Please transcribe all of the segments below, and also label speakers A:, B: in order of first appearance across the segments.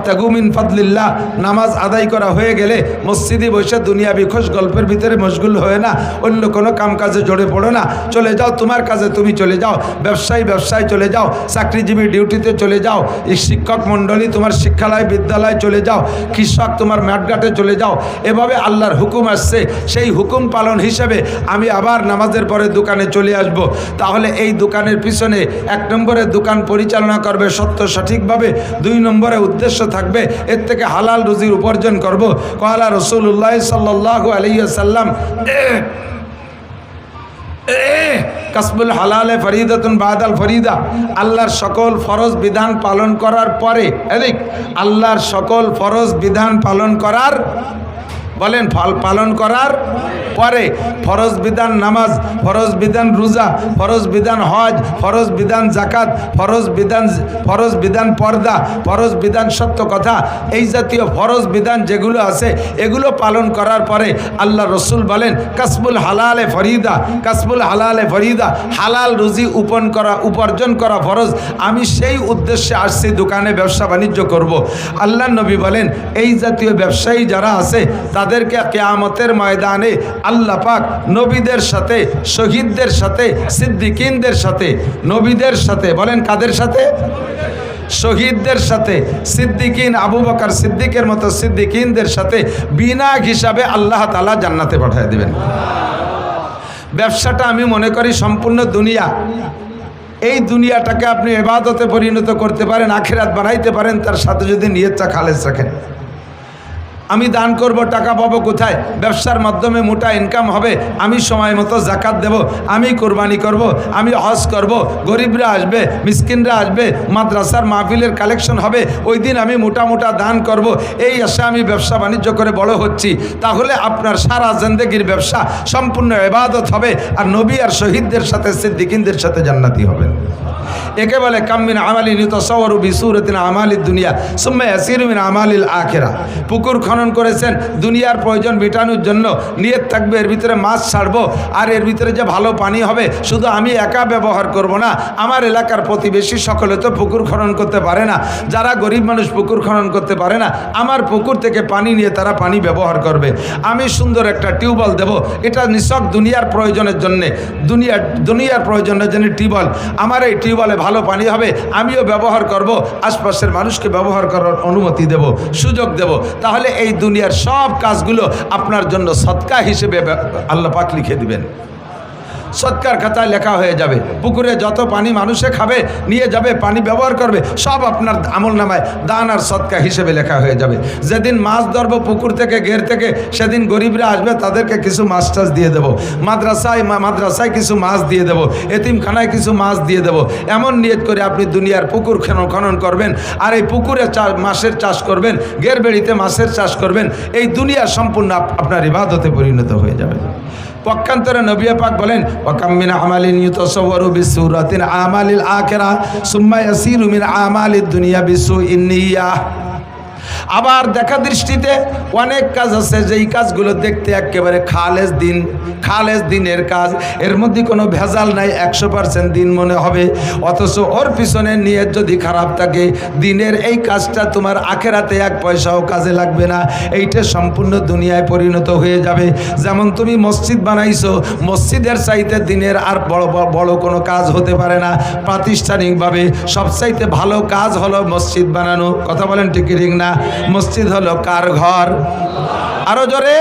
A: ওয়াবতাগু মিন ফাদলিল্লাহ, নামাজ আদায় করা হয়ে গেলে মসজিদে বসে দুনিয়াবি খোশ গল্পের ভিতরে মশগুল হয়ে না, অন্য কোনো কাম কাজে জড়ে পড়ো না। চলে যাও তোমার কাজে তুমি চলে যাও, ব্যবসায় চলে যাও, চাকরিজীবী ডিউটিতে চলে যাও, শিক্ষক মণ্ডলী তোমার শিক্ষালয় বিদ্যালয় চলে যাও, কৃষক তোমার মাঠঘাটে চলে যাও। এভাবে আল্লাহর হুকুম আসছে, সেই হুকুম পালন হিসেবে আমি আবার নামাজের পরে দোকানে চলে আসব। তাহলে এই দোকানের পিছনে 1 নম্বরে দোকান পরিচালনা করবে সত্য সঠিকভাবে, 2 নম্বরে উদ্দেশ্য থাকবে এর থেকে হালাল রুজির উপার্জন করব। ক্বালা রাসূলুল্লাহ সাল্লাল্লাহু আলাইহি ওয়াসাল্লাম, কাসবুল হালালে ফরিদাতুন বাদাল ফরিদা, আল্লাহর সকল ফরজ বিধান পালন করার পরে, আল্লাহর সকল ফরজ বিধান পালন করার, বলেন পালন করার পরে ফরজ বিধান নামাজ, ফরজ বিধান রোজা, ফরজ বিধান হজ, ফরজ বিধান যাকাত, ফরজ বিধান পর্দা, ফরজ বিধান সত্য কথা, এই জাতীয় ফরজ বিধান যেগুলো আছে এগুলো পালন করার পরে আল্লাহ রসুল বলেন কাসবুল হালালে ফরিদা, কাসবুল হালালে ফরিদা, হালাল রুজি উপার্জন করা ফরজ। আমি সেই উদ্দেশ্যে আসছি দোকানে ব্যবসা বাণিজ্য করব। আল্লাহ নবী বলেন এই জাতীয় ব্যবসায়ী যারা আছে তাদেরকে কিয়ামতের ময়দানে আল্লাহ পাক নবীদের সাথে, শহীদদের সাথে, সিদ্দিকিনদের সাথে, নবীদের সাথে, বলেন কাদের সাথে? শহীদদের সাথে, সিদ্দিকিন, আবু বকর সিদ্দিকের মতো সিদ্দিকিনদের সাথে বিনা হিসাবে আল্লাহ তাআলা জান্নাতে পাঠিয়ে দিবেন। ব্যবসাটা আমি মনে করি সম্পূর্ণ দুনিয়া, এই দুনিয়াটাকে আপনি ইবাদতে পরিণত করতে পারেন, আখিরাত বানাইতে পারেন, তার সাথে যদি নিয়তটা খালেস রাখেন। আমি দান করব, টাকা পাবো কোথায়? ব্যবসার মাধ্যমে মোটা ইনকাম হবে, আমি সময় মতো জাকাত দেব, আমি কোরবানি করব, আমি হজ করব, গরিবরা আসবে, মিসকিনরা আসবে, মাদ্রাসার মাহফিলের কালেকশন হবে, ওই দিন আমি মোটা মোটা দান করব, এই আশা আমি ব্যবসা বাণিজ্য করে বড় হচ্ছি। তাহলে আপনার সারা জিন্দেগির ব্যবসা সম্পূর্ণ ইবাদত হবে, আর নবী আর শহীদদের সাথে, সিদ্দিকিনদের সাথে জান্নাতি হবেন। একে বলে কামিন আমালি নিতসাওয়ারু বিসুরাতিন আমালিদ দুনিয়া সুম্মা ইয়াসিরু মিন আমালিল আখিরা। পুকুর খনন করেছেন দুনিয়ার প্রয়োজন মেটানোর জন্য, নিয়ত থাকবে এর ভিতরে মাছ ছাড়বো, আর এর ভিতরে যে ভালো পানি হবে শুধু আমি একা ব্যবহার করব না, আমার এলাকার প্রতিবেশী সকলে তো পুকুর খনন করতে পারে না, যারা গরিব মানুষ পুকুর খনন করতে পারে না, আমার পুকুর থেকে পানি নিয়ে তারা পানি ব্যবহার করবে। আমি সুন্দর একটা টিউবওয়েল দেব, এটা নিছক দুনিয়ার প্রয়োজনের জন্যে, দুনিয়ার প্রয়োজনের জন্য টিউবওয়েল, আমার এই টিউবওয়েলে ভালো পানি হবে, আমিও ব্যবহার করব, আশপাশের মানুষকে ব্যবহার করার অনুমতি দেব, সুযোগ দেব। তাহলে এই দুনিয়ার সব কাজগুলো আপনার জন্য সদকা হিসেবে আল্লাহ পাক লিখে দিবেন, সদকার খাতায় লেখা হয়ে যাবে। পুকুরে যত পানি মানুষে খাবে, নিয়ে যাবে, পানি ব্যবহার করবে, সব আপনার আমল নামায় দান আর সদকা হিসেবে লেখা হয়ে যাবে। যেদিন মাছ ধরবো পুকুর থেকে, ঘের থেকে, সেদিন গরিবরা আসবে, তাদেরকে কিছু মাছ টাছ দিয়ে দেবো, মাদ্রাসায় কিছু মাছ দিয়ে দেবো, এতিমখানায় কিছু মাছ দিয়ে দেবো। এমন নিয়ত করে আপনি দুনিয়ার পুকুর খনন করবেন, আর এই পুকুরে মাছের চাষ করবেন, ঘের বেড়িতে মাছের চাষ করবেন, এই দুনিয়া সম্পূর্ণ আপনার ইবাদতে পরিণত হয়ে যাবে। পক্ষান্তরে নবী পাক বলেন ওয়াকাম মিন আমালিন ইউতাসাওয়ারু বিসুরাতিন আমালিল আখিরা সুম্মা ইয়াসিরু মিন আমালিদ দুনিয়া বিসুইন নিয়াহ। আবার দেখা দৃষ্টিতে অনেক কাজ আছে যেই কাজগুলো দেখতে একেবারে খালেস দিনের কাজ, এর মধ্যে কোনো ভেজাল নাই, 100% দিন মনে হবে, অথচ ওর পিছনে নিয়ত যদি খারাপ থাকে, দিনের এই কাজটা তোমার আখেরাতে 1 পয়সাও কাজে লাগবে না, এইটা সম্পূর্ণ দুনিয়ায় পরিণত হয়ে যাবে। যেমন তুমি মসজিদ বানাইছো, মসজিদের চাইতে দিনের আর বড় কোনো কাজ হতে পারে না। প্রাতিষ্ঠানিকভাবে সবচাইতে ভালো কাজ হলো মসজিদ বানানো। কথা বলেন ঠিক ঠিক না? মসজিদ হলো কার ঘর? আরো জোরে,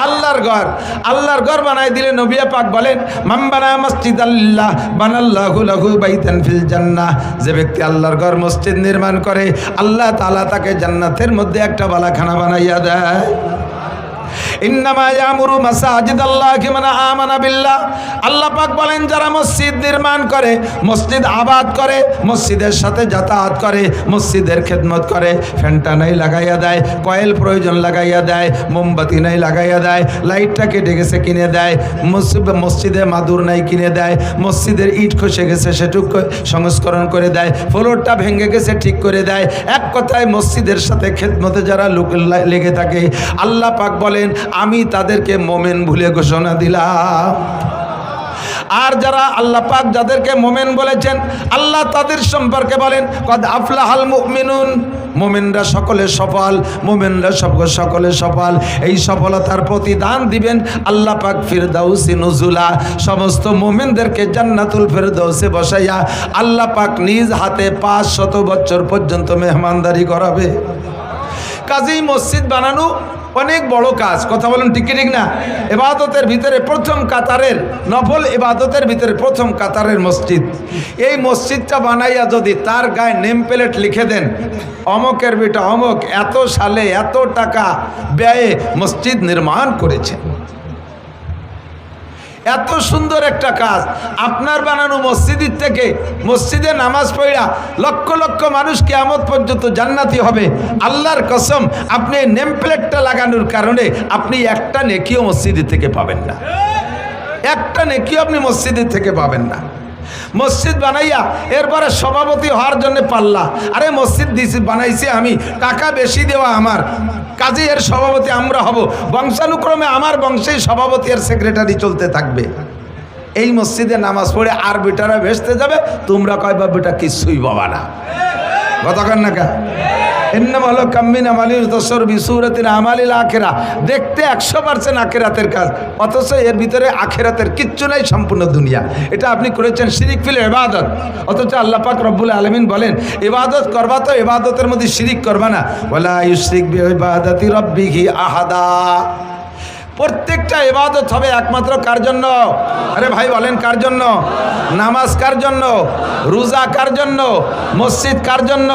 A: আল্লাহর ঘর। আল্লাহর ঘর বানাই দিলে নবী পাক বলেন মান বানা মসজিদাল্লাহ বানাল্লাহু লাহু বাইতান ফিল জান্নাহ। যে ব্যক্তি আল্লাহর ঘর মসজিদ নির্মাণ করে, আল্লাহ তাআলা তাকে জান্নাতের মধ্যে একটা বালাখানা বানাইয়া দেয়। ইন্নামা ইয়ামুরু মাসাজিদাল্লাহি মান আমানা বিল্লাহ। আল্লাহ পাক বলেন যারা মসজিদ নির্মাণ করে, মসজিদ আবাদ করে, মসজিদের সাথে যাতায়াত করে, মসজিদের খেদমত করে, ফ্যানটা নাই লাগাইয়া দেয়, কয়েল প্রয়োজন লাগাইয়া দেয়, মোমবাতি নাই লাগাইয়া দেয়, লাইটটা কেটে গেছে কিনে দেয়, মসজিদে মাদুর নাই কিনে দেয়, মসজিদের ইট খসে গেছে সেটুকু সংস্করণ করে দেয়, ফ্লোরটা ভেঙে গেছে ঠিক করে দেয়। এক কথায় মসজিদের সাথে খেদমতে যারা লেগে থাকে, আল্লাহ পাক বলেন আমি তাদেরকে মোমেন ভুলে ঘোষণা দিলাম। আর যারা আল্লাহ পাক যাদেরকে মোমেন বলেছেন, আল্লাহ তাদের সম্পর্কে বলেন কদ আফলাহাল মুমিনুন, মোমেনরা সকলে সফল, মোমেনরা সকলে সফল। এই সফলতার প্রতিদান দিবেন আল্লাহ পাক ফিরদাউসি নুজুলা, সমস্ত মোমেনদেরকে জান্নাতুল ফিরদাউসে বসাইয়া আল্লাহ পাক নিজ হাতে 500 বছর পর্যন্ত মেহমানদারি করাবে। কাজেই মসজিদ বানানো অনেক বড় কাজ, কথা বলেন ঠিক ঠিক না? ইবাদতের ভিতরে প্রথম কাতারের, নফল ইবাদতের ভিতরে প্রথম কাতারের মসজিদ। এই মসজিদটা বানাইয়া যদি তার গায়ে নেম প্লেট লিখে দেন, অমকের বেটা অমক এত সালে এত টাকা ব্যয়ে মসজিদ নির্মাণ করেছে, এত সুন্দর একটা কাজ। আপনার বানানো মসজিদের থেকে মসজিদে নামাজ পড়া লক্ষ লক্ষ মানুষ কিয়ামত পর্যন্ত জান্নাতি হবে। আল্লাহর কসম, আপনি নেম প্লেটটা লাগানোর কারণে আপনি একটা নেকিও মসজিদের থেকে পাবেন না, একটা নেকিও আপনি মসজিদের থেকে পাবেন না। মসজিদ বানাইয়া এরপরে সভাপতি হওয়ার জন্য পাল্লা, আরে মসজিদ বানাইছি আমি, টাকা বেশি দেওয়া আমার, কাজে এর সভাপতি আমরা হব, বংশানুক্রমে আমার বংশেই সভাপতি আর সেক্রেটারি চলতে থাকবে। এই মসজিদে নামাজ পড়ে আর বেটারা ভেসতে যাবে, তোমরা কয়বা বেটা কিছুই পাবা না। কতক্ষণ না কা এন্নামালো কাম্মিন আমালির দশর বিসুরাতিন আমালিল আখিরা, দেখতে 100% আখিরাতের কাজ, অথচ এর ভিতরে আখিরাতের কিচ্ছু নাই, সম্পূর্ণ দুনিয়া। এটা আপনি করেছেন শিরিক ফিল ইবাদত। অথচ আল্লাহ পাক রব্বুল আলামিন বলেন ইবাদত করবা তো ইবাদতের মধ্যে শিরিক করবা না, ওয়ালা ইউশরিক বিইবাদাতি রাব্বিহি আহাদা। প্রত্যেকটা ইবাদত হবে একমাত্র কার জন্য? আরে ভাই বলেন কার জন্য? নামাজ কার জন্য? রোজা কার জন্য? মসজিদ কার জন্য?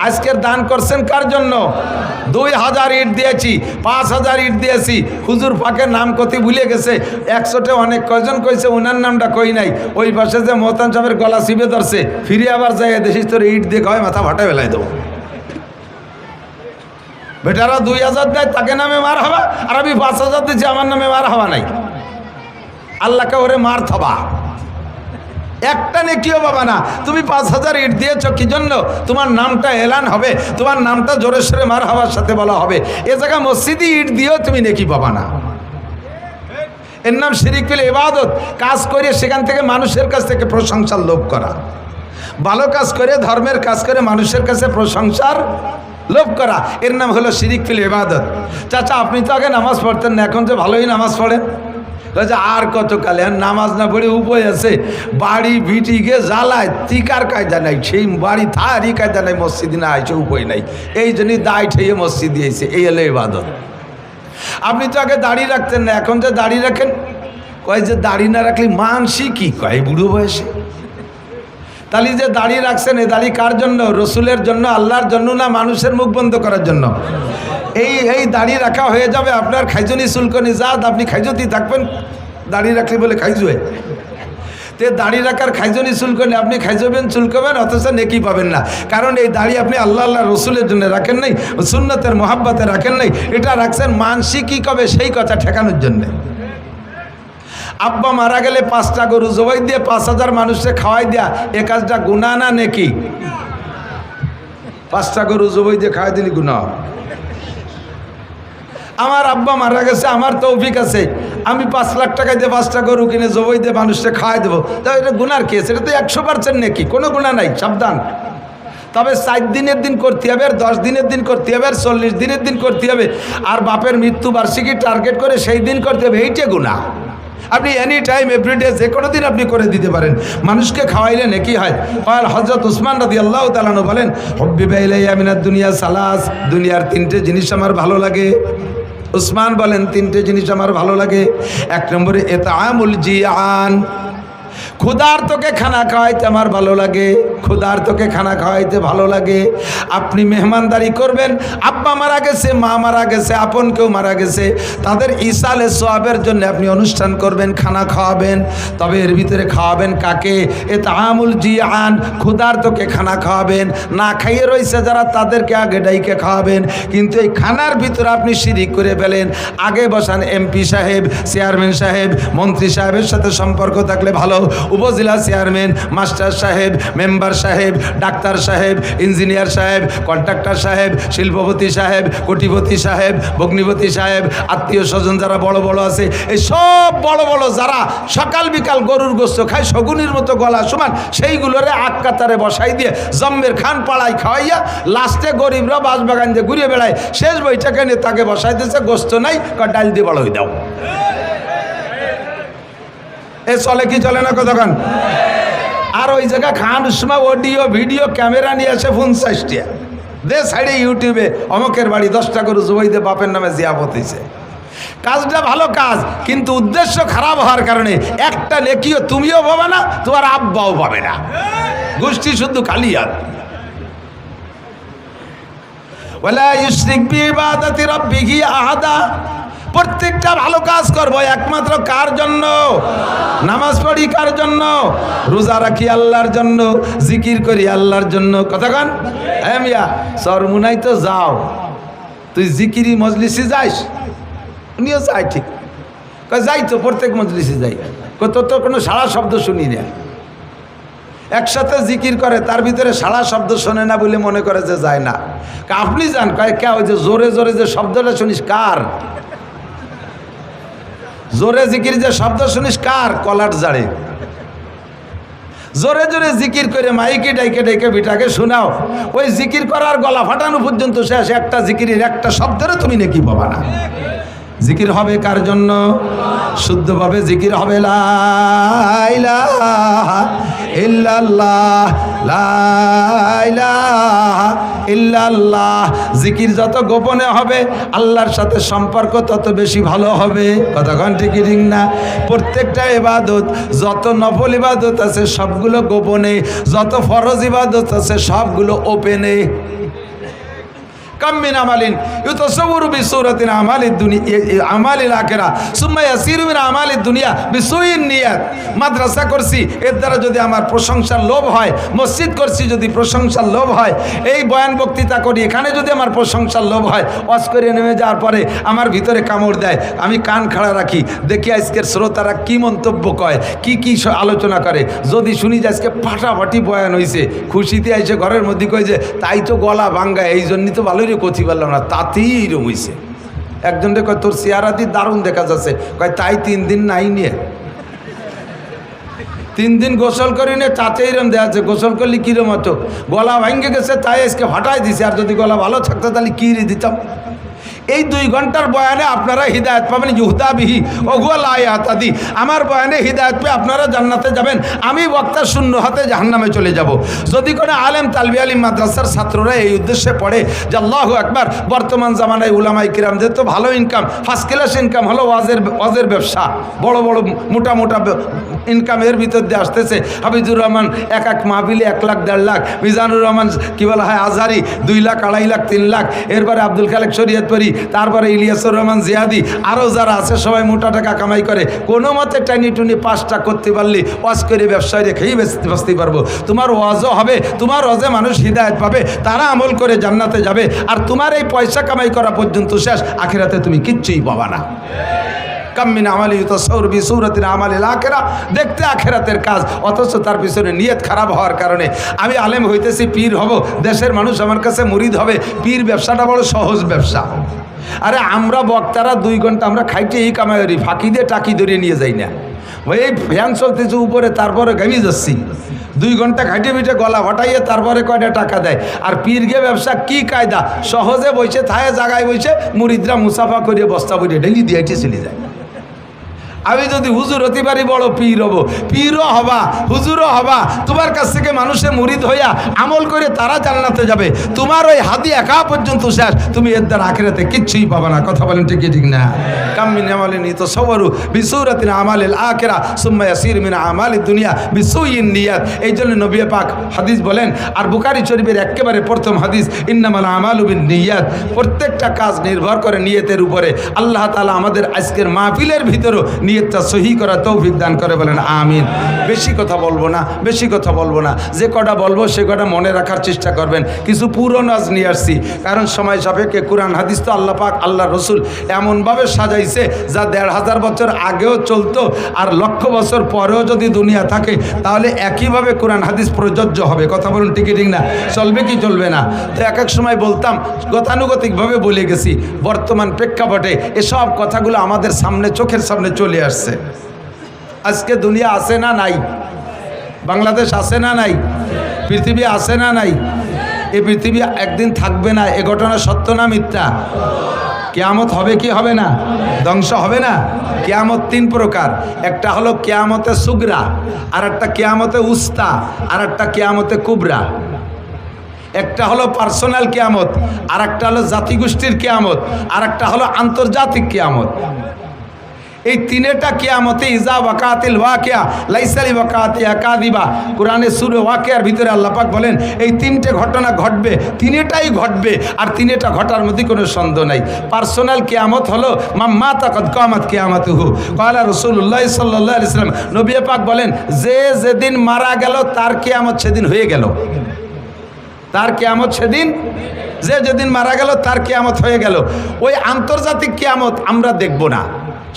A: আজকের দান করছেন কার জন্য? 2000 ইট দিয়েছি, 5000 ইট দিয়েছি, হুজুর পাকের নাম কতি ভুলে গেছে। 100টে অনেক কয়জন কইছে, ওনার নামটা কই নাই। ওই পাশে যে মোহতান সাহেবের গলা চিপে ধরছে, ফিরে আবার যাই দেখিস তোর ইট দিয়ে কয় মাথা ফাটা বেলায় দেবো। বেটারা 2000 দেয়, তাকে নামে মার হবা, আর আমি 5000 দিচ্ছি, আমার নামে মার হওয়া নাই। আল্লাহকে ওরে মার থবা, একটা নেকিও পাবা না। তুমি 5000 ইট দিয়েছ কি জন্য? তোমার নামটা এলান হবে, তোমার নামটা জোরে সোরে মার হওয়ার সাথে বলা হবে। এ জায়গা মসজিদে ইট দিয়েও তুমি নেকি পাবা না। এর নাম শিরিক ফিল ইবাদত। কাজ করে সেখান থেকে মানুষের কাছ থেকে প্রশংসার লোভ করা, ভালো কাজ করে ধর্মের কাজ করে মানুষের কাছে প্রশংসার লোভ করা, এর নাম হলো শিরিক ফিল ইবাদত। চাচা আপনি তো আগে নামাজ পড়তেন না, এখন যে ভালোই নামাজ পড়েন। আর কতকালে নামাজ না পড়ে উপায় আছে, বাড়ি ভিটিকে জ্বালায়, তিকার কায়দা নাই, সেই বাড়ি থারি কায়দা নাই, মসজিদে না আইছে উপায় নাই, এই জন্যই দায় ঠেয়ে মসজিদে এসে, এই হলো ইবাদত। আপনি তো আগে দাড়ি রাখতেন না, এখন যে দাড়ি রাখেন, কয় যে দাড়ি না রাখলে মানসি কি কয় বুড়ো বয়সে। তাহলে যে দাড়ি রাখছেন, এই দাড়ি কার জন্য? রসুলের জন্য, আল্লাহর জন্য না মানুষের মুখ বন্ধ করার জন্য? এই দাড়ি রাখা হয়ে যাবে আপনার খাইজনি চুলকনি জাত, আপনি খাইজতি থাকবেন দাড়ি রাখলে বলে খাইজুয়ে। তে দাড়ি রাখার খাইজনি চুলকনি, আপনি খাইজবেন চুলকবেন, অথচ নেকি পাবেন না। কারণ এই দাড়ি আপনি আল্লাহ রসুলের জন্য রাখেন নাই, সুন্নতের মোহাব্বতে রাখেন নাই, এটা রাখছেন মানসি কি কবে সেই কথা ঠেকানোর জন্যে। আব্বা মারা গেলে 5টা গরু জবাই দিয়ে 5000 মানুষকে খাওয়াই দেয়া, এ কাজটা গুনাহ না নেকি? 5টা গরু জবাই দিয়ে খাওয়াই দিলি গুনাহ। আমার আব্বা মারা গেছে, আমার তৌফিক আছে, আমি 5 লাখ টাকা দিয়ে 5টা গরু কিনে জবাই দিয়ে মানুষকে খাওয়াই দেবো, তাহলে এটা গুনার কেস? এটা তো 100% নেকি, কোনো গুনাহ নাই, সাবধান। তবে 4 দিনের দিন করতে হবে, আর 10 দিনের দিন করতে হবে, আর 40 দিনের দিন করতে হবে, আর বাপের মৃত্যু বার্ষিকী টার্গেট করে সেই দিন করতে হবে, এইটা গুনাহ। আপনি এনি টাইম এভরিডে যে কোনো দিন আপনি করে দিতে পারেন, মানুষকে খাওয়াইলে নেকি হয়। আর হযরত উসমান রাদিয়াল্লাহু তাআলা আনহু বলেন, হুব্বিবা ইলাইয়া মিনাদ দুনিয়া সালাস, দুনিয়ার 3টে জিনিস আমার ভালো লাগে। উসমান বলেন 3টে জিনিস আমার ভালো লাগে। 1 নম্বরে ইতআমুল জিয়ান, ক্ষুধার্তকে খানা খাওয়াইতে আমার ভালো লাগে, ক্ষুধার্তকে খানা খাওয়াইতে ভালো লাগে। আপনি মেহমানদারি করবেন, আব্বা মারা গেছে, মা মারা গেছে, আপন কেউ মারা গেছে, তাদের ইসালে সোয়াবের জন্য আপনি অনুষ্ঠান করবেন, খানা খাওয়াবেন। তবে এর ভিতরে খাওয়াবেন কাকে? ইতআমুল জিয়ান, ক্ষুধার্তকে খানা খাওয়াবেন। না খাইয়ে রয়েছে যারা, তাদেরকে আগে ডাইকে খাওয়াবেন। কিন্তু এই খানার ভিতরে আপনি শিরিক করে ফেলেন। আগে বসান এমপি সাহেব, চেয়ারম্যান সাহেব, মন্ত্রী সাহেবের সাথে সম্পর্ক থাকলে ভালো, উপজেলা চেয়ারম্যান, মাস্টার সাহেব, মেম্বার সাহেব, ডাক্তার সাহেব, ইঞ্জিনিয়ার সাহেব, কন্ট্রাক্টর সাহেব, শিল্পপতি সাহেব, কোটিপতি সাহেব, ভগ্নিপতি সাহেব, আত্মীয় স্বজন যারা বড় বড় আছে, এই সব বড় বড় যারা সকাল বিকাল গরুর গোস্ত খায় শগুনির মতো গলা সমান, সেইগুলোরে আক্কাতারে বসাই দিয়ে জম্মের খান পাড়ায় খাওয়াইয়া লাস্টে গরিবরা বাঁশবাগান দিয়ে ঘুরে বেড়ায়। শেষ বইটাকে নিয়ে তাকে বসাইতেছে, গোস্ত নাই, ডাল দিয়ে বড় হয়ে দাও। এ চলে কি চলে না কতক্ষণ? আর ওই জায়গা খান উসমা অডিও ভিডিও ক্যামেরা নিয়ে আসে 50টা দে সাইডে ইউটিউবে অমকের বাড়ি 10টা করে জুবাইদে বাপের নামে জিয়াফত হয়েছে। কাজটা ভালো কাজ, কিন্তু উদ্দেশ্য খারাপ হওয়ার কারণে একটা নেকিও তুমিও পাবে না, তোমার আব্বাও পাবে না, গোষ্ঠী শুধু খালি হাত। ওয়ালা ইউশরিক বিইবাদাতি রাব্বিহি আহাদা। প্রত্যেকটা ভালো কাজ করবো একমাত্র কার জন্য? নামাজ পড়ি কার জন্য? রোজা রাখি আল্লাহর জন্য, জিকির করি আল্লাহর জন্য। কতক্ষণ মিয়া সরমুনাই তো যাও, তুই জিকিরি মজলিসে যাইস? উনিও যাই, ঠিক যাই তো, প্রত্যেক মজলিসে যাই। তোর তো কোনো সারা শব্দ শুনি না। একসাথে জিকির করে, তার ভিতরে সারা শব্দ শোনে না বলে মনে করে যে যায় না। আপনি যান কয় কে, ওই যে জোরে জোরে যে শব্দটা শুনিস কার? জোরে জিকির যে শব্দ শুনিস কার? কলার জাড়ে জোরে জোরে জিকির করে মাইকে ডাইকে ডাইকে বিটাকে শোনাও, ওই জিকির করার গলা ফাটানো পর্যন্ত শেষ। একটা জিকিরের একটা শব্দরে তুমি নাকি পাবা না। জিকির হবে কার জন্য? শুদ্ধভাবে জিকির হবে লা ইলাহা ইল্লাল্লাহ, লা ইলাহা ইল্লাল্লাহ। জিকির যত গোপনে হবে আল্লাহর সাথে সম্পর্ক তত বেশি ভালো হবে। কতক্ষণ ঠিক ঠিক না? প্রত্যেকটা ইবাদত, যত নফল ইবাদত আছে সবগুলো গোপনে, যত ফরজ ইবাদত আছে সবগুলো ওপেনে। কাম মিন আমালিন ইউতাসাওয়ারু বিসূরাতিন আমালিদ দুনিয়া আমালিল আখিরা সুম্মা ইয়াসিরু মিন আমালিদ দুনিয়া বিসুইন নিয়াত। মাদ্রাসা করছি এর দ্বারা যদি আমার প্রশংসার লোভ হয়, মসজিদ করছি যদি প্রশংসার লোভ হয়, এই বয়ান বক্তৃতা করি এখানে যদি আমার প্রশংসার লোভ হয়, ওয়াজ করে নেমে যাওয়ার পরে আমার ভিতরে কামড় দেয়, আমি কান খাড়া রাখি, দেখি আজকের শ্রোতারা কি মন্তব্য কয়, কি কি আলোচনা করে। যদি শুনি যে আজকে ফাটাফাটি বয়ান হয়েছে, খুশিতে এসে ঘরের মধ্যে কই যে তাই তো গলা ভাঙ্গা, এই জন্যই তো ভালোই কথি পারলাম না, তাতেই এরকম হয়েছে। একজনকে কয় তোর চেহারাটি দারুণ দেখা যাচ্ছে, কয় তাই 3 দিন নাই নিয়ে 3 দিন গোসল করি নে, তাতে এরম দেওয়া আছে। গোসল করলে কিরম হতো, গলা ভাঙ্গে গেছে তাই আজকে ফাটাই দিছে, আর যদি গলা ভালো থাকতো তাহলে কি দিতাম। এই 2 ঘন্টার বয়ানে আপনারা হিদায়ত পাবেন। ইউহদা বিহি ওয়া লা ইয়াহতাদি। আমার বয়ানে হিদায়ত পেয়ে আপনারা জান্নাতে যাবেন, আমি বক্তা শূন্য হাতে জাহান্নামে চলে যাব। যদি কোনো আলেম তালবি আলিম মাদ্রাসার ছাত্ররা এই উদ্দেশ্যে পড়ে যে আল্লাহু আকবার, বর্তমান জামানায় উলামায়ে কিরামদের তো ভালো ইনকাম, ফার্স্ট ক্লাস ইনকাম হলো ওয়াজের ব্যবসা, বড় বড় মোটা মোটা ইনকামের ভিতর দিয়ে আসতেছে। হাফিজুর রহমান এক মাহফিলে 1 লাখ 1.5 লাখ, মিজানুর রহমান কি বলা হয় আজহারি 2 লাখ 2.5 লাখ 3 লাখ, এরপরে আব্দুল খালেক শরীয়তপুরি, তারপরে ইলিয়াসুর রহমান জিয়াদি, আরও যারা আছে সবাই মোটা টাকা কামাই করে। কোনো মতে টানি টুনি 5টা করতে পারলে ওয়াজ করে ব্যবসায় রেখেই বাঁচতে পারবো। তোমার ওয়াজও হবে, তোমার ওয়াজে মানুষ হিদায়ত পাবে, তারা আমল করে জান্নাতে যাবে, আর তোমার এই পয়সা কামাই করা পর্যন্ত শেষ, আখিরাতে তুমি কিচ্ছুই পাবা না। কাম্মিন আমালি ইউতাসাওয়ারু বিসূরাতিন আমালিল আখিরা। দেখতে আখিরাতের কাজ, অথচ তার পিছনে নিয়ত খারাপ হওয়ার কারণে আমি আলেম হইতেছি, পীর হব, দেশের মানুষ আমার কাছে মুরিদ হবে। পীর ব্যবসাটা বড় সহজ ব্যবসা। আরে আমরা বক্তারা 2 ঘন্টা আমরা খাইতে এই কামাই করি, ফাঁকি দিয়ে টাকি ধরে নিয়ে যাই না। এই ফ্যান চলতেছে উপরে, তারপরে ঘামিয়ে যাচ্ছি, 2 ঘন্টা খাইটে পিঠে গলা ফাটাইয়ে তারপরে কয়টা টাকা দেয়। আর পীরগে ব্যবসা কি কায়দা, সহজে বসে থায়ে জায়গায় বসে মুরিদরা মুসাফা করিয়ে বস্তা বইয়ে ডেলি দিয়ে চলে যায়। আমি যদি হুজুর হতে পারি বড় পীর হব, পীরও হবা হুজুরও হবা, তোমার কাছ থেকে মানুষে মুরিদ হইয়া আমল করে তারা জান্নাতে যাবে। তোমার ওই হাদি একা পর্যন্ত শেষ, তুমি এর দ্বারা আখিরাতে কিচ্ছুই পাবা না। কথা বলেন ঠিক ঠিক না? কাম মিন আমালিন ইউতাসাওয়ারু বিসূরাতিন আমালিল আখিরা সুম্মা ইয়াসিরু মিন আমালিদ দুনিয়া বিসুইন নিয়াত। এই জন্য নবী পাক হাদিস বলেন, আর বুখারী শরীফের একেবারে প্রথম হাদিস, ইন্নামাল আমালু বিন্নিয়াত। প্রত্যেকটা কাজ নির্ভর করে নিয়তের উপরে। আল্লাহ তাআলা আমাদের আজকের মাহফিলের ভিতরও নিয়তটা সহি করা তৌফিক দান করে, বলেন আমিন। বেশি কথা বলবো না, বেশি কথা বলবো না, যে কটা বলবো সে কটা মনে রাখার চেষ্টা করবেন। কিছু পুরনো আজ নিয়ে আসছি, কারণ সময় সাপেক্ষে কোরআন হাদিস তো আল্লাহ পাক আল্লাহ রসুল এমনভাবে সাজাইছে যা ১৫০০ বছর আগেও চলতো, আর লক্ষ বছর পরেও যদি দুনিয়া থাকে তাহলে একইভাবে কোরআন হাদিস প্রযোজ্য হবে। কথা বলুন ঠিক ঠিক না? চলবে কি চলবে না? তো এক এক সময় বলতাম, গতানুগতিকভাবে বলে গেছি। বর্তমান প্রেক্ষাপটে এসব কথাগুলো আমাদের সামনে, চোখের সামনে চলে আসছে। আজকে দুনিয়া আছে না নাই? বাংলাদেশ আছে না নাই? পৃথিবী আছে না নাই? এই পৃথিবী একদিন থাকবে না, এ ঘটনা সত্য না মিথ্যা? কিয়ামত হবে কি হবে না? ধ্বংস হবে না? কিয়ামত ৩ প্রকার। একটা হলো কিয়ামতে সুগরা, আর একটা কিয়ামতে উস্তা, আর একটা কিয়ামতে কুবরা। একটা হলো পার্সোনাল কিয়ামত, আর একটা হলো জাতিগোষ্ঠীর কিয়ামত, আর একটা হলো আন্তর্জাতিক কিয়ামত। এই তিনটা কিয়ামতে ইজা ওয়াকাতিল ওয়াকিয়া লাইসালি ওয়াকাতিয়া কাযিবা। কোরআনে সূরা ওয়াকিয়ার ভিতরে আল্লাহ পাক বলেন এই তিনটে ঘটনা ঘটবে, তিনটাই ঘটবে, আর তিনটা ঘটার মধ্যে কোনো সন্দেহ নাই। পার্সোনাল কিয়ামত হলো মাম্মাতা কদ কামাত কিয়ামাতুহু ক্বালা রাসূলুল্লাহ সাল্লাল্লাহু আলাইহি ওয়াসাল্লাম, নবী পাক বলেন যে যেদিন মারা গেল তার কিয়ামত সেদিন হয়ে গেল। তার কিয়ামত সেদিন, যে যেদিন মারা গেল তার কিয়ামত হয়ে গেল। ওই আন্তর্জাতিক কিয়ামত আমরা দেখব না,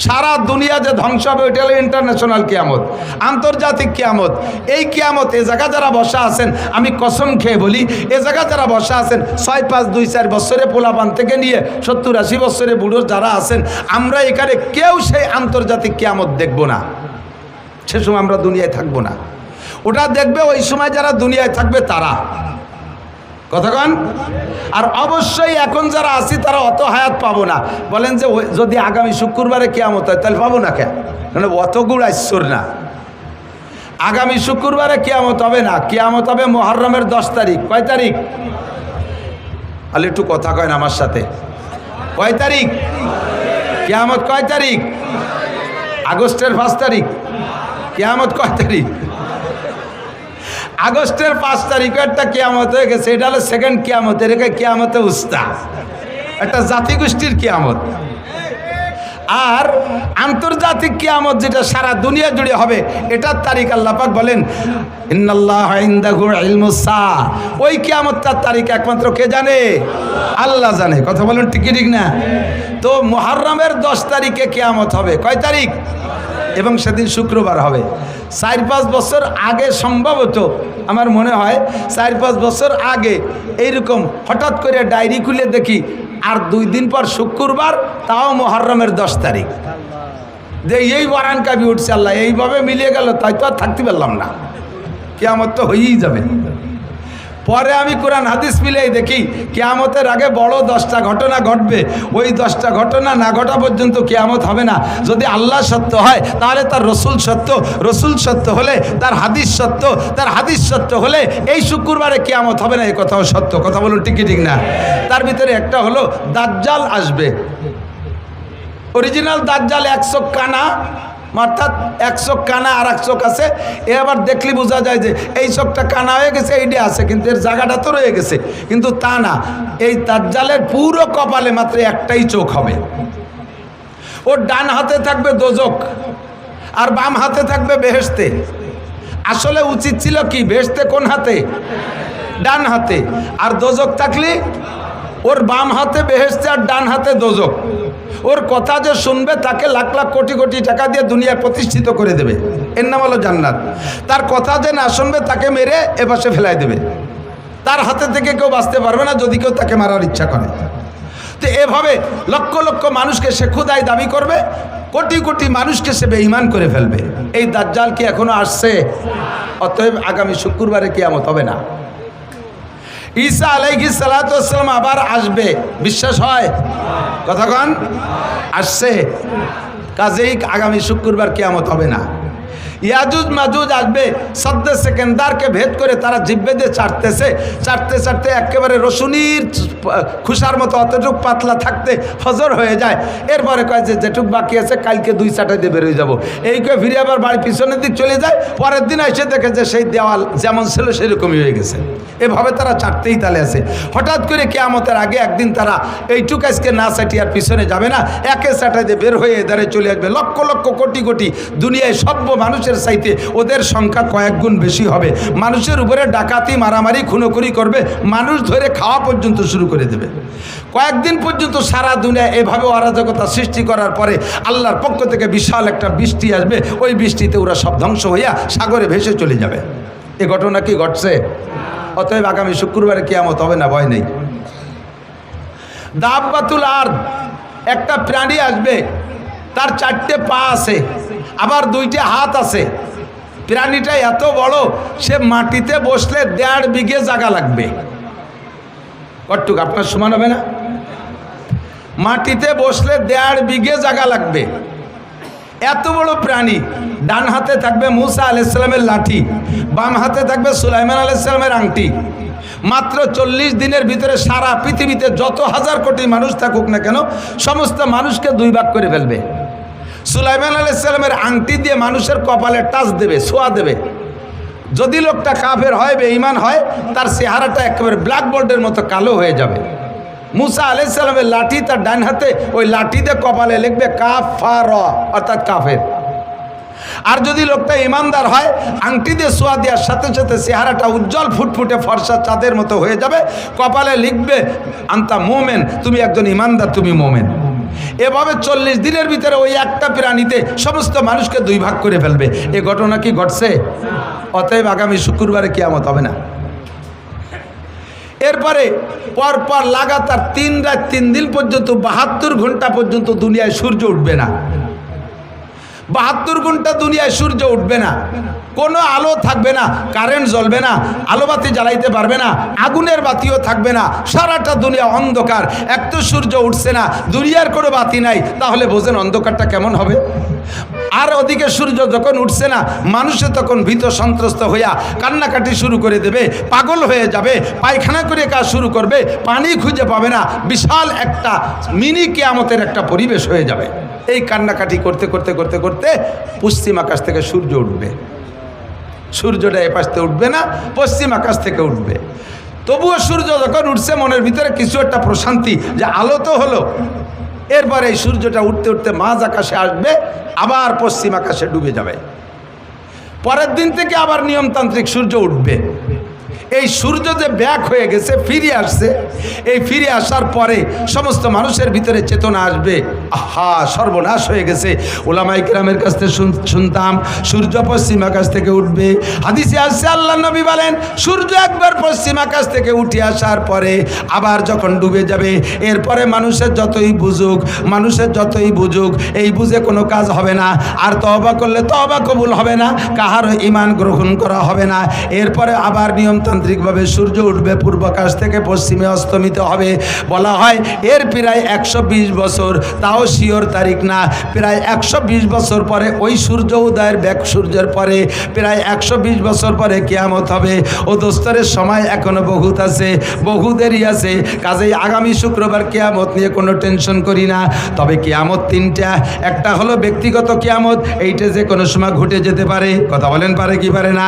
A: সারা দুনিয়া যে ধ্বংস হবে ওইটা হলো ইন্টারন্যাশনাল কিয়ামত। আন্তর্জাতিক কিয়ামত, এই কিয়ামত এ জায়গা যারা বসা আছেন, আমি কসম খেয়ে বলি, এ জায়গা যারা বসা আছেন ৬, ৫, ২, ৪ বছরে পোলাপান থেকে নিয়ে ৭০-৮০ বছরে বুড়ো যারা আছেন, আমরা এখানে কেউ সেই আন্তর্জাতিক কিয়ামত দেখব না। সে সময় আমরা দুনিয়ায় থাকবো না, ওটা দেখবে ওই সময় যারা দুনিয়ায় থাকবে তারা। কতক্ষণ? আর অবশ্যই এখন যারা আছি তারা অত হায়াত পাবো না। বলেন যে যদি আগামী শুক্রবারে কিয়ামত হয় তাহলে পাবো না কেন? মানে অত গুড় আইশ্বর না। আগামী শুক্রবারে কিয়ামত হবে না, কিয়ামত হবে মুহররমের 10 তারিখ। কয় তারিখ? তাহলে একটু কথা কয় না আমার সাথে। কয় তারিখ কিয়ামত? কয় তারিখ? আগস্টের 5 তারিখ। কিয়ামত কয় তারিখ? আগস্টের 5 তারিখে একটা কিয়ামত হয়ে গেছে, এটা হলো সেকেন্ড কিয়ামত। এটাকে কিয়ামতে উস্তা, একটা জাতিগোষ্ঠীর কিয়ামত। আর আন্তর্জাতিক কিয়ামত যেটা সারা দুনিয়া জুড়ে হবে, এটার তারিখ আল্লাহ পাক বলেন ইন্নাল্লাহা ইনদাহু ইলমুস সাআ। ওই কিয়ামতটার তারিখ একমাত্র কে জানে? আল্লাহ জানে। কথা বলেন ঠিক ঠিক না? তো মুহররমের 10 তারিখে কিয়ামত হবে। কয় তারিখ? এবং সেদিন শুক্রবার হবে। ৪-৫ বছর আগে সম্ভবত, আমার মনে হয় ৪-৫ বছর আগে এইরকম হঠাৎ করে ডায়েরি খুলে দেখি আর 2 দিন পর শুক্রবার, তাও মুহররমের 10 তারিখ। যে এই বারান কাবি উঠছে, আল্লাহ এইভাবে মিলিয়ে গেল, তাই তো আর থাকতে পারলাম না, কিয়ামত তো হয়েই যাবে। পরে আমি কোরআন হাদিস মিলেই দেখি কিয়ামতের আগে বড় 10টা ঘটনা ঘটবে। ওই 10টা ঘটনা না ঘটা পর্যন্ত কিয়ামত হবে না। যদি আল্লাহ সত্য হয় তাহলে তার রসুল সত্য, রসুল সত্য হলে তার হাদিস সত্য, তার হাদিস সত্য হলে এই শুক্রবারে কিয়ামত হবে না, এই কথাও সত্য। কথা বলুন ঠিক ঠিক না? তার ভিতরে একটা হলো দাজ্জাল আসবে। অরিজিনাল দাজ্জাল 1 চোখ কানা, অর্থাৎ 1 চোখ কানা আর 1 চোখ আছে। এ আবার দেখলে বোঝা যায় যে এই চোখটা কানা হয়ে গেছে, এইটা আছে, কিন্তু এর জায়গাটা তো রয়ে গেছে। কিন্তু তা না, এই দাজ্জালের পুরো কপালে মাত্র একটাই চোখ হবে। ওর ডান হাতে থাকবে দোজক আর বাম হাতে থাকবে বেহেশতে। আসলে উচিত ছিল কি, বেহেশতে কোন হাতে? ডান হাতে। আর দোজক থাকলে ওর বাম হাতে বেহেশতে আর ডান হাতে দোজক। ওর কথা যে শুনবে তাকে লাখ লাখ কোটি কোটি টাকা দিয়ে দুনিয়ায় প্রতিষ্ঠিত করে দেবে, এর নাম হলো জান্নাত। তার কথা যে না শুনবে তাকে মেরে এপাশে ফেলাই দেবে। তার হাতে থেকে কেউ বাঁচতে পারবে না যদি কেউ তাকে মারার ইচ্ছা করে। তো এভাবে লক্ষ লক্ষ মানুষকে সে খুদাই দাবি করবে, কোটি কোটি মানুষকে সে বেঈমান করে ফেলবে। এই দাজ্জাল কি এখনো আসছে? অতএব আগামী শুক্রবারে কিয়ামত হবে না। ঈসা আলাইহিস সালাতু ওয়াস সালাম আবার আসবে, বিশ্বাস হয়? কথাক্ষণ আসছে, কাজেই আগামী শুক্রবার কিয়ামত হবে না। ইয়াজুজ মাজুজ আসবে, সদ্দে সেকেন্দারকে ভেদ করে তারা জিব্বে দিয়ে চাটতেছে, চাটতে চাটতে একেবারে রসুনির খুশার মতো অতটুক পাতলা থাকতে ফজর হয়ে যায়। এরপরে কয় যে যেটুক বাকি আছে কালকে 2 চাটা দিয়ে বেরোয় যাবো, এই কয়ে ফিরে আবার বাড়ি পিছনের দিক চলে যায়। পরের দিন এসে দেখে যে সেই দেওয়াল যেমন ছিল সেরকমই হয়ে গেছে। এভাবে তারা চাটতেই তালে আছে। হঠাৎ করে কিয়ামতের আগে একদিন তারা এইটুক আজকে না চাটি আর পিছনে যাবে না, একে চাটাই দিয়ে বের হয়ে এদারে চলে আসবে। লক্ষ লক্ষ কোটি কোটি দুনিয়ায় সভ্য মানুষের চাইতে ওদের সংখ্যা কয়েক গুণ বেশি হবে। মানুষের উপরে ডাকাতি মারামারি খুনোখুনি করবে, মানুষ ধরে খাওয়া পর্যন্ত শুরু করে দেবে। কয়েকদিন পর্যন্ত সারা দুনিয়া এভাবে অরাজকতা সৃষ্টি করার পরে আল্লাহর পক্ষ থেকে বিশাল একটা বৃষ্টি আসবে, ওই বৃষ্টিতে ওরা সব ধ্বংস হইয়া সাগরে ভেসে চলে যাবে। এ ঘটনা কি ঘটছে? অতএব আগামী শুক্রবারে কিয়ামত হবে না, ভয় নেই। দাব্বাতুল আরদ, একটা প্রাণী আসবে, তার 4টে পা আছে, আবার 2টে হাত আছে। প্রাণীটা এত বড়, সে মাটিতে বসলে 1.5 বিঘে জায়গা লাগবে। কতটুক আপনার সমান হবে না? মাটিতে বসলে 1.5 বিঘে জায়গা লাগবে। এত বড় প্রাণী। ডান হাতে থাকবে মুসা আলাইহিস সালামের লাঠি, বাম হাতে থাকবে সুলাইমান আলাইহিস সালামের আংটি। মাত্র 40 দিনের ভিতরে সারা পৃথিবীতে যত হাজার কোটি মানুষ থাকুক না কেন, সমস্ত মানুষকে 2 ভাগ করে ফেলবে। সুলাইমান আলাইহিস সালামের আংটি দিয়ে মানুষের কপালে টাচ দেবে, ছোঁয়া দেবে। যদি লোকটা কাফের হয়, বেঈমান হয়, তার চেহারাটা একেবারে ব্ল্যাকবোর্ডের মতো কালো হয়ে যাবে। মুসা আলাইহিস সালামের লাঠি তার ডান হাতে, ওই লাঠি দিয়ে কপালে লিখবে কাফার, অর্থাৎ কাফের। আর যদি লোকটা ইমানদার হয়, আংটি দিয়ে ছোঁয়া দেওয়ার সাথে সাথে চেহারাটা উজ্জ্বল ফুটফুটে ফর্সা চাঁদের মতো হয়ে যাবে। কপালে লিখবে আন্তা মোমেন, তুমি একজন ইমানদার, তুমি মোমেন। এভাবে 40 দিনের ভিতরে ওই একটা প্রাণীতে সমস্ত মানুষকে 2 ভাগ করে ফেলবে। এ ঘটনা কি ঘটছে? অতএব আগামী শুক্রবারে কিয়ামত হবে না। এরপরে পরপর লাগাতার 3 রাত 3 দিন পর্যন্ত 72 ঘন্টা পর্যন্ত দুনিয়ায় সূর্য উঠবে না। 72 ঘন্টা দুনিয়ায় সূর্য উঠবে না, কোনো আলো থাকবে না, কারেন্ট জ্বলবে না, আলোবাতি জ্বালাইতে পারবে না, আগুনের বাতিও থাকবে না, সারাটা দুনিয়া অন্ধকার। এক তো সূর্য উঠছে না, দুনিয়ার কোনো বাতি নাই, তাহলে বোঝেন অন্ধকারটা কেমন হবে। আর ওদিকে সূর্য যখন উঠছে না, মানুষে তখন ভীত সন্ত্রস্ত হইয়া কান্নাকাটি শুরু করে দেবে, পাগল হয়ে যাবে, পায়খানা করে কাজ শুরু করবে, পানি খুঁজে পাবে না। বিশাল একটা মিনি কিয়ামতের একটা পরিবেশ হয়ে যাবে। এই কান্নাকাটি করতে করতে করতে করতে পশ্চিম আকাশ থেকে সূর্য উঠবে। সূর্যটা এ পাশ থেকে উঠবে না, পশ্চিম আকাশ থেকে উঠবে। তবুও সূর্য যখন উঠছে, মনের ভিতরে কিছু একটা প্রশান্তি, যে আলো তো হলো। এরপরে এই সূর্যটা উঠতে উঠতে মাঝ আকাশে আসবে, আবার পশ্চিম আকাশে ডুবে যাবে। পরের দিন থেকে আবার নিয়মতান্ত্রিক সূর্য উঠবে। এই সূর্য যে ব্যাক হয়ে গেছে, ফিরে আসছে, এই ফিরে আসার পরে সমস্ত মানুষের ভিতরে চেতনা আসবে, আহা সর্বনাশ হয়ে গেছে। ওলামায়ে কেরামের কাছ থেকে শুনতাম সূর্য পশ্চিম আকাশ থেকে উঠবে। হাদিসে আসছে, আল্লাহ নবী বলেন সূর্য একবার পশ্চিম আকাশ থেকে উঠে আসার পরে আবার যখন ডুবে যাবে, এরপরে মানুষের যতই বুঝুক, এই বুঝে কোনো কাজ হবে না। আর তওবা করলে তওবা কবুল হবে না, কাহারও ঈমান গ্রহণ করা হবে না। এরপরে আবার নিয়মতান্ত্রিকভাবে সূর্য উঠবে, পূর্বাকাশ থেকে পশ্চিমে অস্তমিত হবে। বলা হয় এর প্রায় 120 বছর, তাও শিওর তারিখ না, প্রায় 120 বছর পরে ওই সূর্য উদয়ের ব্যাক সূর্যের পরে প্রায় 120 বছর পরে কিয়ামত হবে। ও দোস্তরের সময় এখনো বহুত আছে, বহু দেরি আছে। কাজেই আগামী শুক্রবার কিয়ামত নিয়ে কোনো টেনশন করি না। তবে কিয়ামত 3টা, একটা হলো ব্যক্তিগত কিয়ামত, এইটা যে কোনো সময় ঘটে যেতে পারে। কথা বলেন, পারে কি পারে না?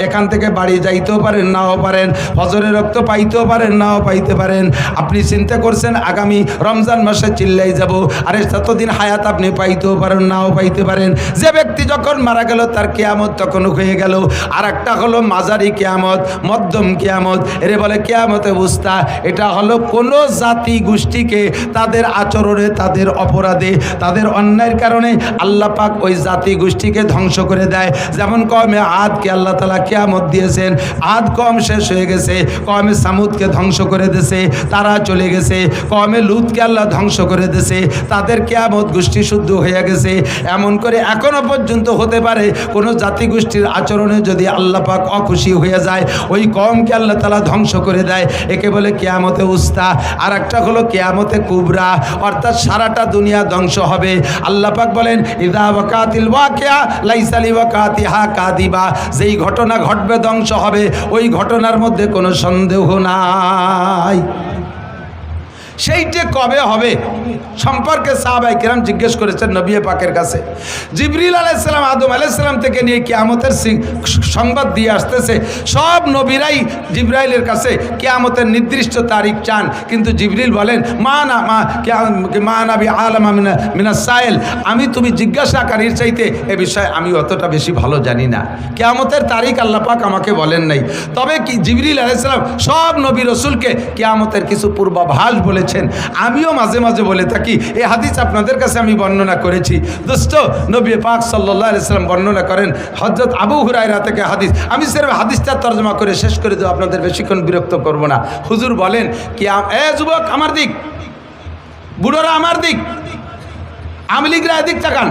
A: এখান থেকে বাড়ি যাইতেও পারেন, নাও পারেন। ফজরের রক্ত পাইতেও পারেন, নাও পাইতে পারেন। আপনি চিন্তা করছেন আগামী রমজান মাসে চিল্লাই যাব, আরে ততদিন হায়াত আপনি পাইতেও পারেন, নাও পাইতে পারেন। যে ব্যক্তি যখন মারা গেল তার কিয়ামত তখন হয়ে গেল। আর একটা হলো মাঝারি কিয়ামত, মধ্যম কিয়ামত, এরে বলে কিয়ামতে বুস্তা। এটা হলো কোনো জাতি গোষ্ঠীকে তাদের আচরণে, তাদের অপরাধে, তাদের অন্যায়ের কারণে আল্লাহ পাক ওই জাতি গোষ্ঠীকে ধ্বংস করে দেয়। যেমন কওমে আদকে আল্লাহ তাআলা কিয়ামত দিয়েছেন, আদ কম শেষ হয়ে গেছে, কমে সামুদকে ধ্বংস করে দিয়েছে, তারা চলে গেছে, কমে লুতকে আল্লাহ ধ্বংস করে দিয়েছে, তাদের কিয়ামত গোষ্ঠী শুদ্ধ হয়ে গেছে। এমন করে এখনো পর্যন্ত হতে পারে কোনো জাতিগোষ্ঠীর আচরণে যদি আল্লাহ পাক অখুশি হয়ে যায়, ওই কমকে আল্লাহ তাআলা ধ্বংস করে দেয়। একে বলে কিয়ামতে উস্তা। আর একটা হলো কিয়ামতে কুবরা, অর্থাৎ সারাটা দুনিয়া ধ্বংস হবে। আল্লাহ পাক বলেন ইযা ওয়াকাতিল ওয়াকিয়া লাইসা লিওয়াকাতিহা কাযিবা, যেই ঘটনা ঘটবে ধ্বংস হবে, ওই ঘটনার মধ্যে কোনো সন্দেহ নাই। সেইটা কবে হবে সম্পর্কে সাহাবায়ে কেরাম জিজ্ঞেস করেছেন নবী পাকের কাছে। জিবরিল আলাইহিস সালাম আদম আলাইহিস সালাম থেকে নিয়ে কিয়ামতের সংবাদ দিয়ে আসতেছে। সব নবীরাই জিবরাইলের কাছে কিয়ামতের নির্দিষ্ট তারিখ চান, কিন্তু জিবরিল বলেন মা নাবি আলামা মিনাস সাইল, আমি তুমি জিজ্ঞাসাকারীর চাইতে এ বিষয়ে আমি অতটা বেশি ভালো জানি না। কিয়ামতের তারিখ আল্লাহ পাক আমাকে বলেন নাই, তবে কি জিবরিল আলাইহিস সালাম সব নবী রাসূলকে কিয়ামতের কিছু পূর্বাভাস বলে। আমিও মাঝে মাঝে বলে থাকি, এই হাদিস আপনাদের কাছে আমি বর্ণনা করেছি। দোস্ত, নবী পাক সাল্লাল্লাহু আলাইহি সাল্লাম বর্ণনা করেন হযরত আবু হুরায়রা থেকে হাদিস। আমি সির্ফ হাদিসটা তরজমা করে শেষ করে দেব, আপনাদের বেশিক্ষণ বিরক্ত করব না। হুজুর বলেন কি, এ যুবক আমার দিক, বুড়োরা আমার দিক, আওয়ামী লীগরা এদিক তাকান,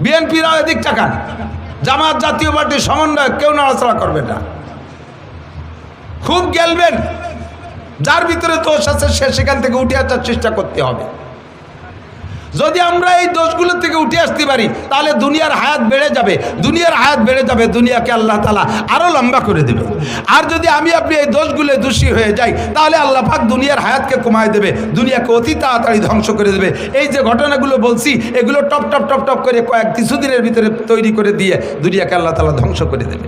A: বিএনপিরা এদিক তাকান, জামাত জাতীয় পার্টির সমন্বয় কেউ নাড়াচাড়া করবে না, খুব গেলবেন। যার ভিতরে দোষ আছে সে সেখান থেকে উঠে আসার চেষ্টা করতে হবে। যদি আমরা এই দোষগুলো থেকে উঠে আসতে পারি তাহলে দুনিয়ার হায়াত বেড়ে যাবে, দুনিয়ার হায়াত বেড়ে যাবে, দুনিয়াকে আল্লাহ তাআলা আরও লম্বা করে দেবে। আর যদি আমি আপনি এই দোষগুলো দোষী হয়ে যাই তাহলে আল্লাহ পাক দুনিয়ার হায়াতকে কমায় দেবে, দুনিয়াকে অতি তাড়াতাড়ি ধ্বংস করে দেবে। এই যে ঘটনাগুলো বলছি এগুলো টপ টপ টপ টপ করে কিছুদিনের ভিতরে তৈরি করে দিয়ে দুনিয়াকে আল্লাহ তাআলা ধ্বংস করে দেবে।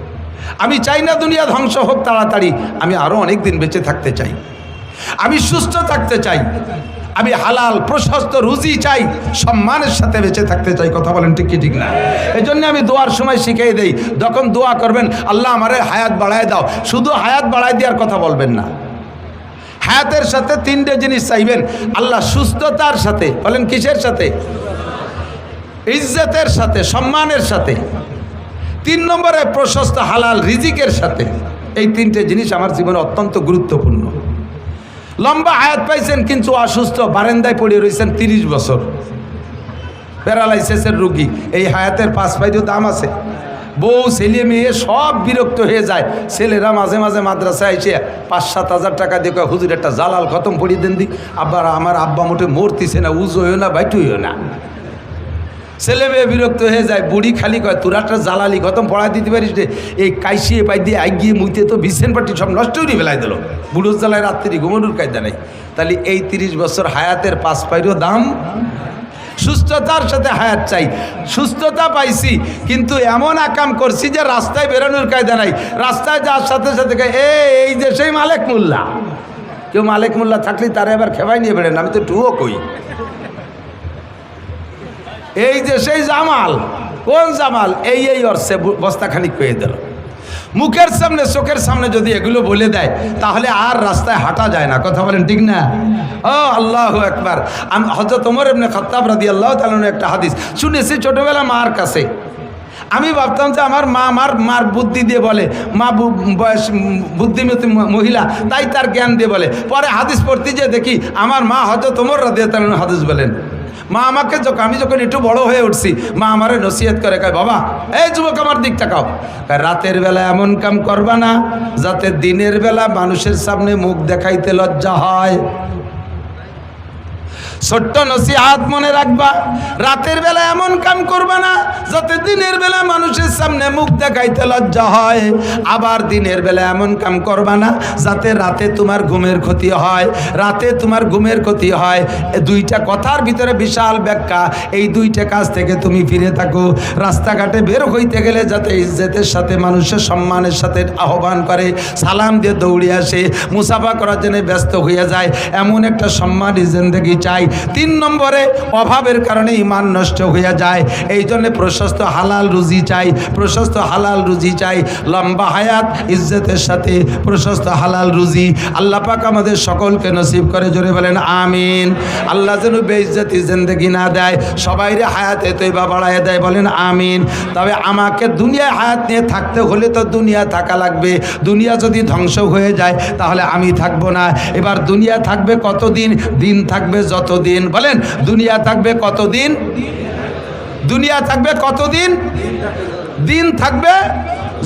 A: আমি চাই না দুনিয়া ধ্বংস হোক তাড়াতাড়ি, আমি আরও অনেক দিন বেঁচে থাকতে চাই, আমি সুস্থ থাকতে চাই, আমি হালাল প্রশস্ত রুজি চাই, সম্মানের সাথে বেঁচে থাকতে চাই। কথা বলেন ঠিক কি ঠিক না? এই জন্য আমি দোয়ার সময় শিখিয়ে দেই, যখন দোয়া করবেন আল্লাহ আমারে হায়াত বাড়ায় দাও, শুধু হায়াত বাড়ায় দেওয়ার কথা বলবেন না। হায়াতের সাথে তিনটে জিনিস চাইবেন আল্লাহ, সুস্থতার সাথে, বলেন কিসের সাথে? ইজ্জতের সাথে, সম্মানের সাথে। 3 নম্বরে প্রশস্ত হালাল রিজিকের সাথে। এই তিনটে জিনিস আমার জীবনে অত্যন্ত গুরুত্বপূর্ণ। লম্বা হায়াত পাইছেন কিন্তু অসুস্থ, বারান্দায় পড়ে রয়েছেন 30 বছর, প্যারালাইসিসের রোগী, এই হায়াতের 5 পাইতেও দাম আছে। বউ ছেলে মেয়ে সব বিরক্ত হয়ে যায়। ছেলেরা মাঝে মাঝে মাদ্রাসায় এসে 5-7 হাজার টাকা দিয়ে কয় হুজুর একটা জালাল খতম পড়িয়ে দেন দি। আবার আমার আব্বা মোটে মরতিছে না, উজো হইও না, বাইটু হইও না। ছেলে মেয়ে বিরক্ত হয়ে যায়, বুড়ি খালি কয় তোরা একটা জালালি খতম পড়াই দিতে পারিস রে। এই কাইসিয়ে পাই দিয়ে আগিয়ে মুইতে তো বিছেন পাটি সব নষ্ট করে ফেলাই দিল, বুড়োর জ্বালায় রাত্রি ঘুমানোর কায়দা নেই। তাহলে এই 30 বছর হায়াতের 5 পাইরও দাম। সুস্থতার সাথে হায়াত চাই, সুস্থতা পাইছি কিন্তু এমন আকাম করছি যে রাস্তায় বেরোনোর কায়দা নাই। রাস্তায় যাওয়ার সাথে সাথে এই যে সেই মালেক মোল্লা, কেউ মালেক মোল্লা থাকলে তারা এবার খেবাই নিয়ে বেড়েন, আমি তো টুও কই। এই যে সেই জামাল, কোন জামাল? এই অর্থে বস্তাখানিক পেয়ে দিল। মুখের সামনে চোখের সামনে যদি এগুলো বলে দেয় তাহলে আর রাস্তায় হাঁটা যায় না। কথা বলেন ঠিক না? ও আল্লাহু আকবার। আমি হযরত ওমর ইবনে খাত্তাব রাদিয়াল্লাহু তাআলা একটা হাদিস শুনেছি ছোটবেলা মার কাছে। আমি ভাবতাম যে আমার মা মার বুদ্ধি দিয়ে বলে, মা বয়স বুদ্ধিমতী মহিলা, তাই তার জ্ঞান দিয়ে বলে। পরে হাদিস পড়তে যেয়ে দেখি আমার মা হযরত ওমর রাদিয়াল্লাহু তাআলা হাদিস বলেন। মা আমাকে আমি যখন একটু বড় হয়ে উঠছি, মা আমারে নসিহত করে, কয় বাবা এই যুবক আমার দিক তাকাও, রাতের বেলা এমন কাম করবা না যাতে দিনের বেলা মানুষের সামনে মুখ দেখাইতে লজ্জা হয়। ছোট্ট নসিহত মনে রাখবা, রাতের বেলা এমন কাম করবা না যাতে দিনের বেলা মানুষের সামনে মুখ দেখাইতে লজ্জা হয়। আবার দিনের বেলা এমন কাম করবা না যাতে রাতে তোমার ঘুমের ক্ষতি হয়, রাতে তোমার ঘুমের ক্ষতি হয়। দুইটা কথার ভিতরে বিশাল ব্যাখ্যা। এই দুইটা কাজ থেকে তুমি ফিরে থাকো। রাস্তাঘাটে বের হইতে গেলে যাতে ইজ্জতের সাথে, মানুষের সম্মানের সাথে আহ্বান করে, সালাম দিয়ে দৌড়ে আসে, মুসাফা করার জন্য ব্যস্ত হয়ে যায়, এমন একটা সম্মানী জিন্দেগি চাই তিন নম্বরে অভাবের কারণে ঈমান নষ্ট হয়ে যায়। এই জন্য প্রশস্ত হালাল রুজি চাই, প্রশস্ত হালাল রুজি চাই, লম্বা হায়াত ইজ্জতের সাথে প্রশস্ত হালাল রুজি আল্লাহ পাক আমাদের সকলকে নসিব করে। জোরে বলেন আমিন। আল্লাহ যেন বেইজ্জতি জিন্দেগি না দেয়, সবাইরে হায়াতে তৈবা বাড়ায় দেয়, বলেন আমিন। তবে আমাকে দুনিয়ায় হায়াত নিয়ে থাকতে হলে তো দুনিয়া থাকা লাগবে। দুনিয়া যদি ধ্বংস হয়ে যায় তাহলে আমি থাকবো না। এবার দুনিয়া থাকবে কতদিন? দিন থাকবে যতদিন। বলেন দুনিয়া থাকবে কতদিন? দুনিয়া থাকবে কতদিন? দিন থাকবে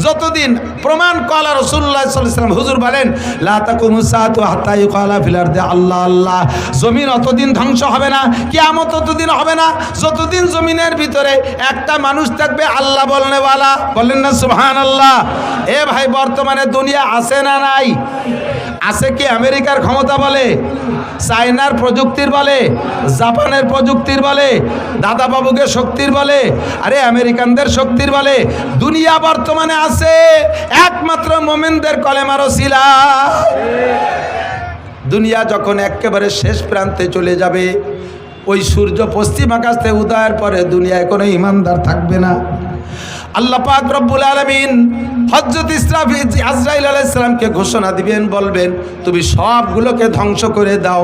A: যতদিন। প্রমাণ কলা রাসূলুল্লাহ সাল্লাল্লাহু আলাইহি ওয়াসাল্লাম, হুজুর বলেন লা তাকুমু সাআতু হাত্তা ইউকালা ফিল আরদি আল্লাহ আল্লাহ। জমিন অতদিন ধ্বংস হবে না, কিয়ামত ততদিন হবে না যতদিন জমিনের ভিতরে একটা মানুষ থাকবে আল্লাহ বলনেওয়ালা। বলেন না সুবহানাল্লাহ। এ ভাই, বর্তমানে দুনিয়া আছে না নাই? আছে কি আমেরিকার ক্ষমতা বলে, চায়নার প্রযুক্তির বলে, জাপানের প্রযুক্তির বলে, দাদা বাবুকে শক্তির বলে, আরে আমেরিকানদের শক্তির বলে? দুনিয়া বর্তমানে আছে একমাত্র মোমেনদের কলেমার ওসিলায়। দুনিয়া যখন একেবারে শেষ প্রান্তে চলে যাবে, ওই সূর্য পশ্চিম আকাশ থেকে উদয়ের পরে দুনিয়ায় কোনো ইমানদার থাকবে না। আল্লাহ পাক রব্বুল আলামিন হযরত আজরাইল আলাইহিস সালামকে ঘোষণা দিবেন, বলবেন তুমি সবগুলোকে ধ্বংস করে দাও।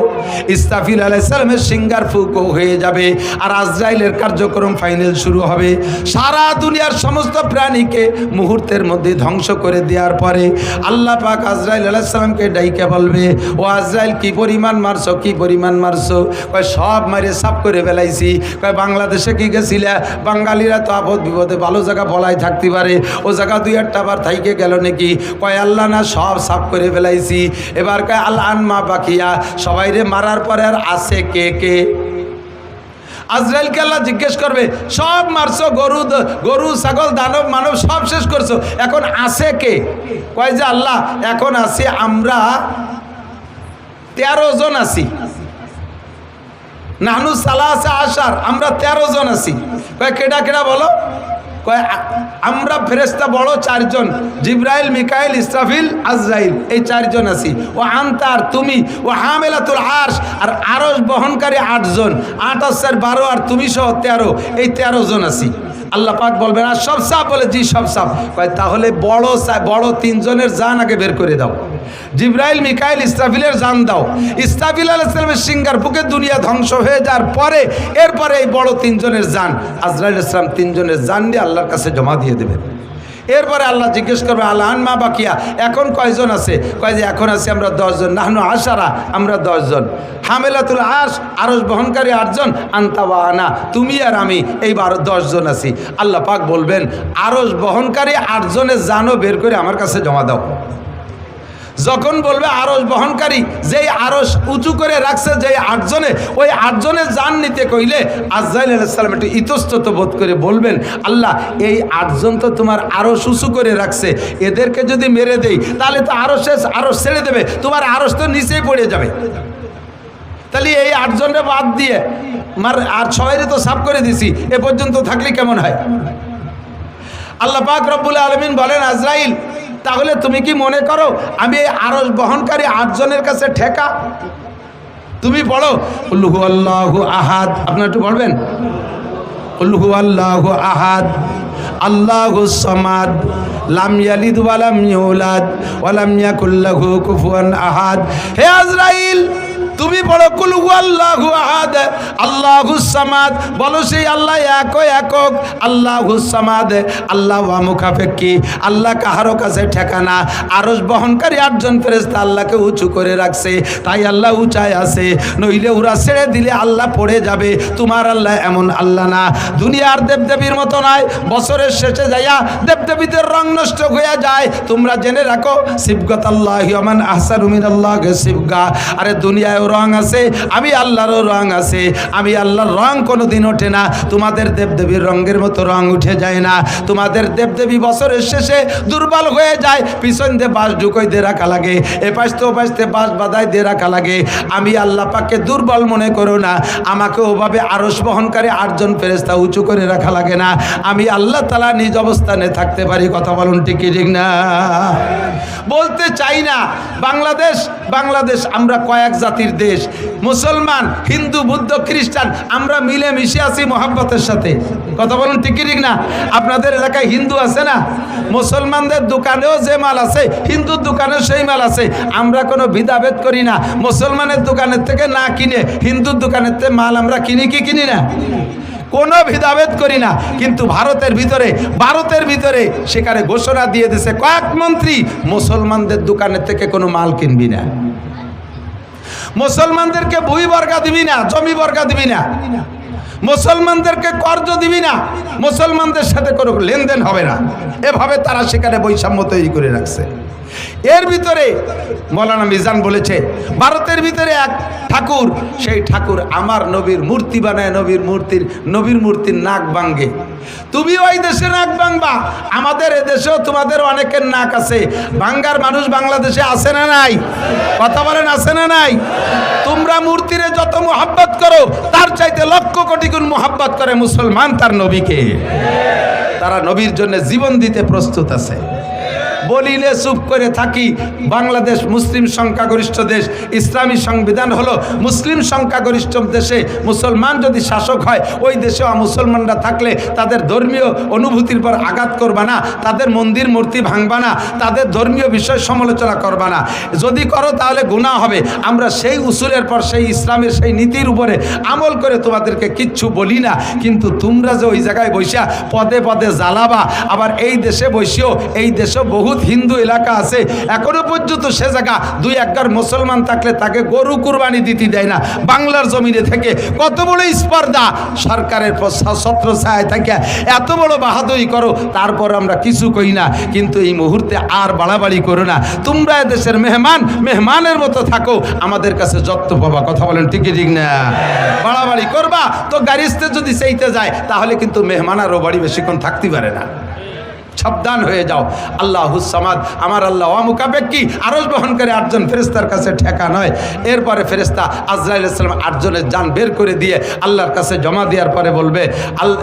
A: ইসরাফিল আলাইহিস সালামের সিঙ্গার ফুঁকো হয়ে যাবে আর আজরাইলের কার্যক্রম ফাইনাল শুরু হবে। সারা দুনিয়ার সমস্ত প্রাণীকে মুহূর্তের মধ্যে ধ্বংস করে দেওয়ার পরে আল্লাহ পাক আজরাইল আলাইহিস সালামকে ডাইকে বলবে, ও আজরাইল কি পরিমাণ মারছো, কি পরিমাণ মারছো? কয় সব মারে সাফ করে ফেলাইছি। কয় বাংলাদেশে কি গেছিলে? বাঙালিরা তো আপদ বিপদে ভালো জায়গা বলাই থাকতে পারে, ও জায়গা দুই একটা বার থাইকে গেল নাকি? কয় আল্লাহ না, সব সাফ করে ফেলাইছি। এবার কয় আল্লাহ আনমা বাকিয়া, সবাই রে মারার পরে আর আছে কে কে? আজরাইলকে আল্লাহ জিজ্ঞেস করবে, সব মারছো, গরু ছাগল দানব মানব সব শেষ করছো, এখন আছে কে? কয় যে আল্লাহ এখন আছি আমরা 13 জন আছি। নাহনু সালাসা আশার, আমরা 13 জন আছি। কয় কেডা কেডা বলো? কয় আমরা ফেরেশতা বড় 4 জন, জিবরাইল, মিকাইল, ইসরাফিল, আজরাইল, এই 4 জন আছি। ও আনতার তুমি, ও হামেলাতুল আরশ, আর আরশ বহনকারী 8 জন, 8 আর 4 12, আর তুমি সহ 13, এই 13 জন আছি। আল্লাহ পাক বলবেন আর সব সাফ? বলে জি সব সাফ। কয় তাহলে বড় 3 জনের জান আগে বের করে দাও। জিবরাইল, মিকাইল, ইসরাফিলের জান দাও। ইসরাফিল আলাইহিস সালামের সিঙ্গার বুকে দুনিয়া ধ্বংস হয়ে যাওয়ার পরে এরপরে এই বড় 3 জনের জান আজরাইল আলাইহিস সালাম 3 জনের জান দিয়ে আল্লাহর কাছে জমা দিয়ে দেবেন। এরপরে আল্লাহ জিজ্ঞেস করবে আল্লাহ আনমা বাকিয়া, এখন কয়জন আছে? কয় যে এখন আছি আমরা 10 জন। নাহনু আশারা, আমরা 10 জন। হামেলাতুল আরশ, আরশ বহনকারী 8 জন, আনতা ওয়া আনা, তুমি আর আমি, এই 10 জন আছি। আল্লাহ পাক বলবেন আরশ বহনকারী 8 জনের জানও বের করে আমার কাছে জমা দাও। যখন বলবে আরশ বহনকারী, যেই আরশ উঁচু করে রাখছে যেই 8 জনে, ওই 8 জনের জান নিতে কইলে আজরাইল আলাইহিস সালাম একটু ইতস্তত বোধ করে বলবেন, আল্লাহ এই 8 জন তো তোমার আরশ উঁচু করে রাখছে, এদেরকে যদি মেরে দেই তাহলে তো আরশ ছেড়ে দেবে, তোমার আরশ তো নিচেই পড়ে যাবে। তাহলে এই 8 জনরে বাদ দিয়ে আর সবাইরে তো সাফ করে দিছি, এ পর্যন্ত থাকলে কেমন হয়? আল্লাহ পাক রব্বুল আলামিন বলেন আজরাইল, তাহলে তুমি কি মনে করো আমি এই আরশ বহনকারী 8 জনের কাছে ঠেকা? তুমি পড়ো কুল হুয়াল্লাহু আহাদ, আপনারা একটু পড়বেন কুল হুয়াল্লাহু আহাদ আল্লাহুস সামাদ লাম ইয়ালিদ ওয়া লাম ইউলাদ ওয়া লাম ইয়াকুল লাহু কুফুয়ান আহাদ। হে আজরাইল, তুমি বলো কুল হুয়াল্লাহু আহাদ আল্লাহুস সামাদ, বলো সেই আল্লাহ একক আল্লাহুস সামাদ। আল্লাহ ওয়া মুখাফেক্কি, আল্লাহ কাহারো কাছে ঠেকানা। আরশ বহনকারী 8 জন ফেরেশতা আল্লাহকে উঁচু করে রাখছে, তাই আল্লাহ উঁচায় আছে, নইলে ওরা ছেড়ে দিলে আল্লাহ পড়ে যাবে। তোমার আল্লাহ এমন আল্লাহ না, দুনিয়ার দেবদেবীর মতো নয়। বছরের শেষে যাইয়া দেবদেবীদের রং নষ্ট হয়ে যায়। তোমরা জেনে রাখো সিবগাতাল্লাহি ওয়া মান আহসানু মিনাল্লাহি সিবগা। আরে দুনিয়ায় রং আছে, আমি আল্লাহরও রং আছে। আমি আল্লাহর রং কোনোদিন ওঠে না, তোমাদের দেবদেবীর রঙের মতো রং উঠে যায় না। তোমাদের দেবদেবী বছরের শেষে দুর্বল হয়ে যায়, পিছন দিয়ে বাঁশ ঢুকোই দিয়ে রাখা লাগে, এপাশ তো ওপাশ দিয়ে বাঁশ বাঁধাই দিয়ে রাখা লাগে। আমি আল্লাহ পাককে দুর্বল মনে করো না, আমাকে ওভাবে আরশ বহনকারী 8 জন ফেরেশতা উঁচু করে রাখা লাগে না। আমি আল্লাহ তাআলা নিজ অবস্থানে থাকতে পারি। কথা বলুন ঠিক কি ঠিক না? বলতে চাই না বাংলাদেশ আমরা কয়েক জাতির দেশ। মুসলমান, হিন্দু, বৌদ্ধ, খ্রিস্টান আমরা মিলে মিশে আছি মোহাব্বতের সাথে। কথা বলুন ঠিক কি ঠিক না? আপনাদের এলাকায় হিন্দু আছে না? মুসলমানদের দোকানেও যে মাল আছে হিন্দুর দোকানেও সেই মাল আছে। আমরা কোনো ভেদাভেদ করি না। মুসলমানের দোকানের থেকে না কিনে হিন্দুর দোকানের থেকে মাল আমরা কিনি কি কিনি না? কোনো ভেদাভেদ করি না। কিন্তু ভারতের ভিতরে সেখানে ঘোষণা দিয়ে দিয়েছে কয়েক মন্ত্রী, মুসলমানদের দোকানের থেকে কোনো মাল কিনবি না, মুসলমানদেরকে ভূমি বর্গা দিবি না, জমি বর্গা দিবি না, মুসলমানদেরকে কর্জ দিবি না, মুসলমানদের সাথে কোনো লেনদেন হবে না। এভাবে তারা সেখানে বৈষম্য তৈরি করে রাখছে। এর ভিতরে মৌলানা মিজান বলেছে ভারতের ভিতরে এক ঠাকুর, সেই ঠাকুর আমার নবীর মূর্তি বানায়, নবীর মূর্তির নাক ভাঙে। তুমি ওই দেশে নাক ভাঙবা, আমাদের এদেশেও তোমাদের অনেকের নাক আছে। ভাঙ্গার মানুষ বাংলাদেশে আছে না নাই? কথা বলেন আছে না নাই? তোমরা মূর্তিরে যত মোহাব্বত করো তার চাইতে লক্ষ কোটি গুণ মোহাব্বত করে মুসলমান তার নবীকে। তারা নবীর জন্য জীবন দিতে প্রস্তুত আছে। বলিলে চুপ করে থাকি। বাংলাদেশ মুসলিম সংখ্যাগরিষ্ঠ দেশ, ইসলামী সংবিধান হলো মুসলিম সংখ্যাগরিষ্ঠ দেশে মুসলমান যদি শাসক হয়, ওই দেশে মুসলমানরা থাকলে তাদের ধর্মীয় অনুভূতির পর আঘাত করবা না, তাদের মন্দির মূর্তি ভাঙবা না, তাদের ধর্মীয় বিষয় সমালোচনা করবা না। যদি করো তাহলে গুনাহ হবে। আমরা সেই উসুলের পর সেই ইসলামের সেই নীতির উপরে আমল করে তোমাদেরকে কিচ্ছু বলি না। কিন্তু তোমরা যে ওই জায়গায় বৈশা পদে পদে জ্বালাবা, আবার এই দেশে বসেও, এই দেশে বহু হিন্দু এলাকা আছে এখনো পর্যন্ত সে জায়গা দুই একবার মুসলমান থাকলে তাকে গরু কুরবানি দিতে দেয় না। বাংলার জমিনে থেকে কত বড় স্পর্ধা, সরকারের ছত্র ছায় থাকে এত বড় বাহাদুরি করো, তারপর আমরা কিছু কই না। কিন্তু এই মুহূর্তে আর বাড়াবাড়ি করো না। তোমরা দেশের মেহমানের মতো থাকো, আমাদের কাছে যত্ন পাবা। কথা বলেন ঠিক ঠিক না? বাড়াবাড়ি করবা তো গাড়িতে যদি চাইতে যায় তাহলে কিন্তু মেহমান আরও বাড়ি বেশিক্ষণ থাকতে পারে না। সাবধান হয়ে যাও। আল্লাহুস সামাদ, আমার আল্লাহ অমুকাবেক্ষী, আরশ বহন করে 8 জন ফেরেশতার কাছে ঠেকা নয়। এরপরে ফেরেশতা আজরাইল আলাইহিস সালাম 8 জনের জান বের করে দিয়ে আল্লাহর কাছে জমা দেওয়ার পরে বলবে,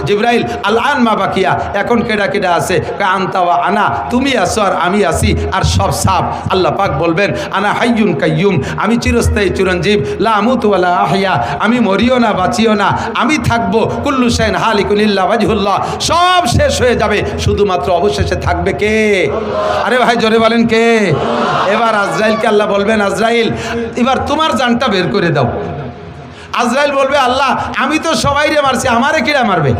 A: জিবরাইল আল-আন মা বাকিয়া, এখন কেডা কেডা আছে? আনতা ওয়া আনা, তুমি আছো আর আমি আছি, আর সব সাফ। আল্লাহ পাক বলবেন, আনা হাইয়ুন কাইয়ুম, আমি চিরস্থায়ী চিরঞ্জীব, লা আমুতু ওয়া লা আহইয়া, আমি মরিও না বাঁচিও না, আমি থাকবো। কুল্লু শাইইন হালিকুন ইল্লা ওয়াজহুল্লাহ, সব শেষ হয়ে যাবে, শুধুমাত্র অবশেষে থাকবে কে? আরে ভাই জোরে বলেন কে? এবার আজরাইলকে আল্লাহ বলবেন, আজরাইল এবার তোমার জানটা বের করে দাও। আজরাইল বলবে, আল্লাহ আমি তো সবাইরে মারছি, আমারে কিরা মারবে?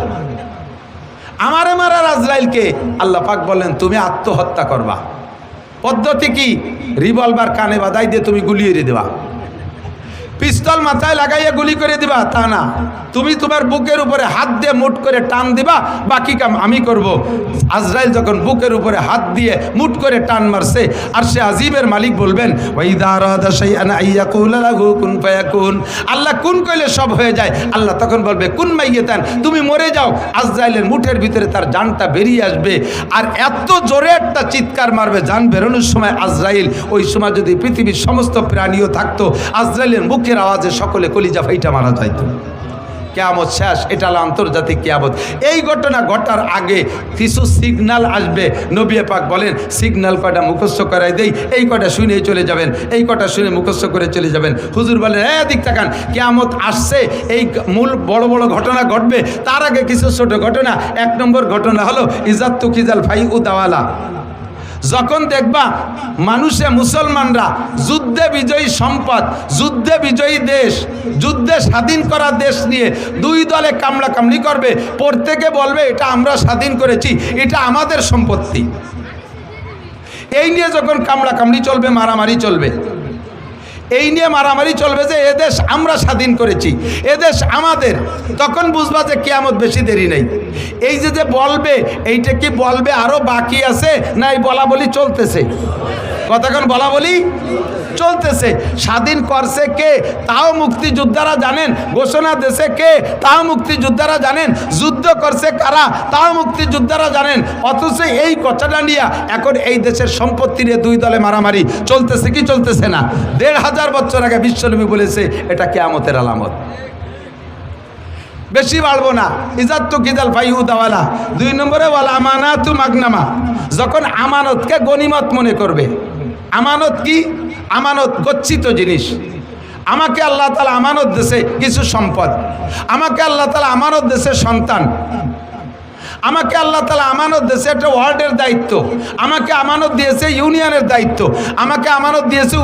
A: আমারে মারার আজরাইলকে? আল্লাহ পাক বললেন, তুমি আত্মহত্যা করবা। পদ্ধতি কি? রিভলভার কানে বাঁধাই দিয়ে তুমি গুলিয়ে দেবা, পিস্তল মাথায় লাগাইয়া গুলি করে দিবা তা না, তুমি তোমার বুকের উপরে হাত দিয়ে মুট করে টান দিবা, বাকি কাম আমি করব। আজরাইল যখন বুকের উপরে হাত দিয়ে মুট করে টান মারছে, আর সে আজিবের মালিক বলবেন, আল্লাহ কুন কইলে সব হয়ে যায়। আল্লাহ তখন বলবে, কুন মাইয়াতান, তুমি মরে যাও। আজরাইলের মুঠের ভিতরে তার জানটা বেরিয়ে আসবে, আর এত জোরে একটা চিৎকার মারবে জান বেরোনোর সময়। আজরাইল ওই সময় যদি পৃথিবীর সমস্ত প্রাণীও থাকতো, আজরাইলের মুখের আওয়াজে সকলে কলিজা ফাইটা মারা যাইতো। কিয়ামত শেষ, এটা হলো আন্তর্জাতিক কিয়ামত। এই ঘটনা ঘটার আগে কিছু সিগন্যাল আসবে। নবী পাক বলেন, সিগন্যাল কয়টা মুখস্থ করাই দেই, এই কয়টা শুনেই চলে যাবেন, এই কয়টা শুনে মুখস্থ করে চলে যাবেন। হুজুর বলেন, হ্যাঁ দিক তাকান, কিয়ামত আসছে, এই মূল বড় বড় ঘটনা ঘটবে, তার আগে কিছু ছোট ঘটনা। 1 নম্বর ঘটনা হলো ইজাত্তু কিজাল ফাই উদাওয়ালা। যখন দেখবা মানুষে মুসলমানরা যুদ্ধে বিজয়ী সম্পদ, যুদ্ধে বিজয়ী দেশ, যুদ্ধে স্বাধীন করা দেশ নিয়ে 2 দলে কামড়াকামড়ি করবে, প্রত্যেকে বলবে এটা আমরা স্বাধীন করেছি, এটা আমাদের সম্পত্তি। এই নিয়ে যখন কামড়াকামড়ি চলবে, মারামারি চলবে, এই নিয়ে মারামারি চলবে যে এদেশ আমরা স্বাধীন করেছি, এদেশ আমাদের, তখন বুঝবা যে কিয়ামত বেশি দেরি নেই। এই যে বলবে, এইটা কি বলবে আরো বাকি আছে না এই বলা বলি চলতেছে? কতক্ষণ বলা বলি চলতেছে। স্বাধীন করছে কে তাও মুক্তিযোদ্ধারা জানেন, ঘোষণা দেশে কে তাও মুক্তিযোদ্ধারা জানেন, যুদ্ধ করছে কারা তাও মুক্তিযোদ্ধারা জানেন। অথচ এই কথাটা নিয়ে এখন এই দেশের সম্পত্তি নিয়ে 2 দলে মারামারি চলতেছে কি চলতেছে না? 1500 বছর আগে বিশ্বনবী বলেছে এটা কিয়ামতের আলামত। বেশি বাড়বো না। ইজাত্তু কিজাল ফাইউদাওয়ালা। 2 নম্বরে ওয়াল আমানাতু মাগনামা, যখন আমানতকে গনিমত মনে করবে। আমানত কি? আমানত গচ্ছিত জিনিস। আমাকে আল্লাহ তাআলা আমানত দিয়েছে কিছু সম্পদ, আমাকে আল্লাহ তাআলা আমানত দিয়েছে সন্তান, আমাকে আল্লাহ তাআলা আমানত দিয়েছে একটা ওয়ার্ডের দায়িত্ব, আমাকে আমানত দিয়েছে ইউনিয়নের দায়িত্ব, আমাকে আমানত দিয়েছে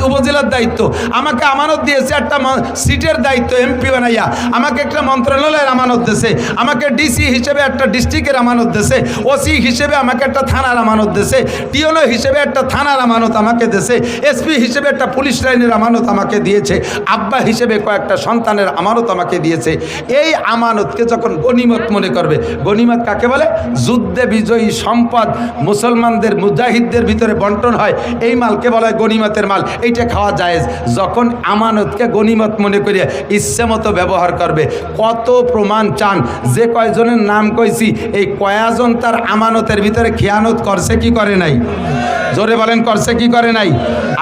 A: উপজেলার দায়িত্ব, আমাকে আমানত দিয়েছে একটা সিটের দায়িত্ব এমপি বানাইয়া, আমাকে একটা মন্ত্রণালয়ের আমানত দিয়েছে, আমাকে ডিসি হিসেবে একটা ডিস্ট্রিক্টের আমানত দিয়েছে, ওসি হিসেবে আমাকে একটা থানার আমানত দিয়েছে, টিওনো হিসেবে একটা থানার আমানত আমাকে দিয়েছে, এসপি হিসেবে একটা পুলিশ লাইনের আমানত আমাকে দিয়েছে, আব্বা হিসেবে কয়েকটা সন্তানের আমানত আমাকে দিয়েছে। এই আমানতকে যখন গনিমত মনে করবে, গনিমত কাকে বলে? যুদ্ধে বিজয়ী সম্পদ মুসলমানদের মুজাহিদদের ভিতরে বন্টন হয়, এই মালকে বলা হয় গনিমতের মাল, এইটা খাওয়া জায়েজ। যখন আমানতকে গনিমত মনে করিয়া ইচ্ছে মতো ব্যবহার করবে। কত প্রমাণ চান? যে কয়জনের নাম কইছি এই কয়জন তার আমানতের ভিতরে খেয়ানত করছে কি করে নাই? জোরে বলেন, করছে কি করে নাই?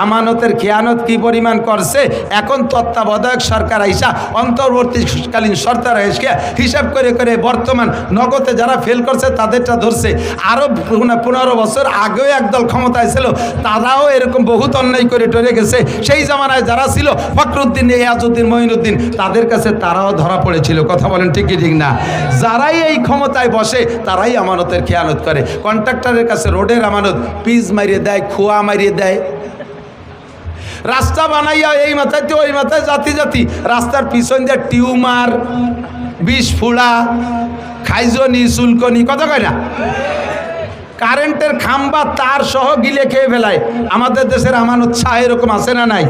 A: আমানতের খেয়ানত কি পরিমাণ করছে? এখন তত্ত্বাবধায়ক সরকার আইসা, অন্তর্বর্তীকালীন সরকার আইসা হিসাব করে করে বর্তমান নগদে যারা ফেল করছে তাদেরটা ধরছে। আরও 15 বছর আগেও একদল ক্ষমতায় ছিল, তারাও এরকম বহুত অন্যায় করে টরে গেছে। সেই জামানায় যারা ছিল ফখরুদ্দিন, ইয়াজউদ্দিন, মঈনুদ্দিন, তাদের কাছে তারাও ধরা পড়েছিল। কথা বলেন ঠিক কি ঠিক না? যারাই এই ক্ষমতায় বসে তারাই আমানতের খেয়ানত করে। কন্ট্রাক্টরের কাছে রোডের আমানত পিচ মারিয়ে দেয়, খোয়া মারিয়ে দেয়, রাস্তা বানাইয়া এই মাথায় তো ওই মাথায় জাতি জাতি রাস্তার পিছন দিয়ে টিউমার, বিষ ফুড়া, খাইজনি, চুলকনি, কথা কয় না? কারেন্টের খাম্বা তার সহ গিলে খেয়ে ফেলায়। আমাদের দেশের আমানত শাহ এরকম আছে না নাই?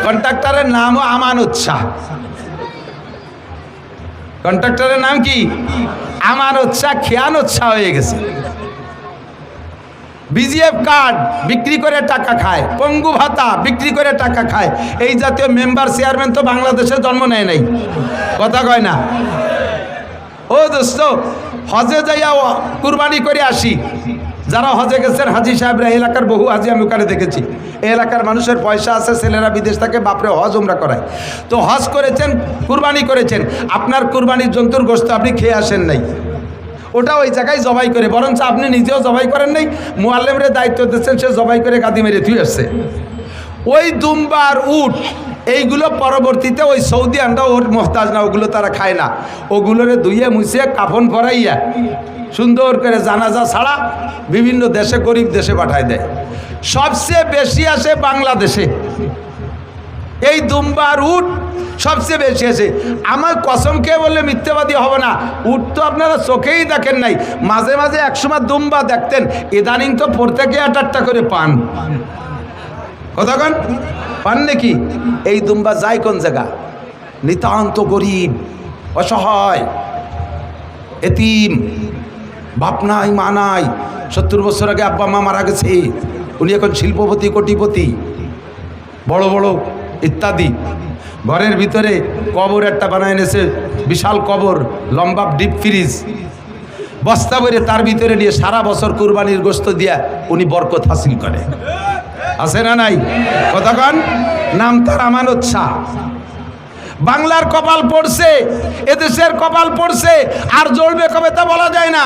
A: কন্ট্রাক্টরের নামও আমানত শাহ। কন্ট্রাক্টরের নাম কি? আমানত শাহ। খেয়ানত শাহ হয়ে গেছে। বিজিএফ কার্ড বিক্রি করে টাকা খায়, পঙ্গু ভাতা বিক্রি করে টাকা খায়। এই জাতীয় মেম্বার চেয়ারম্যান তো বাংলাদেশে জন্ম নেয় নাই। কথা কয় না? ও দোস্ত, হজে যাইয়া কুরবানি করে আসি। যারা হজে গেছেন হাজি সাহেবরা, এলাকার বহু হাজি আমি ওখানে দেখেছি। এই এলাকার মানুষের পয়সা আছে, ছেলেরা বিদেশ থেকে বাপরে হজ উমরা করায়। তো হজ করেছেন, কুরবানি করেছেন, আপনার কুরবানির জন্তুর গোশত আপনি খেয়ে আসেন নাই, ওটা ওই জায়গায় জবাই করে, বরঞ্চ আপনি নিজেও জবাই করেন নাই, মুআল্লিমরে দায়িত্ব দিচ্ছেন, সে জবাই করে গাদি মেরে থুই আসছে। ওই দুম্বার উট এইগুলো পরবর্তীতে ওই সৌদি আন্ডা ওর মোহতাজ না, ওগুলো তারা খায় না। ওগুলোরে ধুইয়ে মুছিয়ে কাফন পরাইয়া সুন্দর করে জানাজা ছাড়া বিভিন্ন দেশে, গরিব দেশে পাঠায় দেয়। সবচেয়ে বেশি আসে বাংলাদেশে এই দুম্বার উট, সবচেয়ে বেশি আছে। আমার কসম খেয়ে বললে মিথ্যাবাদী হবে না, উট তো আপনারা চোখেই দেখেন নাই। মাঝে মাঝে একসময় দুম্বা দেখতেন, ইদানিং তো প্রত্যেকে 8-8টা করে পান। কতক্ষণ পান নাকি? এই দুম্বা যায় কোন জায়গা? নিতান্ত গরিব, অসহায়, এতিম, বাপ নাই মা নাই, 70 বছর আগে আব্বা মা মারা গেছে, উনি এখন শিল্পপতি, কোটিপতি, বড় বড় ইত্যাদি। ঘরের ভিতরে কবর একটা বানায় এনেছে, বিশাল কবর, লম্বা ডিপ ফ্রিজ, বস্তা ভরে তার ভিতরে নিয়ে সারা বছর কুরবানির গোশত দিয়া উনি বরকত হাসিল করে। আছে না নাই? কতক্ষণ? নাম তার আমানত শাহ। বাংলার কপাল পড়ছে, এদেশের কপাল পড়ছে, আর জ্বলবে কবে তা বলা যায় না।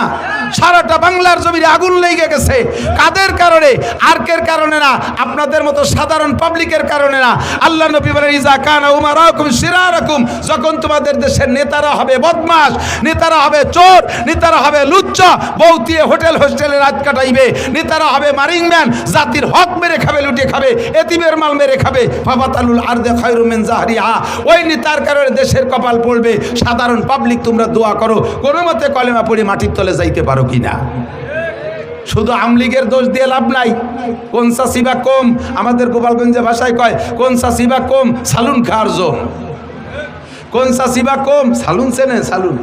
A: সারাটা বাংলার জমিনে আগুন লেগে গেছে। কাদের কারণে? আর্কের কারণে না, আপনাদের মতো সাধারণ পাবলিকের কারণে না। আল্লাহ নবী বলেন, ইজা কানা উমারাকুম শিরারাকুম, যখন তোমাদের দেশের নেতারা হবে বদমাশ, নেতারা হবে চোর, নেতারা হবে লুচ্চা, বউতিয়ে হোটেল হোস্টেলে রাত কাটাইবে, নেতারা হবে মারিংম্যান, জাতির হক মেরে খাবে, লুটে খাবে, এতিমের মাল মেরে খাবে, ফাবাতালুল আরদে খায়রুম মিন জাহরিহা, ওই তার কারণে দেশের কপাল পড়বে। সাধারণ পাবলিক তোমরা দোয়া করো কোনো মতে কলেমা পড়ে মাটির তলে যাইতে পারো কিনা। শুধু আমলিগের দোষ দিয়ে লাভ নাই। কোন সাসিবা কম, আমাদের গোপালগঞ্জে ভাষায় কয় কোন সাসিবা কম সালুন খার জোম। কোন সাসিবা কম সালুন, চেনেন? সালুন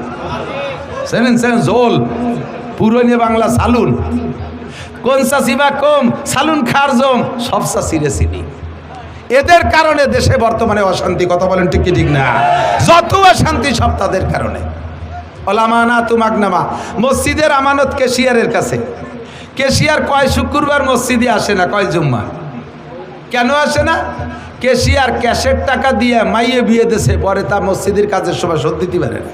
A: চেনেন? জোল পুরনো বাংলা সালুন। কোন সাসিবা কম সালুন খার জোম, সব সাসিরে চিনি। এদের কারণে দেশে বর্তমানে অশান্তি। কথা বলেন ঠিক কি ঠিক না? যত অশান্তি সব তাদের কারণে। ওলামানাতু মাগনামা, মসজিদের আমানত ক্যাশিয়ারের কাছে। ক্যাশিয়ার কয় শুক্রবার মসজিদে আসে না, কয় জুম্মা। কেন আসে না? ক্যাশিয়ার ক্যাশের টাকা দিয়ে মাইয়ে বিয়ে দেশে, পরে তা মসজিদের কাজের সময় শোধ দিতে পারে না।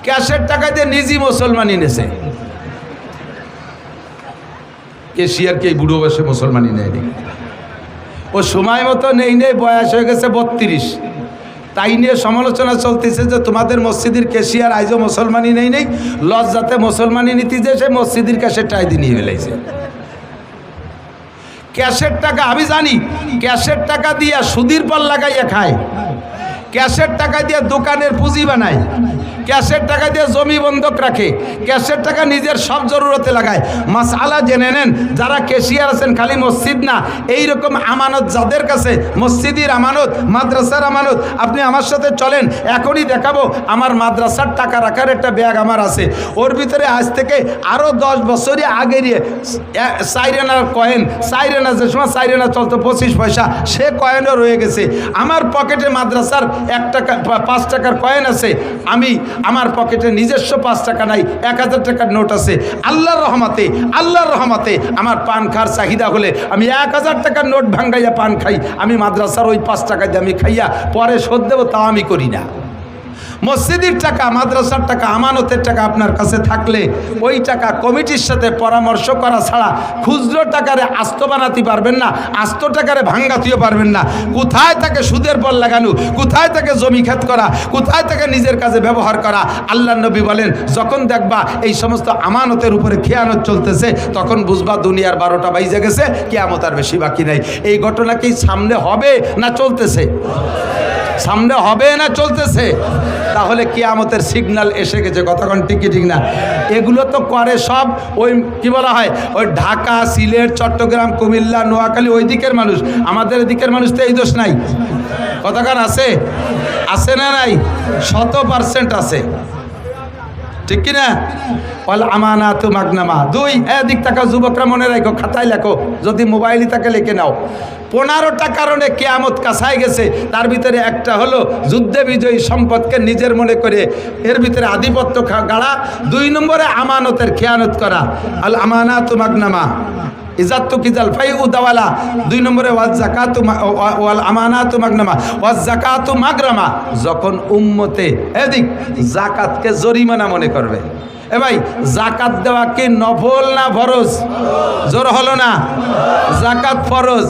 A: ক্যাশের টাকা দিয়ে নিজে মুসলমানি নেছে। ক্যাশিয়ারকে এই বুড়ো বয়সে মুসলমানি নেয় নি। ও সময় মতো নেই বয়স হয়ে গেছে 32, তাই নিয়ে সমালোচনা চলতেছে যে তোমাদের মসজিদের ক্যাশিয়ার আইজও মুসলমানই নেই লজ্জাতে মুসলমানই নীতি যে সে মসজিদের ক্যাশের টাইদি নিয়ে ফেলেছে। ক্যাশের টাকা আমি জানি, ক্যাশের টাকা দিয়ে সুদির পর লাগাইয়া খায়, ক্যাশের টাকা দিয়ে দোকানের পুঁজি বানায়, ক্যাশের টাকা দিয়ে জমি বন্ধক রাখে, ক্যাশের টাকা নিজের সব জরুরতে লাগায়। মাসআলা জেনে নেন, যারা ক্যাশিয়ার আছেন খালি মসজিদ না, এই রকম আমানত যাদের কাছে, মসজিদের আমানত, মাদ্রাসার আমানত, আপনি আমার সাথে চলেন, এখনই দেখাবো আমার মাদ্রাসার টাকা রাখার একটা ব্যাগ আমার আছে, ওর ভিতরে আজ থেকে আরও 10 বছরই আগের সাইরেনার কয়েন, সাইরেনা যে সময় সাইরেনা চলতো 25 পয়সা, সে কয়েনও রয়ে গেছে। আমার পকেটে মাদ্রাসার 1 টাকা 5 টাকার কয়েন আছে, আমার পকেটে নিজস্ব 5 টাকা নাই, 1000 টাকার নোট আছে। আল্লাহর রহমতে আমার পান খাওয়ার চাহিদা হলে আমি 1000 টাকার নোট ভাঙ্গাইয়া পান খাই, আমি মাদ্রাসার ওই 5 টাকা দিয়ে আমি খাইয়া পরে শোধ দেবো, তাও আমি করি না। মসজিদের টাকা, মাদ্রাসার টাকা, আমানতের টাকা আপনার কাছে থাকলে ওই টাকা কমিটির সাথে পরামর্শ করা ছাড়া খুচরো টাকারে আস্ত বানাতে পারবেন না, আস্ত টাকারে ভাঙ্গাতেও পারবেন না। কোথায় তাকে সুদের পর লাগানো, কোথায় তাকে জমি খেত করা, কোথায় তাকে নিজের কাজে ব্যবহার করা। আল্লাহ নবী বলেন, যখন দেখবা এই সমস্ত আমানতের উপরে খেয়ানত চলতেছে, তখন বুঝবা দুনিয়ার 12টা বাইজে গেছে, কিয়ামত আর বেশি বাকি নাই। এই ঘটনা কি সামনে হবে না চলতেছে? সামনে হবে না চলতেছে? তাহলে কিয়ামতের সিগন্যাল এসে গেছে। কতক্ষণ ঠিক না? এগুলো তো করে সব ওই কি বলা হয়, ওই ঢাকা, সিলেট, চট্টগ্রাম, কুমিল্লা, নোয়াখালী ওই দিকের মানুষ। আমাদের এদিকের মানুষ তো এই দোষ নাই। কতক্ষণ আছে? আছে না নাই? 100% আছে, ঠিক কিনা? বল আমানাতু মাগনামা। 2 এদিক টাকা যুবকরা মনে রাখো, খাতায় লেখো, যদি মোবাইলই তাকে লিখে নাও। 15টা কারণে কিয়ামত কাছায় গেছে। তার ভিতরে একটা হলো যুদ্ধে বিজয়ী সম্পদকে নিজের মনে করে এর ভিতরে আধিপত্য গাড়া। 2 নম্বরে আমানতের খেয়ানত করা, আল আমানাতু মাগনামা ইজাত্তু কিজাল ফাই উদাওয়ালা। 2 নম্বরে ওয়াজ যাকাতু ওয়াল আমানাতু মাগনামা ওয়াজ যাকাতু মাগরামা। যখন উম্মতে এদিক যাকাতকে জরিমানা মনে করবে, এ ভাই যাকাত দেওয়া কি নফল না ফরজ? জোর হলো না? যাকাত ফরজ।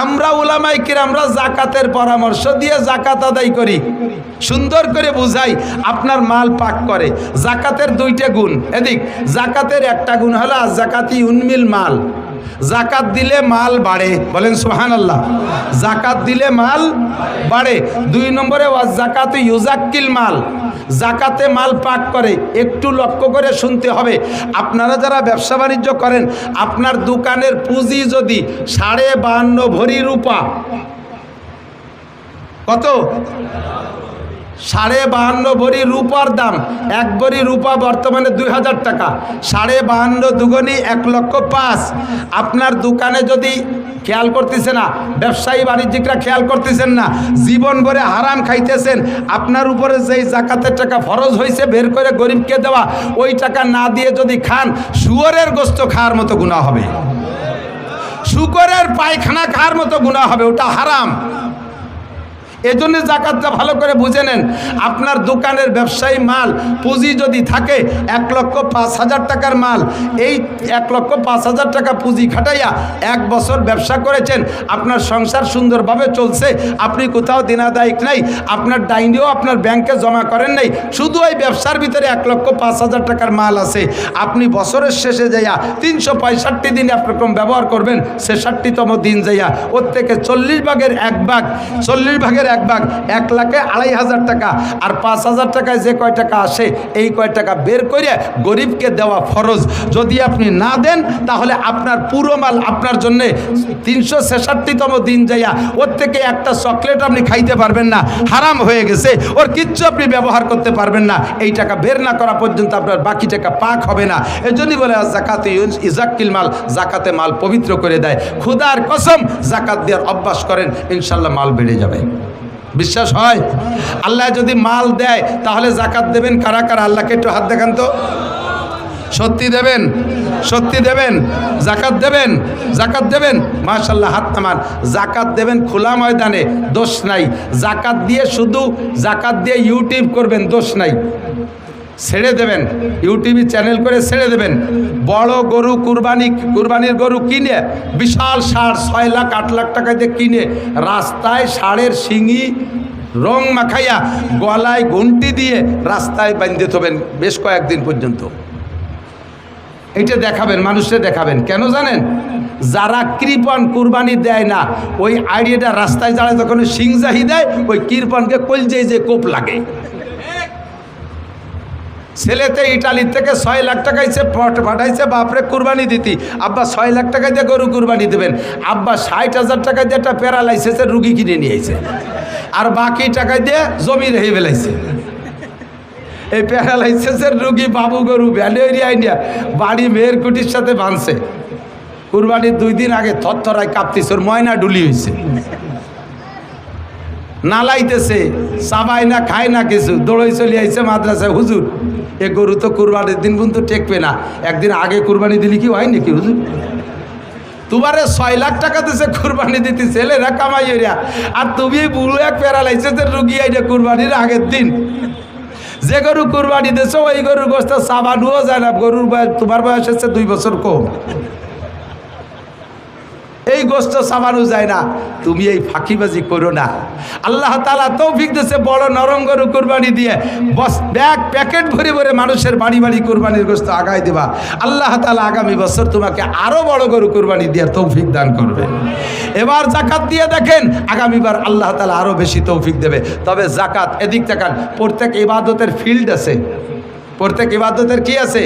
A: আমরা উলামায়ে কিরামরা যাকাতের পরামর্শ দিয়ে যাকাত আদায় করি, সুন্দর করে বুঝাই, আপনার মাল পাক করে। যাকাতের 2টা গুণ। এদিক যাকাতের একটা গুণ হলো যাকাতি উন্মিল মাল, যাকাত দিলে মাল বাড়ে। বলেন সুবহানাল্লাহ। যাকাত দিলে মাল বাড়ে। 2 নম্বরে ওয়াজ যাকাতু ইউজাক্কিল মাল, যাকাতে মাল পাক করে। একটু লক্ষ্য করে শুনতে হবে। আপনারা যারা ব্যবসা বাণিজ্য করেন, আপনার দোকানের পুঁজি যদি 52.5 ভরি রূপা, কত? 52.5 ভরি রূপার দাম। 1 ভরি রূপা বর্তমানে 2000 টাকা। 52.5 দুগুণী 1,05,000। আপনার দোকানে যদি খেয়াল করতেছে না, ব্যবসায়ী বাণিজ্যিকরা খেয়াল করতেছেন না, জীবন ভরে হারাম খাইতেছেন, আপনার উপরে যেই যাকাতের টাকা ফরজ হয়েছে বের করে গরিবকে দেওয়া, ওই টাকা না দিয়ে যদি খান, শুয়োরের গোস্ত খাওয়ার মতো গুনাহ হবে, শুকরের পায়খানা খাওয়ার মতো গুনাহ হবে, ওটা হারাম। এজন্য যাকাতটা ভালো করে বুঝে নেন। আপনার দোকানের ব্যবসায়ী মাল পুঁজি যদি থাকে 1,05,000 টাকার মাল, এই 1,05,000 টাকা পুঁজি খাটাইয়া 1 বছর ব্যবসা করেছেন, আপনার সংসার সুন্দরভাবে চলছে, আপনি কোথাও দিনাদায়িক নাই, আপনার ডাইনিও আপনার ব্যাংকে জমা করেন নাই, শুধু ওই ব্যবসার ভিতরে 1,05,000 টাকার মাল আছে। আপনি বছরের শেষে যাইয়া 365 দিন একরকম ব্যবহার করবেন, 66তম দিন যাইয়া ওর থেকে 40 ভাগের 1 ভাগ, 40 ভাগের 1 ভাগ, 1,02,500 টাকা, আর 5,000 টাকায় যে কয় টাকা আসে, এই কয় টাকা বের করে গরিবকে দেওয়া ফরজ। যদি আপনি না দেন, তাহলে আপনার পুরো মাল আপনার জন্যে 366তম দিন যাইয়া ওর থেকে একটা চকলেট আপনি খাইতে পারবেন না, হারাম হয়ে গেছে, ওর কিচ্ছু আপনি ব্যবহার করতে পারবেন না। এই টাকা বের না করা পর্যন্ত আপনার বাকি টাকা পাক হবে না। এজন্যই বলে যাকাতে ইজাক্কিল মাল, যাকাতে মাল পবিত্র করে দেয়। খুদার কসম, যাকাত দেওয়ার অভ্যাস করেন, ইনশাল্লাহ মাল বেড়ে যাবে। বিশ্বাস হয়? আল্লাহ যদি মাল দেয়, তাহলে যাকাত দেবেন কারা কারা? আল্লাহকে একটু হাত দেখান তো। সত্যি দেবেন? সত্যি দেবেন? যাকাত দেবেন? যাকাত দেবেন? মাশাআল্লাহ, হাত নামান। যাকাত দেবেন খোলা ময়দানে, দোষ নাই। যাকাত দিয়ে শুধু যাকাত দিয়ে ইউটিউব করবেন, দোষ নাই। ছেড়ে দেবেন, ইউটিউবে চ্যানেল করে ছেড়ে দেবেন। বড় গরু কুরবানির গরু কিনে বিশাল ষাঁড় 6 লাখ 8 লাখ টাকা দিয়ে কিনে রাস্তায় ষাঁড়ের শিঙি রং মাখাইয়া গলায় ঘন্টি দিয়ে রাস্তায় বাঁধতে থবেন বেশ কয়েকদিন পর্যন্ত। এটা দেখাবেন, মানুষে দেখাবেন। কেন জানেন? যারা কৃপণ কুরবানি দেয় না, ওই আইডিয়াটা রাস্তায় যারা যখন সিংজাহি দেয়, ওই কৃপণকে কলজে যে কোপ লাগে। ছেলেতে ইটালির থেকে 6 লাখ টাকা পাঠাইছে বাপরে কুরবানি দিতি, আব্বা 6 লাখ টাকা দিয়ে গরু কুরবানি দেবেন, আব্বা 60,000 টাকা দিয়ে একটা প্যারালাইসিসের রুগী কিনে নিয়েছে, আর বাকি টাকা দিয়ে জমি রেখে ফেলাইছে। এই প্যারালাইসিসের রুগী বাবু গরু ভ্যালেরিয়া ইন্ডিয়া বাড়ি মেয়ের কুটির সাথে বাঁধছে। কুরবানির 2 দিন আগে থরথরায় কাঁপতিস, ওর ময়না ডুলি হয়েছে, নালাইতেছে, চাবাই না খায় না কিছু, দৌড়ই চলে আইছে মাদ্রাসায়। হুজুর এ গরু তো কুরবানির দিন পর্যন্ত টেকবে না, একদিন আগে কুরবানি দিলি কি হয় নাকি হুজুর? তোমারে 6 লাখ টাকা দিছে কুরবানি দিতে, ছেলেরা কামাই হইয়া, আর তুমি বুড়ো এক প্যারালাইসিসের রুগী আইডা কুরবানির আগের দিন। যে গরু কুরবানি দিছো ওই গরুর গোস্ত চাবানুও যায় না, গরুর বয়স তোমার বয়স হচ্ছে 2 বছর কম, এই গোস্ত চাবানো যায় না। তুমি এই ফাঁকিবাজি করো না। আল্লাহ তাআলা তৌফিক দিয়েছে বড় নরম গরু কুরবানি দিয়ে বস প্যাকেট ভরে ভরে মানুষের বাড়ি বাড়ি কুরবানির গোস্ত আগায় দেবা। আল্লাহ তাআলা আগামী বছর তোমাকে আরো বড় গরু কুরবানি দিয়ে তৌফিক দান করবে। এবার যাকাত দিয়ে দেখেন, আগামীবার আল্লাহ তাআলা আরো বেশি তৌফিক দেবে। তবে যাকাত, এদিক তাকান, প্রত্যেক ইবাদতের ফিল্ড আছে, প্রত্যেক ইবাদতের কি আছে?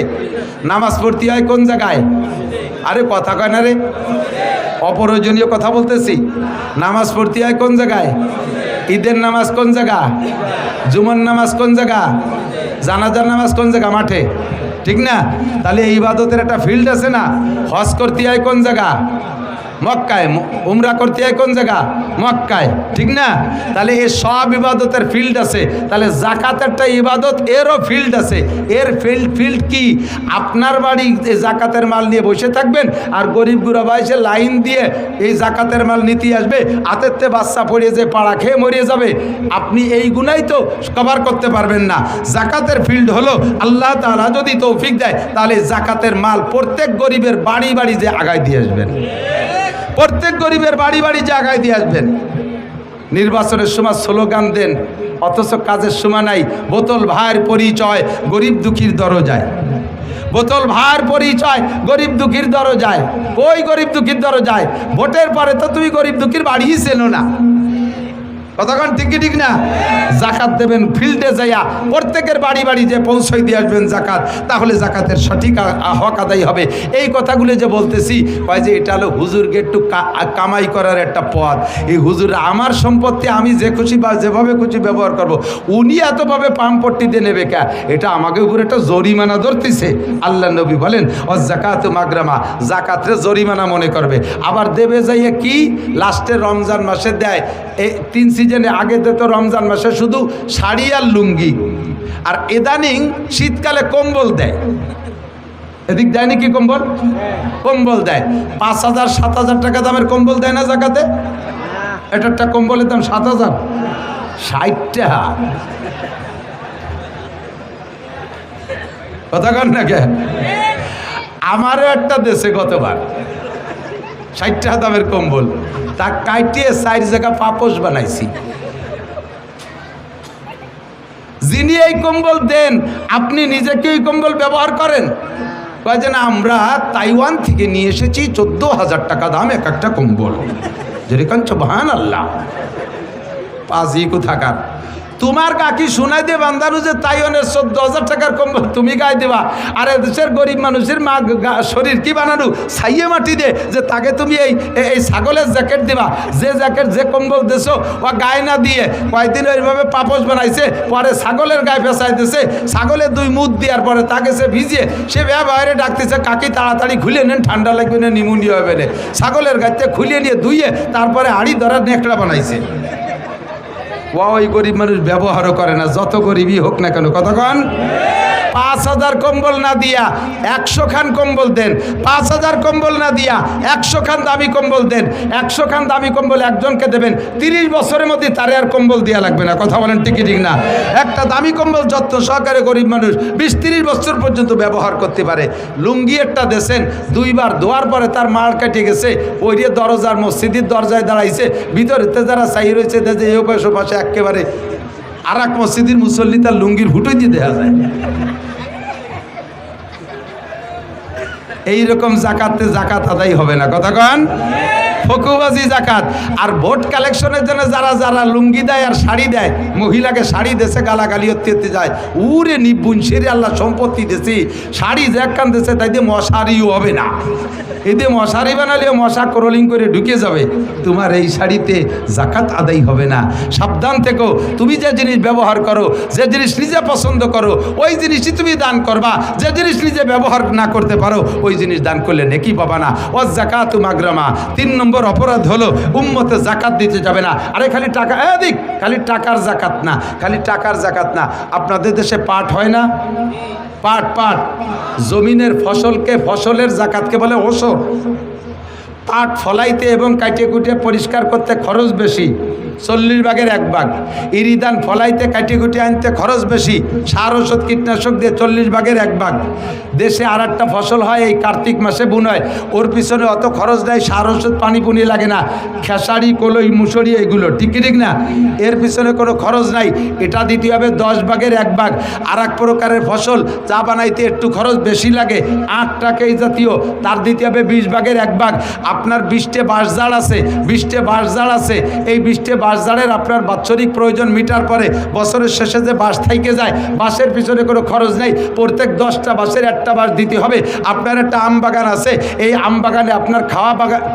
A: নামাজ পড়তে হয় কোন জায়গায়? আরে কথা কয় না রে, অপ্রয়োজনীয় কথা বলতেছি। নামাজ পড়তে হয় কোন জায়গায়? ঈদের নামাজ কোন জায়গা? জুমার নামাজ কোন জায়গা? জানাজার নামাজ কোন জায়গা? মাঠে, ঠিক না? তাহলে এই ইবাদতের একটা ফিল্ড আছে না? হজ করতে হয় কোন জায়গা? মক্কায়। উমরা করতে হয় কোন জায়গা? মক্কায়, ঠিক না? তাহলে এই সব ইবাদতের ফিল্ড আছে। তাহলে জাকাতেরটা ইবাদত, এরও ফিল্ড আছে। এর ফিল্ড কি? আপনার বাড়ি জাকাতের মাল নিয়ে বসে থাকবেন, আর গরিব গুড়াবা এসে লাইন দিয়ে এই জাকাতের মাল নিতে আসবে, হাতেরতে বাচ্চা পড়িয়ে যে পাড়া খেয়ে মরিয়ে যাবে। আপনি এই গুনাই তো কভার করতে পারবেন না। জাকাতের ফিল্ড হলো, আল্লাহ তাআলা যদি তৌফিক দেয় তাহলে জাকাতের মাল প্রত্যেক গরিবের বাড়ি বাড়ি যে আগায় দিয়ে আসবেন, প্রত্যেক গরিবের বাড়ি বাড়ি জায়গায় দিয়ে আসবেন। নির্বাচনের সময় স্লোগান দেন, অথচ কাজের সময় নাই। বোতল ভাইয়ের পরিচয় গরিব দুঃখীর দরজায়, বোতল ভাইয়ের পরিচয় গরিব দুঃখীর দরজায়। ওই গরিব দুঃখীর দরজায় ভোটের পরে তো তুমি গরিব দুঃখীর বাড়িই চেনো না। কতক্ষণ ঠিক না? জাকাত দেবেন ফিল্ডে যাইয়া, প্রত্যেকের বাড়ি বাড়ি যে পৌঁছাই দিয়ে আসবেন জাকাত, তাহলে জাকাতের সঠিক হক আদায় হবে। এই কথাগুলো যে বলতেছি, কয় যে এটা হলো হুজুরকে একটু কামাই করার একটা পথ। এই হুজুর আমার সম্পত্তি আমি যে খুশি বা যেভাবে খুশি ব্যবহার করব, উনি এতভাবে পাম্পট্টি দিয়ে নেবে কে? এটা আমাকে উপরে একটা জরিমানা ধরতেছে। আল্লাহ নবী বলেন, ও জাকাত মাগরামা, জাকাতরে জরিমানা মনে করবে। আবার দেবে যাইয়ে কি? লাস্টে রমজান মাসে দেয়। এই 3 সিজনে আগে দিত রমজান মাসে শুধু শাড়ি আর লুঙ্গি, আর ইদানিং শীতকালে কম্বল দেয়। এদিক দেয় নাকি কম্বল? কম্বল দেয়। 5,000 7,000 টাকা দামের কম্বল দেয় না জাকাতে? এটা একটা কম্বলের দাম 7,000, 60 টাকা। কথা কন না কে? আমারও একটা দেশে গতবার 60 টাকা দামের কম্বল, তা কাটিয়ে 4 জায়গা পাপোশ বানাইছি। যিনি এই কম্বল দেন, আপনি নিজেকে এই কম্বল ব্যবহার করেন? কয় যে না, আমরা তাইওয়ান থেকে নিয়ে এসেছি 14,000 টাকা দাম এক একটা কম্বল। যেরকম সুবহানাল্লাহ, পাজি কোথাকার। তোমার কাকি শোনাই দিয়ে বান্দানু যে তাইওয়ানের 14,000 টাকার কম্বল তুমি গায়ে দেবা, আর দেশের গরিব মানুষের মা শরীর কি বানানো ছাইয়ে মাটি দে, যে তাকে তুমি এই ছাগলের জ্যাকেট দিবা। যে জ্যাকেট যে কম্বল দেছো ও গায়ে না দিয়ে কয়েকদিন ওইভাবে পাপোশ বানাইছে, পরে ছাগলের গায়ে পেঁচাই দিছে। ছাগলের 2 মুখ দেওয়ার পরে তাকে সে ভিজিয়ে সে বাইরে ডাকতেছে, কাকি তাড়াতাড়ি খুলে নেন, ঠান্ডা লাগবে না, নিমোনিয়া হবে না। ছাগলের গায়ে খুলিয়ে নিয়ে ধুইয়ে তারপরে হাড়ি ধরার নেকড়া বানাইছে। ওই গরিব মানুষ ব্যবহারও করে না, যত গরিবই হোক না কেন। কতক্ষণ 5,000 কম্বল না দিয়া 100 খান কম্বল দেন, 5,000 কম্বল না দিয়া 100 খান দামি কম্বল দেন। 100 খান দামি কম্বল একজনকে দেবেন, 30 বছরের মধ্যে তারে আর কম্বল দেওয়া লাগবে না। কথা বলেন ঠিক ঠিক না? একটা দামি কম্বল যত্ন সহকারে গরিব মানুষ 20-30 বছর পর্যন্ত ব্যবহার করতে পারে। লুঙ্গি একটা দেশেন, 2 বার ধোয়ার পরে তার মার কেটে গেছে, ওই দিয়ে দরজার মসজিদের দরজায় দাঁড়াইছে, ভিতরেতে যারা চাই রয়েছে দেখে এই পাশে পাশে একেবারে আর এক মসজিদের মুসল্লি তার লুঙ্গির ফুটোই দিয়ে দেখা যায়। এইরকম জাকাতে জাকাত আদায় হবে না। কথা কন? ফকুবাজি জাকাত। আর ভোট কালেকশনের জন্য যারা যারা লুঙ্গি দেয় আর শাড়ি দেয়, মহিলাকে শাড়ি দেশে গালাগালি হতে যায়, উরে নিপুণ সেরে আল্লাহ সম্পত্তি দেশে শাড়ি যে একখান দেশে তাই দিয়ে মশারিও হবে না। এতে মশারি বানালেও মশা ক্রলিং করে ঢুকে যাবে। তোমার এই শাড়িতে জাকাত আদায় হবে না। সাবধান থেকো। তুমি যে জিনিস ব্যবহার করো, যে জিনিস নিজে পছন্দ করো, ওই জিনিসই তুমি দান করবা। যে জিনিস নিজে ব্যবহার না করতে পারো, ওই জিনিস দান করলে নেকি পাবা না। ও জাকাতু মাগরামা। 3 নম্বর অপরাধ হলো উম্মতে জাকাত দিতে যাবে না। আরে খালি টাকা এদিক, খালি টাকার জাকাত না, খালি টাকার জাকাত না। আপনাদের দেশে পাট হয় না? পাট পাট জমিনের ফসলকে, ফসলের জাকাতকে বলে ওসর। পাট ফলাইতে এবং কাটিয়ে কুটিয়ে পরিষ্কার করতে খরচ বেশি, 40 ভাগের 1 ভাগ। ইরিদান ফলাইতে কাটিয়ে কুটিয়ে আনতে খরচ বেশি, সার ওষুধ কীটনাশক দিয়ে 40 ভাগের 1 ভাগ। দেশে আর একটা ফসল হয় এই কার্তিক মাসে বুন হয়, ওর পিছনে অত খরচ দেয়, সার ওষুধ পানি পুনি লাগে না। খেসারি, কলই, মুসুরি এগুলো ঠিক ঠিক না, এর পিছনে কোনো খরচ নাই। এটা দিতে হবে 10 ভাগের 1 ভাগ। আর এক প্রকারের ফসল চা বানাইতে একটু খরচ বেশি লাগে, আখ টাকা এই জাতীয়, তার দিতে হবে 20 ভাগের 1 ভাগ। আপনার 20টে বাঁশঝাড় আছে, 20টে বাঁশঝাড় আছে, এই 20টে বাঁশঝাড়ের আপনার বাৎসরিক প্রয়োজন মিটার পরে বছরের শেষে যে বাঁশ থাইকে যায়, বাঁশের পিছনে কোনো খরচ নেই। প্রত্যেক 10টা বাঁশের 1টা বাঁশ দিতে হবে। আপনার একটা আম বাগান আছে, এই আম বাগানে আপনার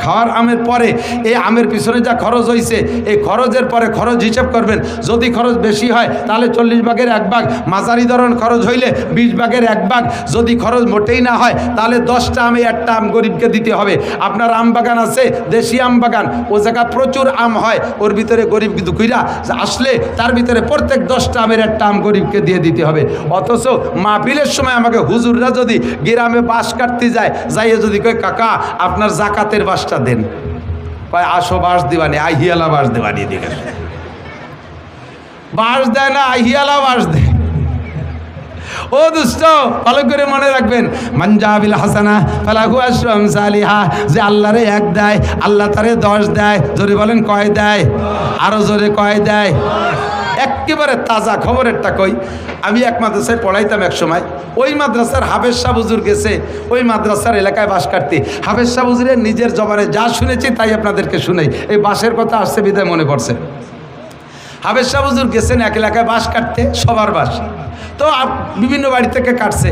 A: খাওয়ার আমের পরে এই আমের পিছনে যা খরচ হয়েছে, এই খরচের পরে খরচ হিসেব করবেন। যদি খরচ বেশি হয় তাহলে 40 ভাগের 1 ভাগ, মাঝারি ধরন খরচ হইলে 20 ভাগের 1 ভাগ। যদি খরচ মোটেই না হয় তাহলে 10টা আমে 1টা আম গরিবকে দিতে হবে। আপনার আম বাগান আছে, দেশি আম বাগান, ও জায়গা প্রচুর আম হয়, ওর ভিতরে গরিব দুঃখীরা আসলে তার ভিতরে প্রত্যেক 10টা আমের 1টা আম গরিবকে দিয়ে দিতে হবে। অথচ মাহফিলের সময় আমাকে হুজুররা যদি গ্রামে বাঁশ কাটতে যায়, যাইয়ে যদি কয় কাকা আপনার জাকাতের বাঁশটা দেন, কয় আসো বাঁশ দিবানি, আহিয়ালা বাঁশ দিবানি, দিকে বাঁশ দেয় না, আহিয়ালা বাঁশ দেয়। ও দুষ্ট, ভালো করে মনে রাখবেন, মানজাবিল হাসানা ফালাহু আশরু আমসালিহা, যে আল্লাহরে 1 দেয় আল্লাহ তারে 10 দেয়। জোরে বলেন কয় দেয়? আরো জোরে কয় দেয়? একেবারে তাজা খবরেরটা কই। আমি এক মাদ্রাসায় পড়াইতাম এক সময়, ওই মাদ্রাসার হাফেজ শাহ হুজুর গেছে ওই মাদ্রাসার এলাকায় বাস কাটতে। হাফেজ শাহ হুজুরের নিজের জবানে যা শুনেছি তাই আপনাদেরকে শুনাই। এই বাসের কথা আসছে বিদায় মনে পড়ছে। হাফেজ শাহ হুজুর গেছেন এক এলাকায় বাস কাটতে, সবার বাস তো বিভিন্ন বাড়ি থেকে কাটছে।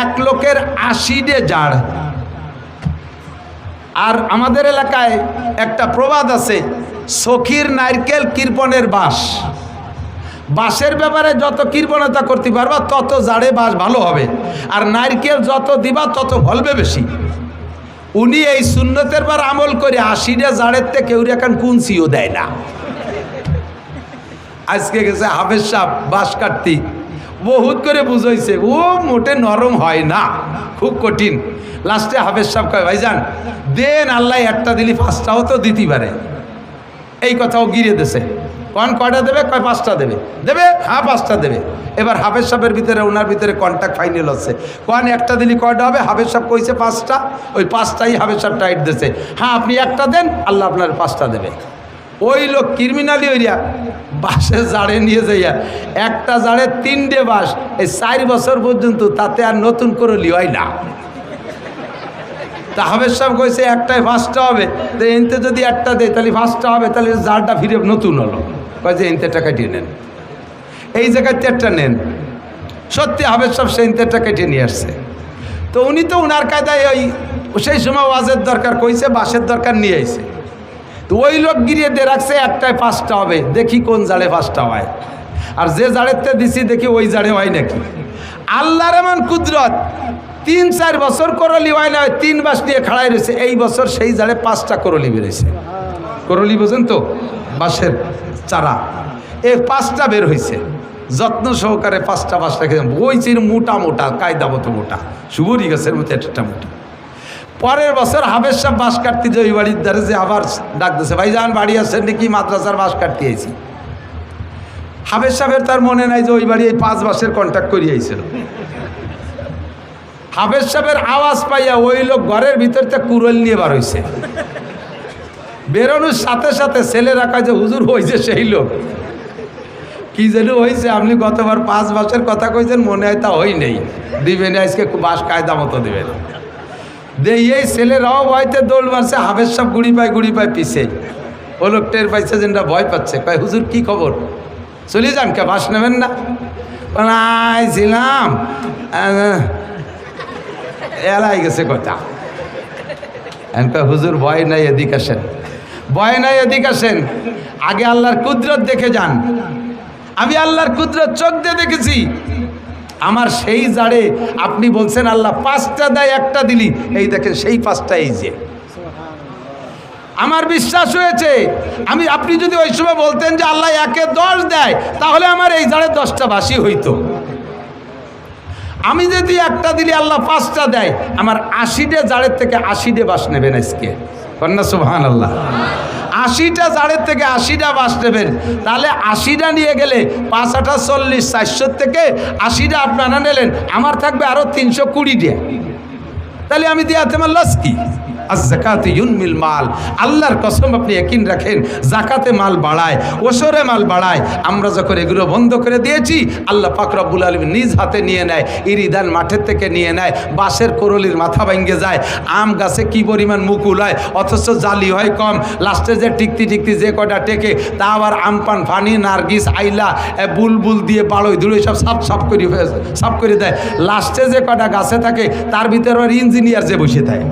A: এক লোকের 80 জাড়। আর আমাদের এলাকায় একটা প্রবাদ আছে, সখীর নারকেল কৃপণের বাস। বাঁশের ব্যাপারে যত কৃপণতা করতে পারবা তত জাড়ে বাঁশ ভালো হবে, আর নারকেল যত দিবা তত ফলবে বেশি। উনি এই সুন্নতের বার আমল করে 80 জাড়ের থেকে কেউ এখন কুঞ্চিও দেয় না। আজকে গেছে হাফেজ সাহেব বাঁশ কাটতে, বহুত করে বুঝাইছে, ও মোটে নরম হয় না, খুব কঠিন। লাস্টে হাফেজ সাহেব কয় ভাইজান দেন, আল্লাহ একটা দিলি 5টাও তো দিতে পারে। এই কথাও গিরে দেছে। কোন কয়টা দেবে? কয় 5টা দেবে। দেবে? হ্যাঁ 5টা দেবে। এবার হাফেজ সাহেবের ভিতরে ওনার ভিতরে কন্ট্যাক্ট ফাইনাল হচ্ছে। কোন একটা দিলি কয়টা হবে? হাফেজ সাহেব কইছে 5টা, ওই 5টাই হাফেজ সাহেব টাইট দিয়েছে। হ্যাঁ আপনি একটা দেন, আল্লাহ আপনার 5টা দেবে। ওই লোক ক্রিমিনালি হইয়া বাঁশের জাড়ে নিয়ে যাইয়া একটা জাড়ে 3টে বাঁশ, এই 4 বছর পর্যন্ত তাতে আর নতুন করে লিওয়াই না। তা হাফেজ সাহেব কইছে একটাই 5টা হবে, তো এনতে যদি একটা দেয় তাহলে 5টা হবে, তাহলে জাড়টা ফিরে নতুন হলো। কয় যে এনতে টাকা কেটে নেন, এই জায়গায় 4টা নেন। সত্যি হাফেজ সাহেব সেই 4টা কেটে নিয়ে আসছে। তো উনি তো উনার কায়দায় ওই সেই সময় ওয়াজের দরকার কইছে, বাঁশের দরকার নিয়ে আইছে। তো ওই লোক গিরিয়ে দিয়ে রাখছে একটায় 5টা হবে, দেখি কোন জাড়ে 5টা হয়। আর যে জাড়েতে দিছি দেখি ওই জাড়ে হয় নাকি। আল্লাহর এমন কুদরত, 3-4 বছর করলি হয় না, 3 বাঁশ নিয়ে খাড়াই রয়েছে। এই বছর সেই জাড়ে 5টা করলি বেরোইছে। করলি বোঝেন তো, বাঁশের চারা, এই 5টা বের হয়েছে। যত্ন সহকারে 5টা বাঁশ রেখে ওই চির মোটা মোটা কায়দা মতো মোটা সুবরি গাছের মতো একটা মোটা। পরের বছর হাফেজ সাহেব বাঁশ কাটতে যে ওই বাড়ির ধারে যে আবার ডাক দিয়েছে, ভাইজান বাড়ি আসছেন নাকি, মাদ্রাসার বাঁশ কাটতে আইছি। হাফেজ সাহেবের তার মনে নাই যে ওই বাড়ি এই 5 বাঁশের কন্ট্যাক্ট করিয়ে আইছিল। হাফেজ সাহেবের আওয়াজ পাইয়া ওই লোক ঘরের ভিতর থেকে কুড়াল নিয়ে বার হয়েছে। বেরোনোর সাথে সাথে ছেলেরা কয় যে হুজুর হয়েছে সেই লোক। কি যেন হয়েছে, আপনি গতবার 5 বাঁশের কথা কইছেন, মনে হয় তা হই নেই, দিবেন আজকে বাঁশ কায়দা মতো দেবেন। এই ছেলেরাও ভয়তে দৌড় মারছে, হাফেজ সাহেব গুড়ি পায় পিছে। ও লোক টের পাইছে যে ভয় পাচ্ছে, কয় হুজুর কি খবর, চলে যান কে, বাঁশ নেবেন না? ছিলাম এলাই গেছে কথা। হুজুর ভয় নাই, এদিক আসেন, ভয় নাই এদিক আসেন, আগে আল্লাহর কুদরত দেখে যান। আমি আল্লাহর কুদরত চোখ দিয়ে দেখেছি। আমার সেই জাড়ে আপনি বলছেন আল্লাহ 5টা দেয়, একটা দিলি, এই দেখেন সেই 5টা এই যে। আমার বিশ্বাস হয়েছে, আপনি যদি ওই সময় বলতেন যে আল্লাহ 1-এ 10 দেয়, তাহলে আমার এই জাড়ে 10টা বাঁশি হইতো। আমি যদি একটা দিলি আল্লাহ 5টা দেয়, আমার 80টে জাড়ের থেকে 80টে বাঁশ নেবেন আজকে, কন্যা সুবহানাল্লাহ। 80টা জাড়ের থেকে 80টা বাঁশ নেবেন, তাহলে 80টা নিয়ে গেলে 5-8 40, 400 থেকে 80টা আপনারা নিলেন, আমার থাকবে আরো 320টা। তাহলে আমি দিয়ে আমার লস কি? আজ-যাকাতু ইউনমিল মাল, আল্লাহর কসম আপনি ইয়াকিন রাখেন, যাকাতে মাল বাড়ায়, ওসরে মাল বাড়ায়। আমরা যখন এগুলো বন্ধ করে দিয়েছি, আল্লাহ পাক রব্বুল আলামিন নিজ হাতে নিয়ে নেয়, ইরিদান মাঠের থেকে নিয়ে নেয়, বাঁশের করলির মাথা ভেঙে যায়, আম গাছে কি পরিমাণ মুকুল হয়, অথচ জালি হয় কম, লাস্টে যে টিকতি যে কটা টেকে, তা আবার আমপান, ফানি, নার্গিস, আইলা, বুলবুল দিয়ে বাড়ই ধুলোই সব সাফ করে দেয়। লাস্টে যে কটা গাছে থাকে, তার ভিতরে আবার ইঞ্জিনিয়ার যে বসে থাকে।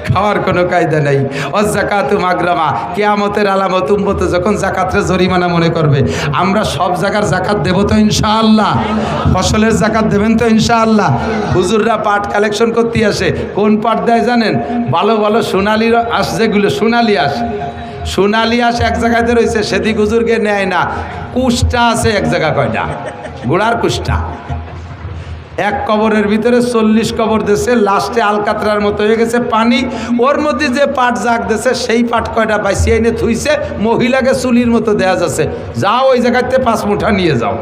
A: খাওয়ার কোনো কায়দা নাই। অজাকাতু মাগরামা, কিয়ামতের আলামত। উম্মত যখন জাকাতের জরিমানা মনে করবে, আমরা সব জায়গার জাকাত দেব তো ইনশাআল্লাহ? ফসলের জাকাত দেবেন তো ইনশাআল্লাহ? হুজুররা পাট কালেকশন করতে আসে, কোন পাট দেয় জানেন? ভালো ভালো সোনালি আঁশ, যেগুলো সোনালি আঁশ এক জায়গাতে রয়েছে, সেদিক হুজুরকে নেয় না। কুষ্টা আছে এক জায়গা, কয়টা গোড়ার কুষ্টা, এক কবরের ভিতরে 40 কবর দেশে, লাস্টে আলকাতরার মতো হয়ে গেছে পানি, ওর মধ্যে যে পাট জাগ দেশে, সেই পাট কয়টা বাইসি এনে থুইছে, মহিলাকে চুলির মতো দেয়া যাচ্ছে, যাও ওই জায়গাতে 5 মুঠা নিয়ে যাও।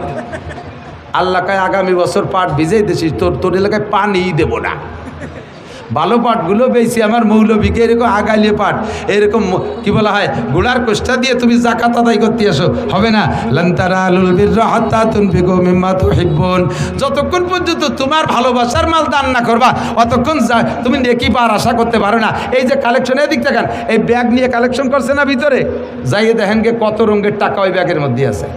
A: আল্লাহ কয় আগামী বছর পাট ভিজেই দিছিস, তোর এলাকায় পানিই দেবো না। ভালো পাটগুলো বেশি আমার মৌলবীকে এরকম আগালিয়ে পাট, এরকম কি বলা হয়, গোড়ার কোষ্টা দিয়ে তুমি যাকাত আদায় করতে আসো, হবে না। লান তারালুল বিররা হাত্তা তুনফিকু মিম্মা তুহিব্বুন, যতক্ষণ পর্যন্ত তোমার ভালোবাসার মাল দান না করবা, অতক্ষণ তুমি নেকি পাওয়ার আশা করতে পারো না। এই যে কালেকশন, এদিক দেখেন, এই ব্যাগ নিয়ে কালেকশন করছে না ভিতরে, যাইয়ে দেখেন গে কত রঙের টাকা ওই ব্যাগের মধ্যে আছে।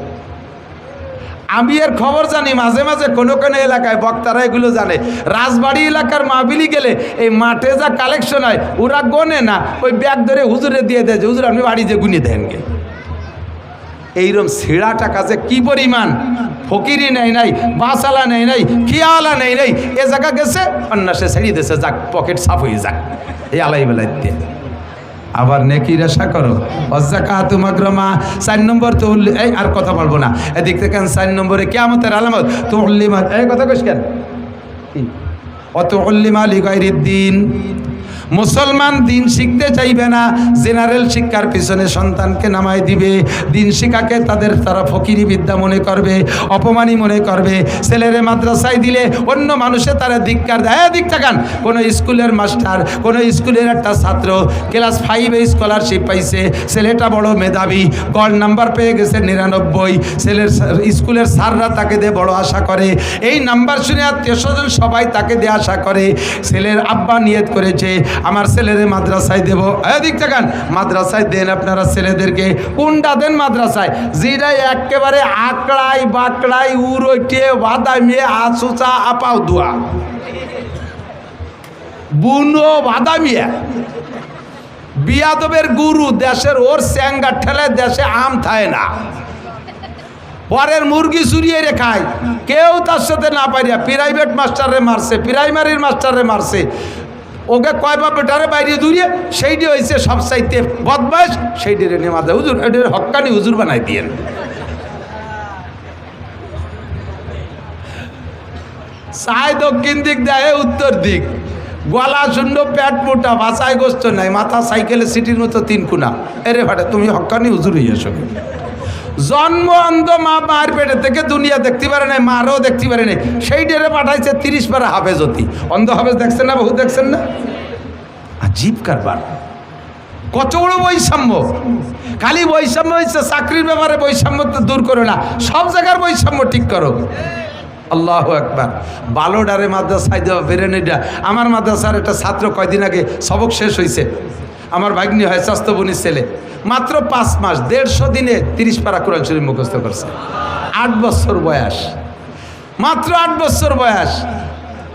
A: আমি এর খবর জানি, মাঝে মাঝে কোনো কোনো এলাকায় বক্তারা এগুলো জানে। রাজবাড়ি এলাকার মাহফিলি গেলে এই মাঠে যা কালেকশন হয়, ওরা গোনে না, ওই ব্যাগ ধরে হুজুরে দিয়ে দেয়, হুজুর আপনি বাড়ি যে গুনে দেন গে। এইরকম ছেঁড়া টাকা যে কি পরিমাণ, ফকিরি নেই নাই, বাঁচালা নেই নাই, খিয়ালা নেই নাই, এ জায়গা গেছে অন্যাসে ছেড়ে দিয়েছে, যাক পকেট সাফ হয়ে যাক, এই আলাই বেলায় দিয়ে। আবার নেকির আশা করো। অজাকাতু মাগরামা, 4 নম্বর তো এই আর কথা বলবো না, এদিক থেকে 4 নম্বরে কিয়ামতের আলামত তুল্লিমা, এই কথা কইস কেন, অত উল্লিমা লিগাইরিদ্দিন। মুসলমান দিন শিখতে চাইবে না, জেনারেল শিক্ষার পিছনে সন্তানকে নামাই দিবে। দিন শিক্ষাকে তারা ফকিরি বিদ্যা মনে করবে, অপমানী মনে করবে। ছেলেরে মাদ্রাসায় দিলে অন্য মানুষে তারা ধিক্কার দেয়। দিক থাকান, কোনো স্কুলের মাস্টার, কোনো স্কুলের একটা ছাত্র ক্লাস 5-এ স্কলারশিপ পাইছে, ছেলেটা বড় মেধাবী, গড় নাম্বার পেয়ে গেছে 99, ছেলের স্কুলের স্যাররা তাকে দিয়ে বড় আশা করে। এই নাম্বার শুনে আত্মীয়স্বজন সবাই তাকে দিয়ে আশা করে। ছেলের আব্বা নিয়ত করেছে আমার ছেলেরে মাদ্রাসায় দেব। এদিক থাকান, মাদ্রাসায় দেন আপনারা ছেলেদেরকে। কোনটা দেন মাদ্রাসায়? যেটা একেবারে আকড়াই বাকড়াই উড়ে বাদামিয়ে আসুচা আপাও দুয়া বুনো বাদামিয়া বিয়াদবের গুরু, দেশের ওর স্যাঙ্গা ঠেলে দেশে আম থায় না, পরের মুরগি চুরিয়ে রে খায়, কেউ তার সাথে না পারিয়া। প্রাইভেট মাস্টারে মারছে, প্রাইমারির মাস্টারে মারছে, ওকে কয় বাপ বেটারে বাইরে দূরিয়ে সেইটি হয়েছে সব চাইতে বদমাস, সেইটিরে নেমাজে হুজুর এটির হক্কানি হুজুর বানাই দিয়েন। চায় দক্ষিণ দিক, দেয় উত্তর দিক, গলা শূন্য, পেট মোটা, বাসায় গোস্ত নাই, মাথা সাইকেলের সিটির মতো 3 কোনা। এরে ভাটে তুমি হক্কানি হুজুর হইয়াছো। জন্ম অন্ধ, মা মায়ের পেটে থেকে দুনিয়া দেখতে পারে নাই, মারও দেখতে পারে নাই, সেই ডেরে পাঠাইছে 30 পারা হাফেজ হতি। অন্ধ হাফেজ দেখছেন না, বহু দেখছেন না? আজীব কারবার, কত বড় বৈষম্য। খালি বৈষম্য হয়েছে চাকরির ব্যাপারে, বৈষম্য তো দূর করো না, সব জায়গার বৈষম্য ঠিক করো। আল্লাহু আকবার। বালোডারে মাদ্রাসায় দেওয়া বেরেনিটা, আমার মাদ্রাসার একটা ছাত্র কয়দিন আগে সবক শেষ হয়েছে, আমার ভাগ্নি হয় স্বাস্থ্যবনির ছেলে, মাত্র 5 মাস 150 দিনে 30 পারা কোরআন শরীফ মুখস্থ করছে। 8 বছর বয়স, মাত্র 8 বছর বয়স।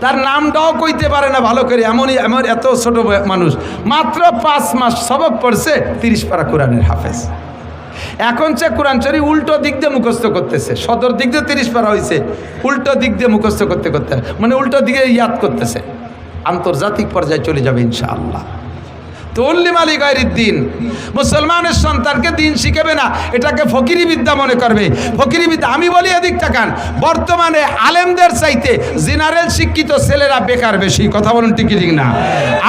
A: তার নামটাও কইতে পারে না ভালো করে, এমনই এমন এত ছোট মানুষ, মাত্র 5 মাস সবক পড়ছে, 30 পারা কোরআনের হাফেজ। এখন সে কোরআন শরীফ উল্টো দিক দিয়ে মুখস্থ করতেছে, সদর দিক দিয়ে 30 পারা হয়েছে, উল্টো দিক দিয়ে মুখস্থ করতে করতে, মানে উল্টো দিকে ইয়াদ করতেছে। আন্তর্জাতিক পর্যায়ে চলে যাবে ইনশাআল্লাহ। তুল্লিম আলী গায়রিদ দিন, মুসলমানের সন্তানকে দিন শিখাবে না, এটাকে ফকিরি বিদ্যা মনে করবে। ফকিরি বিদ্যা, আমি বলি এদিক তাকান, বর্তমানে আলেমদের চাইতে জেনারেল শিক্ষিত ছেলেরা বেকার বেশি। কথা বলুন ঠিক ঠিক না?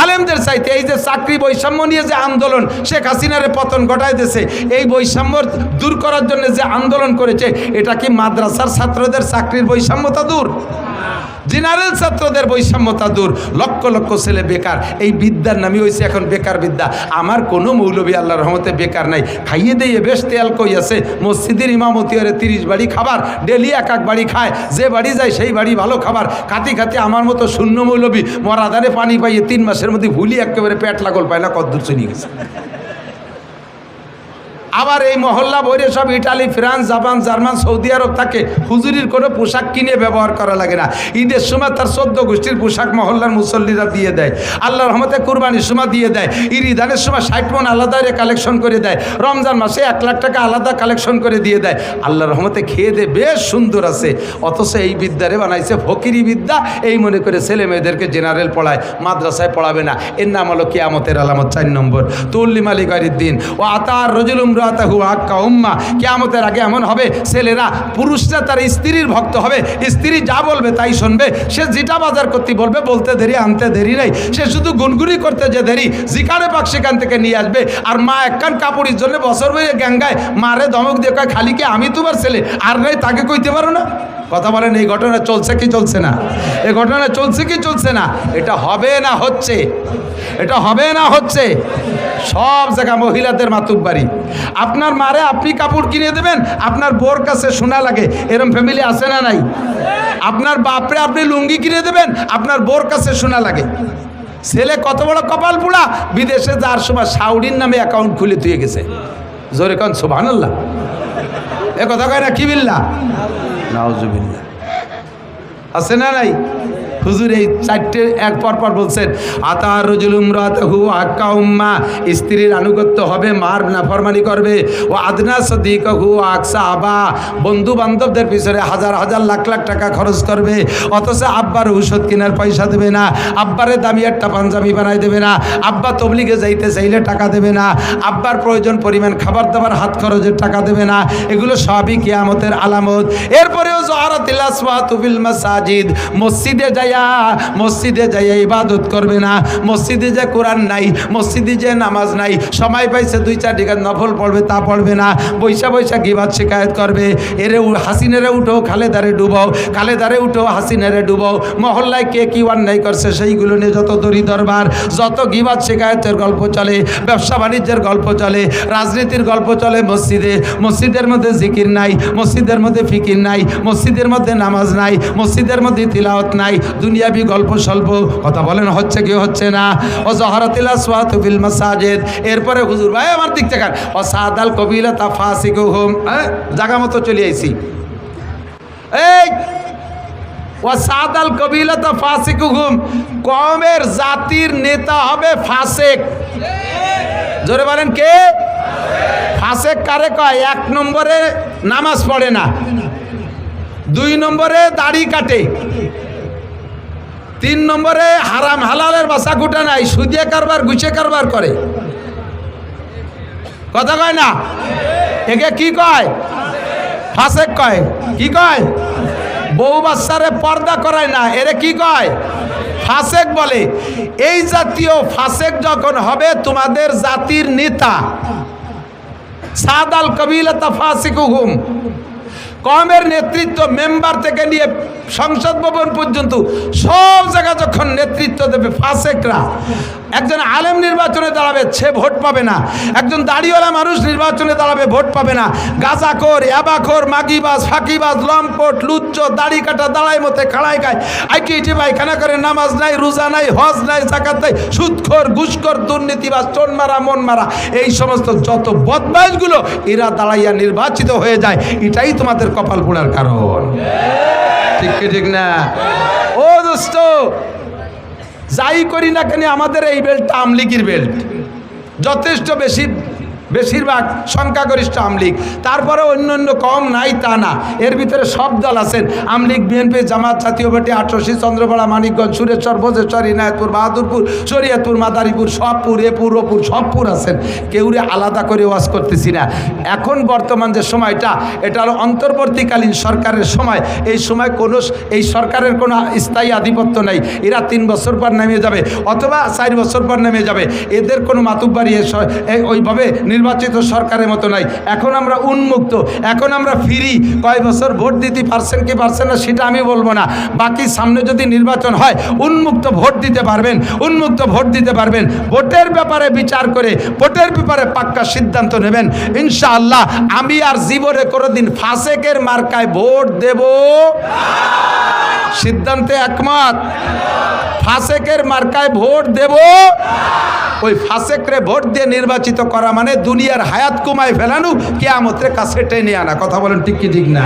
A: আলেমদের চাইতে এই যে চাকরি বৈষম্য নিয়ে যে আন্দোলন শেখ হাসিনার পতন ঘটায় দিয়েছে, এই বৈষম্য দূর করার জন্য যে আন্দোলন করেছে, এটা কি মাদ্রাসার ছাত্রদের চাকরির বৈষম্যতা দূর? জেনারেল ছাত্রদের বৈষম্যতা দূর। লক্ষ লক্ষ ছেলে বেকার, এই বিদ্যার নামই হয়েছে এখন বেকার বিদ্যা। আমার কোনো মৌলবী আল্লাহর রহমতে বেকার নাই, খাইয়ে দিয়ে বেশ তেল কই আছে। মসজিদের ইমামতি হরে 30 বাড়ি খাবার, ডেলি এক বাড়ি খায়, যে বাড়ি যায় সেই বাড়ি ভালো খাবার। খাতে খাতে আমার মতো শূন্য মৌলবী মরাদানে পানি পাইয়ে 3 মাসের মধ্যে ভুলি একেবারে পেট লাগল পায় না, কদ্দূর চলে গেছে। আবার এই মহল্লা বইরে সব Italy, France, Japan, German, Saudi Arab থাকে, হুজুরির কোনো পোশাক কিনে ব্যবহার করা লাগে না। ঈদের সময় তার 14 গোষ্ঠীর পোশাক মহল্লার মুসল্লিরা দিয়ে দেয়, আল্লাহর রহমতে কুরবানির সময় দিয়ে দেয়, ঈদানের সময় 60 মণ আলাদা কালেকশন করে দেয়, রমজান মাসে 1 লাখ টাকা আলাদা কালেকশন করে দিয়ে দেয়, আল্লাহর রহমতে খেয়ে দেয়, বেশ সুন্দর আছে। অথচ এই বিদ্যারে বানাইছে ফকিরি বিদ্যা, এই মনে করে ছেলে মেয়েদেরকে জেনারেল পড়ায়, মাদ্রাসায় পড়াবে না। এর নাম হলো কিয়ামতের আলামত। 4 নম্বর, তুল্লিম আলী গায়রিদ দিন ও আতার রজুলুম কিয়ামতের আগে এমন হবে, ছেলেরা, পুরুষরা তার স্ত্রীর ভক্ত হবে, স্ত্রী যা বলবে তাই শুনবে, সে যেটা বাজার করতে বলবে, বলতে দেরি আনতে দেরি নেই, সে শুধু গুনগুনি করতে যে দেরি, জিকারে পাক সেখান থেকে নিয়ে আসবে। আর মা একখান কাপড়ের জন্য বছর বই গ্যাঙ্গায় মারে ধমক দিয়ে কয়, খালি কি আমি তোমার ছেলে, আর নাই তাকে কইতে পারো না? কথা বলেন, এই ঘটনা চলছে কি চলছে না? এই ঘটনা চলছে কি চলছে না? এটা হবে না হচ্ছে, এটা হবে না হচ্ছে। সব জায়গা মহিলাদের মাতুব্বারি। আপনার মারে আপনি কাপড় কিনে দেবেন, আপনার বোর কাছে শোনা লাগে, এরম ফ্যামিলি আছে না নাই? আপনার বাপরে আপনি লুঙ্গি কিনে দেবেন, আপনার বোর কাছে শোনা লাগে। ছেলে কত বড় কপাল পোড়া, বিদেশে যাওয়ার সময় সাউডির নামে অ্যাকাউন্ট খুলে দিয়ে গেছে। জোরে কান সুবহানাল্লাহ, এ কথা কয় না কি বিল্লাহ, নাউজুবিল্লাহ। আছে না নাই? হুজুর এই 4টে এক পর বলছেন, আতার রজুলুম রাতাহু আক্কা উম্মা, স্ত্রীর আনুগত্য হবে, মার নাফরমানি করবে। ও আদনা সদিকাহু আকসা আবা, বন্ধু বান্ধবদের পিছনে হাজার হাজার লাখ লাখ টাকা খরচ করবে, অথচ আব্বার ঔষধ কেনার পয়সা দেবে না, আব্বারে দামি একটা পাঞ্জাবি বানাই দেবে না, আব্বা তবলিগে যাইতে চাইলে টাকা দেবে না, আব্বার প্রয়োজন পরিমাণ খাবার দাবার হাত খরচের টাকা দেবে না। এগুলো সবই কিয়ামতের আলামত। এরপরেও জহরাতিল আসওয়াতু ফিল মাসাজিদ, মসজিদে যাইয়া ইবাদত করবে না, মসজিদে যে কোরআন নাই, মসজিদে যে নামাজ নাই, সময় পাইছে 2-4 টাকা নফল পড়বে, তা পড়বে না, বৈশা বৈশা গিবাত শিকায়ত করবে। এরে হাসিনারে উঠো, খালেদারে ডুবাও, খালেদারে উঠো, হাসিনারে ডুবাও। মহল্লায় কে কি অন্যায় করছে সেইগুলো নিয়ে যত দড়ি দরবার, যত গিবাত শিকায়তের গল্প চলে, ব্যবসা বাণিজ্যের গল্প চলে, রাজনীতির গল্প চলে মসজিদে। মসজিদের মধ্যে জিকির নাই, মসজিদের মধ্যে ফিকির নাই, মসজিদের মধ্যে নামাজ নাই, মসজিদের মধ্যে তিলাওয়াত নাই, দুনিয়াবি গল্প স্বল্প। কথা বলেন হচ্ছে কি হচ্ছে না? ও জহরাতিল আসওয়াতু ফিল মাসাজিদ। এরপরে হুজুর ভাই আমার দিক থেকে, ও সাদাল কবিলাতা ফাসিকুহুম, জায়গা মতো চলে আইছি। এই ও সাদাল কবিলাতা ফাসিকুহুম, কওমের জাতির নেতা হবে ফাসেক। জোরে বলেন কে? ফাসেক কারে কয়? 1 নম্বরে নামাজ পড়ে না, 2 নম্বরে দাড়ি কাটে, 3 নম্বরে হারাম হালালের বাসা কুটা নাই, সুদিয়ে কারবার ঘুষে কারবার করে। কথা কয় না? একে কি কয়? ফাসেক কয়। কি কয়? বউ বাচ্চারে পর্দা করায় না, এরে কি কয়? ফাসেক বলে। এই জাতীয় ফাসেক যখন হবে তোমাদের জাতির নেতা, সাদাল কবিলাতা ফাসিকুহুম, কমের নেতৃত্ব মেম্বার থেকে নিয়ে সংসদ ভবন পর্যন্ত সব জায়গা যখন নেতৃত্ব দেবে ফাসেকরা, একজন আলেম নির্বাচনে দাঁড়াবে, সে ভোট পাবে না। একজন দাড়িওয়ালা মানুষ নির্বাচনে দাঁড়াবে, ভোট পাবে না। গাঁজাখোর, ইয়াবাখোর, মাগিবাজ, ফাঁকিবাজ, লম্পট, লুচ্চ, দাড়ি কাটা, দাঁড়াই মতে খাড়াই খায়, আইটি পায়খানা করে, নামাজ নাই, রোজা নাই, হজ নাই, জাকাত নাই, সুদখোর, ঘুষখোর, দুর্নীতিবাজ, চোন মারা, মন মারা, এই সমস্ত যত বদমাইশগুলো এরা দাঁড়াইয়া নির্বাচিত হয়ে যায়। এটাই তোমাদের কপাল পোড়ার কারণ। ঠিক কি ঠিক না? ও দোস্ত, যাই করি না কেন আমাদের এই বেল্টটা আমলিগির বেল্ট, যথেষ্ট বেশিরভাগ সংখ্যাগরিষ্ঠ আমলিগ। তারপরে অন্য অন্য কম নাই তা না, এর ভিতরে সব দল আছেন। আমলিগ, বিএনপি, জামাত, জাতীয় পার্টি, আটরশি, চন্দ্রপাড়া, মানিকগঞ্জ, সুরেশ্বর, ভোজেশ্বর, ইনায়তপুর, বাহাদুরপুর, শরীয়তপুর, মাদারীপুর, সবপুর, এপুর, ওপুর, সবপুর আছেন। কেউরে আলাদা করে ওয়াজ করতেছি না। এখন বর্তমান যে সময়টা, এটা হলো অন্তর্বর্তীকালীন সরকারের সময়। এই সময় এই সরকারের কোনো স্থায়ী আধিপত্য নাই। এরা 3 বছর পর নেমে যাবে অথবা 4 বছর পর নেমে যাবে। এদের কোনো মাতুব্বারি ওইভাবে নির্বাচিত সরকারের মতো নাই। এখন আমরা উন্মুক্ত, এখন আমরা ফ্রি। কয় বছর ভোট দিতে পারছেন কি পারছেন না সেটা আমি বলবো না। বাকি সামনে যদি নির্বাচন হয় উন্মুক্ত ভোট দিতে পারবেন, উন্মুক্ত ভোট দিতে পারবেন। ভোটের ব্যাপারে বিচার করে ভোটের ব্যাপারে পাক্কা সিদ্ধান্ত নেবেন ইনশাআল্লাহ। আমি আর জীবনে কোনোদিন ফাসেকের মার্কায় ভোট দেব, সিদ্ধান্তে একমত। ফাসেকের মার্কায় ভোট দেব, ওই ফাসেকরে ভোট দিয়ে নির্বাচিত করা মানে দুনিয়ার হায়াত কমায় ফেলানো, কিয়ামতের কাছে টেনে আনা। কথা বলেন ঠিক কি ঠিক না?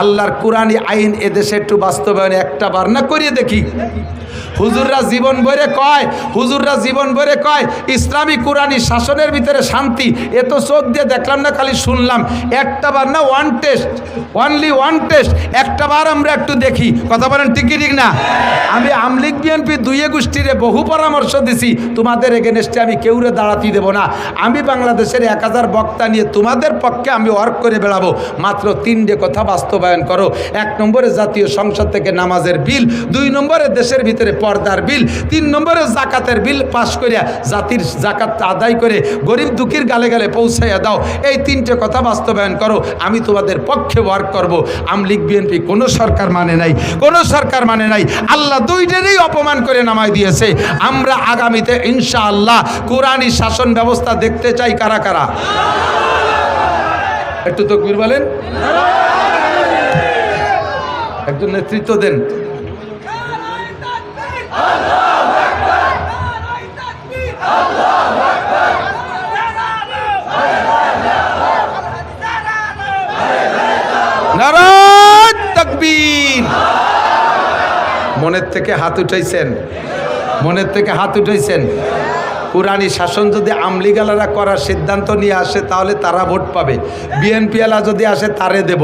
A: আল্লাহর কুরআনী আইন এদেশে একটু বাস্তবায়ন একটা বার না করিয়ে দেখি। হুজুররা জীবন ভরে কয়, হুজুররা জীবন ভরে কয় ইসলামী কুরআনী শাসনের ভিতরে শান্তি। এ তো চোখ দিয়ে দেখলাম না, খালি শুনলাম। একটা বার না, one test, only one test, একটা বার আমরা একটু দেখি। কথা বলেন ঠিক কি ঠিক না? আমি আমলিগ, বিএনপি দুইয়ে গোষ্ঠীরে বহু পরামর্শ দিছি, তোমাদের এগেনস্টে আমি কেউরে দাঁড়াতে দেব না। আমি বাংলাদেশের 1000 বক্তা নিয়ে তোমাদের পক্ষে আমি ওয়ার্ক করে বেড়াবো। মাত্র 3টে কথা বাস্তবায়ন করো। 1 নম্বরে জাতীয় সংসদ থেকে নামাজের বিল, 2 নম্বরে দেশের ভিতরে পর্দার বিল, 3 নম্বরে জাকাতের বিল পাশ করিয়া জাতির জাকাত আদায় করে গরিব দুঃখীর গালে গালে পৌঁছাইয়া দাও। এই 3টে কথা বাস্তবায়ন করো, আমি তোমাদের পক্ষে ওয়ার্ক করব। আমলিগ, বিএনপি কোনো সরকার মানে নাই, কোনো সরকার মানে নাই। আল্লাহ দুইটারই অপমান করে নামাই দিয়েছে। আমরা আগামীতে ইনশাআল্লাহ কুরআনী শাসন ব্যবস্থা দেখতে চাই। কারা কারা একটু তাকবীর বলেন, একজন নেতৃত্ব দেন। নারায়ে তাকবীর। মনের থেকে হাত উঠাইছেন, মনের থেকে হাত উঠাইছেন। কুরআনী শাসন যদি আমলিগালারা করার সিদ্ধান্ত নিয়ে আসে তাহলে তারা ভোট পাবে। বিএনপিওয়ালা যদি আসে তারে দেব,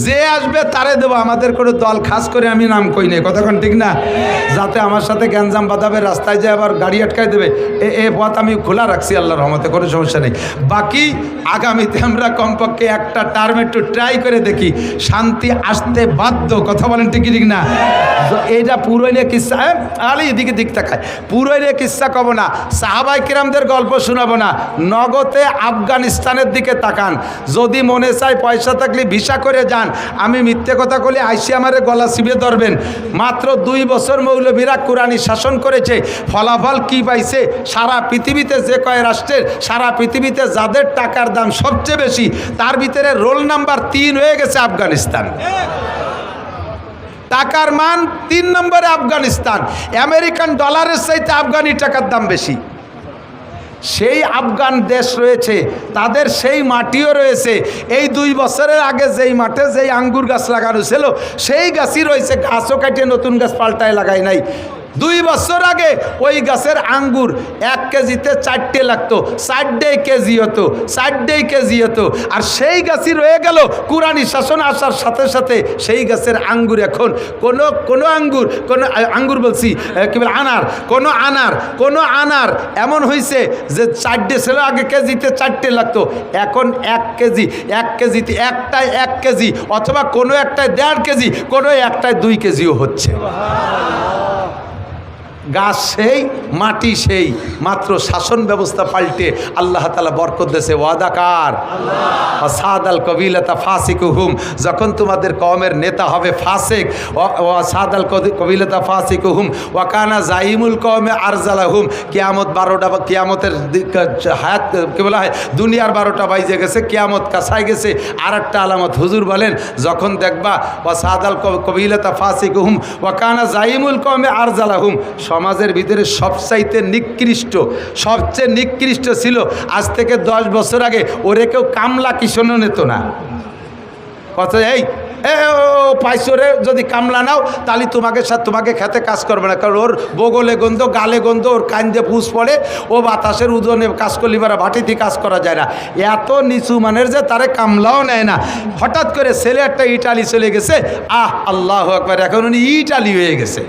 A: যে আসবে তারে দেব। আমাদের কোনো দল খাস করে আমি নাম কই নাই, কতক্ষণ ঠিক না? যাতে আমার সাথে গ্যাঞ্জাম বাঁধাবে, রাস্তায় যে আবার গাড়ি আটকায় দেবে, এ পথ আমি খোলা রাখছি আল্লাহর রহমতে, কোনো সমস্যা নেই। বাকি আগামীতে আমরা কমপক্ষে একটা টার্ম একটু ট্রাই করে দেখি, শান্তি আসতে বাধ্য। কথা বলেন ঠিক ঠিক না? এইটা পুরোইলে কিচ্ছা, আরে এদিকে দিক তাকায়, পুরোইলে কিচ্ছা কব না, সাহাবায়ে কিরামদের গল্প শোনাবো না। নগদে আফগানিস্তানের দিকে তাকান। যদি মনে চায় পয়সা থাকলে ভিসা করে যান। আমি মিথ্যে কথা বলি, আইসি আমারে গলা চিবিয়ে ধরবেন। মাত্র 2 বছর মৌলবীরা কুরআনী শাসন করেছে, ফলাফল কি পাইছে? সারা পৃথিবীতে যে কয় রাষ্ট্রের, সারা পৃথিবীতে যাদের টাকার দাম সবচেয়ে বেশি, তার ভিতরে রোল নাম্বার 3 হয়ে গেছে আফগানিস্তান। টাকার মান 3 নম্বরে আফগানিস্তান। আমেরিকান ডলারের চাইতে আফগানি টাকার দাম বেশি। সেই আফগান দেশ রয়েছে, তাদের সেই মাটিও রয়েছে। এই 2 বছরের আগে যেই মাঠে যেই আঙ্গুর গাছ লাগানো ছিল সেই গাছই রয়েছে, গাছও কাটিয়ে নতুন গাছ পাল্টায় লাগায় নাই। 2 বছর আগে ওই গাছের আঙ্গুর 1 কেজিতে 4টে লাগতো, 4 কেজি হতো, 4 কেজি হতো। আর সেই গাছই রয়ে গেল। কুরআনী শাসন আসার সাথে সাথে সেই গাছের আঙ্গুর এখন কোনো আঙ্গুর বলছি কি বলে কোনো আনার এমন হয়েছে যে 4 ছিল আগে কেজিতে 4টে লাগতো, এখন 1 কেজিতে একটায় 1 কেজি, অথবা কোনো একটায় 1.5 কেজি, কোনো একটায় 2 কেজিও হচ্ছে। গাছ সেই, মাটি সেই, মাত্র শাসন ব্যবস্থা পাল্টে আল্লাহ তাআলা বরকত দেশে ওয়াদাকার সাদাল কবিলাতা ফাসিকুহুম, যখন তোমাদের কওমের নেতা হবে ফাসিক, সাদাল কবিলাতা ফাসিকুহুম ওয়াকানা জাইমুল কওমে আরজালাহুম। কিয়ামত 12টা, কিয়ামতের হায়াত কি বলা হয়, দুনিয়ার 12টা বাইজে গেছে, কিয়ামত কাছায় গেছে। আর একটা আলামত হুজুর বলেন, যখন দেখবা সাদাল কবিলাতা ফাসিকুহুম ওয়াকানা জাইমুল কওমে আরজালাহুম, সমাজের ভিতরে সবচেয়ে নিকৃষ্ট ছিল আজ থেকে 10 বছর আগে ওরে কেউ কামলা কিষণও নিত না। কথা এই পাইছরে যদি কামলা নাও তাহলে তোমাকে খেতে কাজ করবে না, কারণ ওর বগলে গন্ধ, গালে গন্ধ, ওর কান্দে পুষ পড়ে, ও বাতাসের উদনে কাজ করলে বা ভাটিতে কাজ করা যায় না। এত নিচু মানের যে তারে কামলাও নেয় না। হঠাৎ করে ছেলে একটা ইটালি চলে গেছে, আল্লাহু আকবার, এখন উনি ইটালি হয়ে গেছে,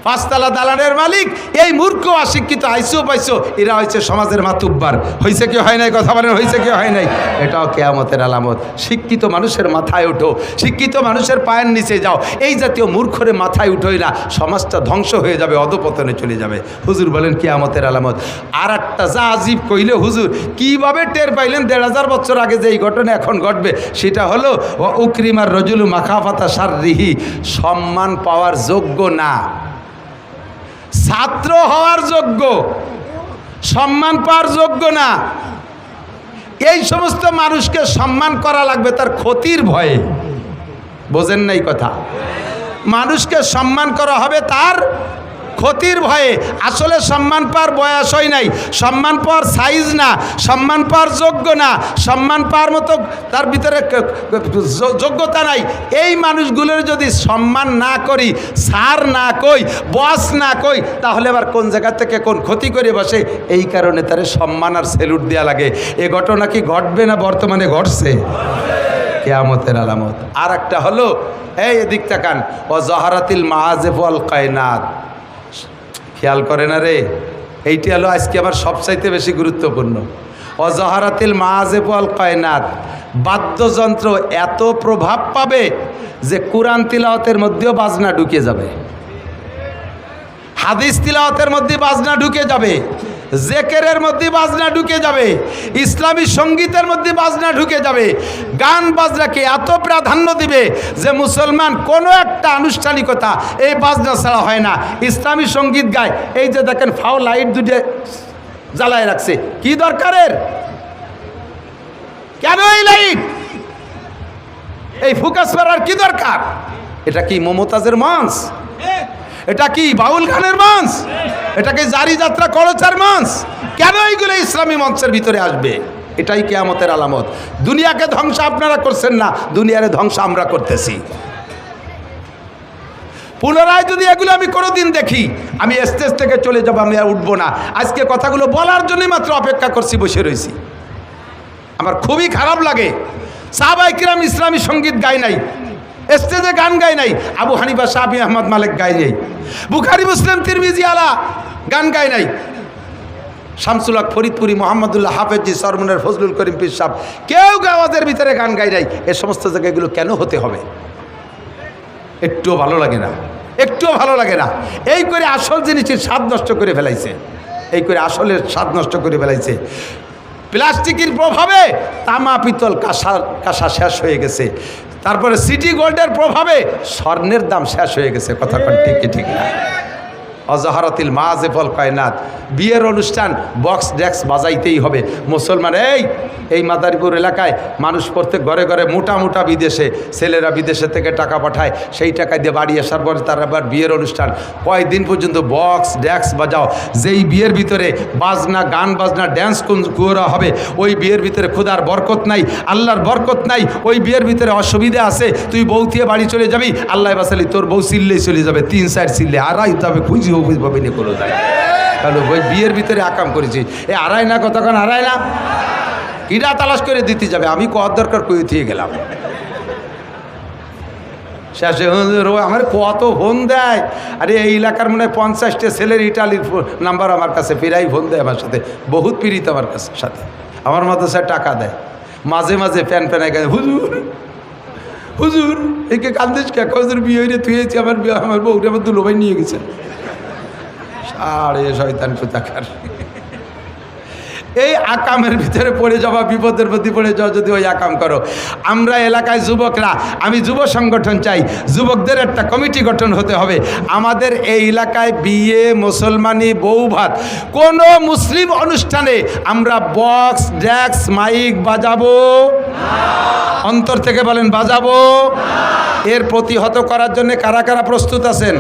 A: 5 তলা দালানের মালিক। এই মূর্খ অশিক্ষিত আইসো পাইছো, এরা হয়েছে সমাজের মাতুব্বার। হয়েছে কি হয় নাই? কথা বলেন, হয়েছে কি হয় নাই? এটাও কিয়ামতের আলামত। শিক্ষিত মানুষের মাথায় ওঠো, শিক্ষিত মানুষের পায়ের নিচে যাও। এই জাতীয় মূর্খরে মাথায় উঠোই না, সমাজটা ধ্বংস হয়ে যাবে, অধপতনে চলে যাবে। হুজুর বলেন কিয়ামতের আলামত। আর একটা যা আজীব কইলে হুজুর, কিভাবে টের পাইলেন 1500 বছর আগে যে এই ঘটনা এখন ঘটবে? সেটা হলো উকরিমার রজুলু মাখাফাতা শাররিহি, সম্মান পাওয়ার যোগ্য না, ছাত্র হওয়ার যোগ্য, সম্মান পাওয়ার যোগ্য না। এই সমস্ত মানুষকে সম্মান করা লাগবে তার ক্ষতির ভয়ে। বোঝেন নাই কথা? মানুষকে সম্মান করা হবে তার ক্ষতির ভয়ে। আসলে সম্মান পাওয়ার বয়স হয় নাই, সম্মান পাওয়ার সাইজ না, সম্মান পাওয়ার যোগ্য না, সম্মান পাওয়ার মতো তার ভিতরে যোগ্যতা নাই। এই মানুষগুলোর যদি সম্মান না করি, সার না কই, বস না কই, তাহলে আবার কোন জায়গা থেকে কোন ক্ষতি করে বসে। এই কারণে তারে সম্মান আর স্যালুট দেওয়া লাগে। এ ঘটনা কি ঘটবে না বর্তমানে ঘটছে? কিয়ামতের আলামত। আর একটা হলো, এই এদিক তাকান, ও জহারাতিল মাআজিফ ওয়াল কায়নাত। খেয়াল করে না রে, এইটি হলো আজকে আমার সবচাইতে বেশি গুরুত্বপূর্ণ। অজহারাতিল মাআজিফ ওয়াল কায়নাত, বাদ্যযন্ত্র এত প্রভাব পাবে যে কুরআন তিলাওয়াতের মধ্যেও বাজনা ঢুকে যাবে, হাদিস তিলাওয়াতের মধ্যে বাজনা ঢুকে যাবে, জেকেরের মধ্যে বাজনা ঢুকে যাবে, ইসলামী সঙ্গীতের মধ্যে বাজনা ঢুকে যাবে। গান বাজনাকে এত প্রাধান্য দিবে যে মুসলমান কোনো একটা আনুষ্ঠানিকতা এই বাজনা ছাড়া হয় না। ইসলামী সঙ্গীত গায়, এই যে দেখেন ফাও লাইট দুটো জ্বালায় রাখছে, কি দরকারের? কেন এই লাইট, এই ফোকাস করার কি দরকার? এটা কি মমতাজের মঞ্চ? এটা কি বাউল গানের মঞ্চ? এটা কি জারি যাত্রা করচার মঞ্চ? কেন এইগুলো ইসলামী মঞ্চের ভিতরে আসবে? এটাই কিয়ামতের আলামত। দুনিয়াকে ধ্বংস আপনারা করছেন না, দুনিয়ারে ধ্বংস আমরা করতেছি। পুনরায় যদি এগুলো আমি কোনোদিন দেখি, আমি স্টেজ থেকে চলে যাব, আমি আর উঠবো না। আজকে কথাগুলো বলার জন্যই মাত্র অপেক্ষা করছি, বসে রয়েছি। আমার খুবই খারাপ লাগে, সাহাবায়ে কিরাম ইসলামী সঙ্গীত গায় নাই, স্টেজে গান গায় নাই, আবু হানিফা, শাফি, আহমদ, মালিক গায় নাই, বুখারী, মুসলিম, তিরমিজি আলা গান গায় নাই, শামসুল হক ফরিদপুরি, মোহাম্মদুল্লাহ হাফেজি, সরমনের ফজলুল করিম পীর সাহেব, কেউ গাওয়াজের ভিতরে গান গায় নাই। এ সমস্ত জায়গাগুলো কেন হতে হবে? একটুও ভালো লাগে না, একটুও ভালো লাগে না। এই করে আসল জিনিসের স্বাদ নষ্ট করে ফেলাইছে, এই করে আসলের স্বাদ নষ্ট করে ফেলাইছে। প্লাস্টিকের প্রভাবে তামা, পিতল, কাঁসা শেষ হয়ে গেছে। তারপরে সিটি গোল্ডের প্রভাবে স্বর্ণের দাম শেষ হয়ে গেছে। কথা ঠিক ঠিক না? অজহারাতিল মাজেফল কায়নাত, বিয়ের অনুষ্ঠান বক্স ডেক্স বাজাইতেই হবে। মুসলমান এই মাদারীপুর এলাকায় মানুষ প্রত্যেক ঘরে ঘরে মোটা মোটা বিদেশে ছেলেরা বিদেশে থেকে টাকা পাঠায়, সেই টাকা দিয়ে বাড়ি আসার পরে তার আবার বিয়ের অনুষ্ঠান কয়েকদিন পর্যন্ত বক্স ডেক্স বাজাও। যেই বিয়ের ভিতরে বাজনা গান বাজনা ড্যান্স করা হবে ওই বিয়ের ভিতরে খোদার বরকত নাই, আল্লাহর বরকত নাই। ওই বিয়ের ভিতরে অসুবিধা আছে, তুই বউ দিয়ে বাড়ি চলে যাবি, আল্লাহ বাসালি তোর বউ চিল্লেই চলে যাবে, 3-4 চিল্লে আড়াই তবে খুঁজি পাবে নি কোনো যায়। তাহলে ওই বিয়ের ভিতরে আকাম করেছি, আড়াই না কতক্ষণ আড়াই না কিরা তালাশ করে দিতে যাবে, আমি কত দরকার কয়ে দিয়ে গেলাম। শেষে আমার কত ফোন দেয়, আরে এই এলাকার মনে হয় 50টা ছেলের ইটালির নাম্বার আমার কাছে ফেরাই ফোন দেয়, আমার সাথে বহুত পীড়িত আমার কাছে সাথে, আমার মতো স্যার টাকা দেয় মাঝে মাঝে প্যান প্যানায় গায়ে, হুজুর হুজুর একে কান্দিস কে, হুজুর বিয়ে হয়ে তুইছি আমার বিয়ে, আমার বউটা আমার দুলোভাই নিয়ে গেছে। সাড়ে শয়তান কোথাকার, এই আকামের ভিতরে পড়ে যাওয়া, বিপদের প্রতি পড়ে যাওয়া যদি ওই আকাম করো। আমরা এলাকায় যুবকরা, আমি যুব সংগঠন চাই, যুবকদের একটা কমিটি গঠন হতে হবে। আমাদের এই এলাকায় বিয়ে, মুসলমানি, বউ ভাত, কোনো মুসলিম অনুষ্ঠানে আমরা বক্স ডেক্স মাইক বাজাবো, অন্তর থেকে বলেন বাজাবো। এর প্রতিহত করার জন্য কারা কারা প্রস্তুত আছেন?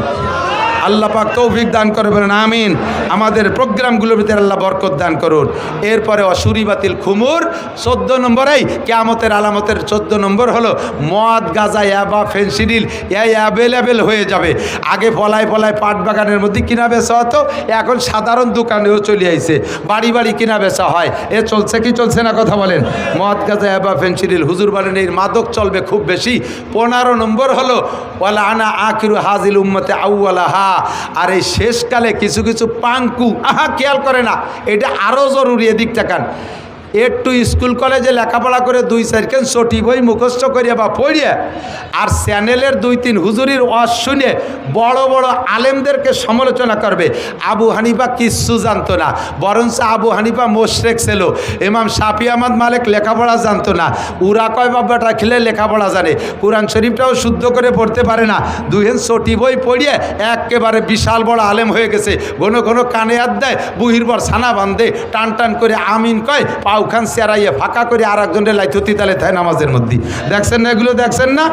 A: আল্লাহ পাক তৌফিক দান করে বলেন আমিন। আমাদের প্রোগ্রামগুলোর ভিতরে আল্লাহ বরকত দান করুন। এরপরে অসুরি বাতিল খুমুর 14 নম্বরেই কিয়ামতের আলামতের 14 নম্বর হলো মদ, গাঁজা, ইয়াবা, ফেনসিডিল অ্যাভেলেবেল হয়ে যাবে। আগে পলায় পলায় পাট বাগানের মধ্যে কিনা বেচা হতো, এখন সাধারণ দোকানেও চলে আইছে, বাড়ি বাড়ি কিনা বেচা হয়। এ চলছে কি চলছে না কথা বলেন? মদ, গাঁজা, ইয়াবা, ফেনসিডিল, হুজুর বলেন এই মাদক চলবে খুব বেশি। 15 নম্বর হলো ওয়ালা আনা আখিরু হাজিল উম্মতে আউয়ালাহা, আর এই শেষকালে কিছু কিছু পাঙ্কু, খেয়াল করে না, এটা আরও জরুরি, এদিক তাকান। একটু স্কুল কলেজে লেখাপড়া করে 2-4 কেন ছটি বই মুখস্থ করিয়া বা পড়িয়া আর চ্যানেলের 2-3 হুজুরির ওয়াজ শুনে বড় বড় আলেমদেরকে সমালোচনা করবে। আবু হানিফা কিচ্ছু জানতো না, বরঞ্চ আবু হানিফা মোশরেক ছিল। ইমাম শাফি আহমদ মালিক লেখাপড়া জানতো না, উরা কয় বাবাটা খেলে লেখাপড়া জানে, কোরআন শরীফটাও শুদ্ধ করে পড়তে পারে না, 2 ছটি বই পড়িয়ে একেবারে বিশাল বড় আলেম হয়ে গেছে। ঘন ঘন কানে হাত দেয়, বুহির পর ছানা বান্ধে, টান টান করে আমিন কয়, পাও খান চেরাইয়ে ফাঁকা করে আর একজনের লাইথতি তালে থায় নামাজের মধ্যে। দেখছেন না এগুলো? দেখছেন না?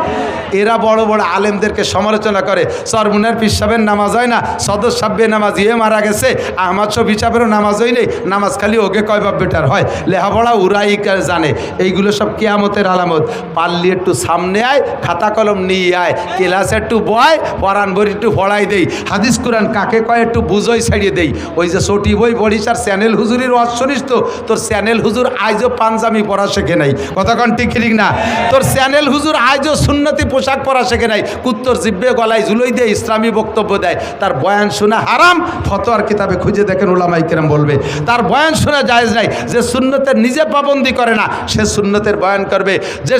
A: এরা বড় বড় আলেমদেরকে সমালোচনা করে। সরমুনার পীর সাহেবের নামাজ হয় না, সদর সাহেবের নামাজ ইয়ে মারা গেছে, আহমদ শফি সাহেবেরও নামাজ হয় নেই, নামাজ খালি ওকে কয় বাপ বেটার হয়, লেখাপড়া উরাই জানে। এইগুলো সব কিয়ামতের আলামত। পারলি একটু সামনে আয়, খাতা কলম নিয়ে আয়, ক্লাসে একটু বয়, পরাণ বই একটু পড়াই দেই, হাদিস কোরআন কাকে কয় একটু বুঝোই ছাড়িয়ে দেই। ওই যে ছোটি বই পড়িস আর চ্যানেল হুজুরির ওয়াজ শুনিস তো, তোর চ্যানেল হুজুর আজও পাঞ্জাবি পরা শেখে নাই, কতক্ষণ ঠিক না? তোর চ্যানেল হুজুর আজও সুন্নতি পোশাক পরা শেখে নাই, কুত্তর জিব্বে গলায় ঝুলই দিয়ে ইসলামী বক্তব্য দেয়, তার বয়ান শোনা হারাম। ফতোয়ার কিতাবে খুঁজে দেখেন উলামায়ে কেরাম বলবে তার বয়ান শোনা জায়েজ নাই। যে সুন্নতের নিজে পাবন্দি করে না সে সুন্নতের বয়ান করবে। যে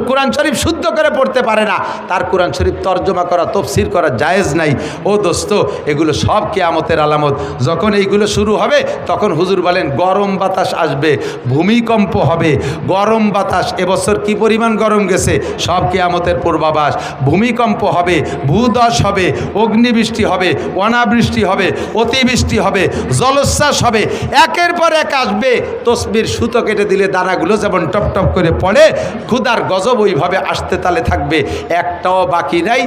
A: কোরআন শরীফ শুদ্ধ করে পড়তে পারে না তার কোরআন শরীফ তর্জমা করা, তফসির করা জায়েজ নাই। ও দোস্ত, এগুলো সব কিয়ামতের আলামত। যখন এইগুলো শুরু হবে তখন হুজুর বলেন গরম বাতাস আসবে, ভূমিকম্প হবে, গরম বাতাস। এবছর কি পরিমাণ গরম গেছে, সব কিয়ামতের পূর্বাভাস। ভূমিকম্প হবে, ভূধস হবে, অগ্নিবৃষ্টি হবে, অনাবৃষ্টি হবে, অতিবৃষ্টি হবে, জলোচ্ছ্বাস হবে, একের পর এক আসবে। তসবির সুতো কেটে দিলে দানাগুলো যেমন টপ টপ করে পড়ে, ক্ষুধার গজব ওইভাবে আসতে তালে থাকবে, একটাও বাকি নাই।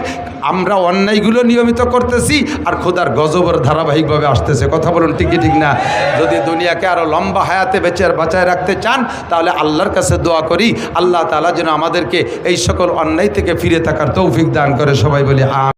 A: আমরা অন্যায়গুলো নিয়মিত করতেছি আর ক্ষুধার গজবের ধারাবাহিকভাবে আসতেছে। কথা বলুন ঠিক ঠিক না? যদি দুনিয়াকে আরও লম্বা হায়াতে বেঁচে বাঁচায় রাখতে চান তাহলে আল্লাহর কাছে দোয়া করি, আল্লাহ তাআলা যেন আমাদেরকে এই সকল অন্যায় থেকে ফিরে থাকার তৌফিক দান করে। সবাই বলি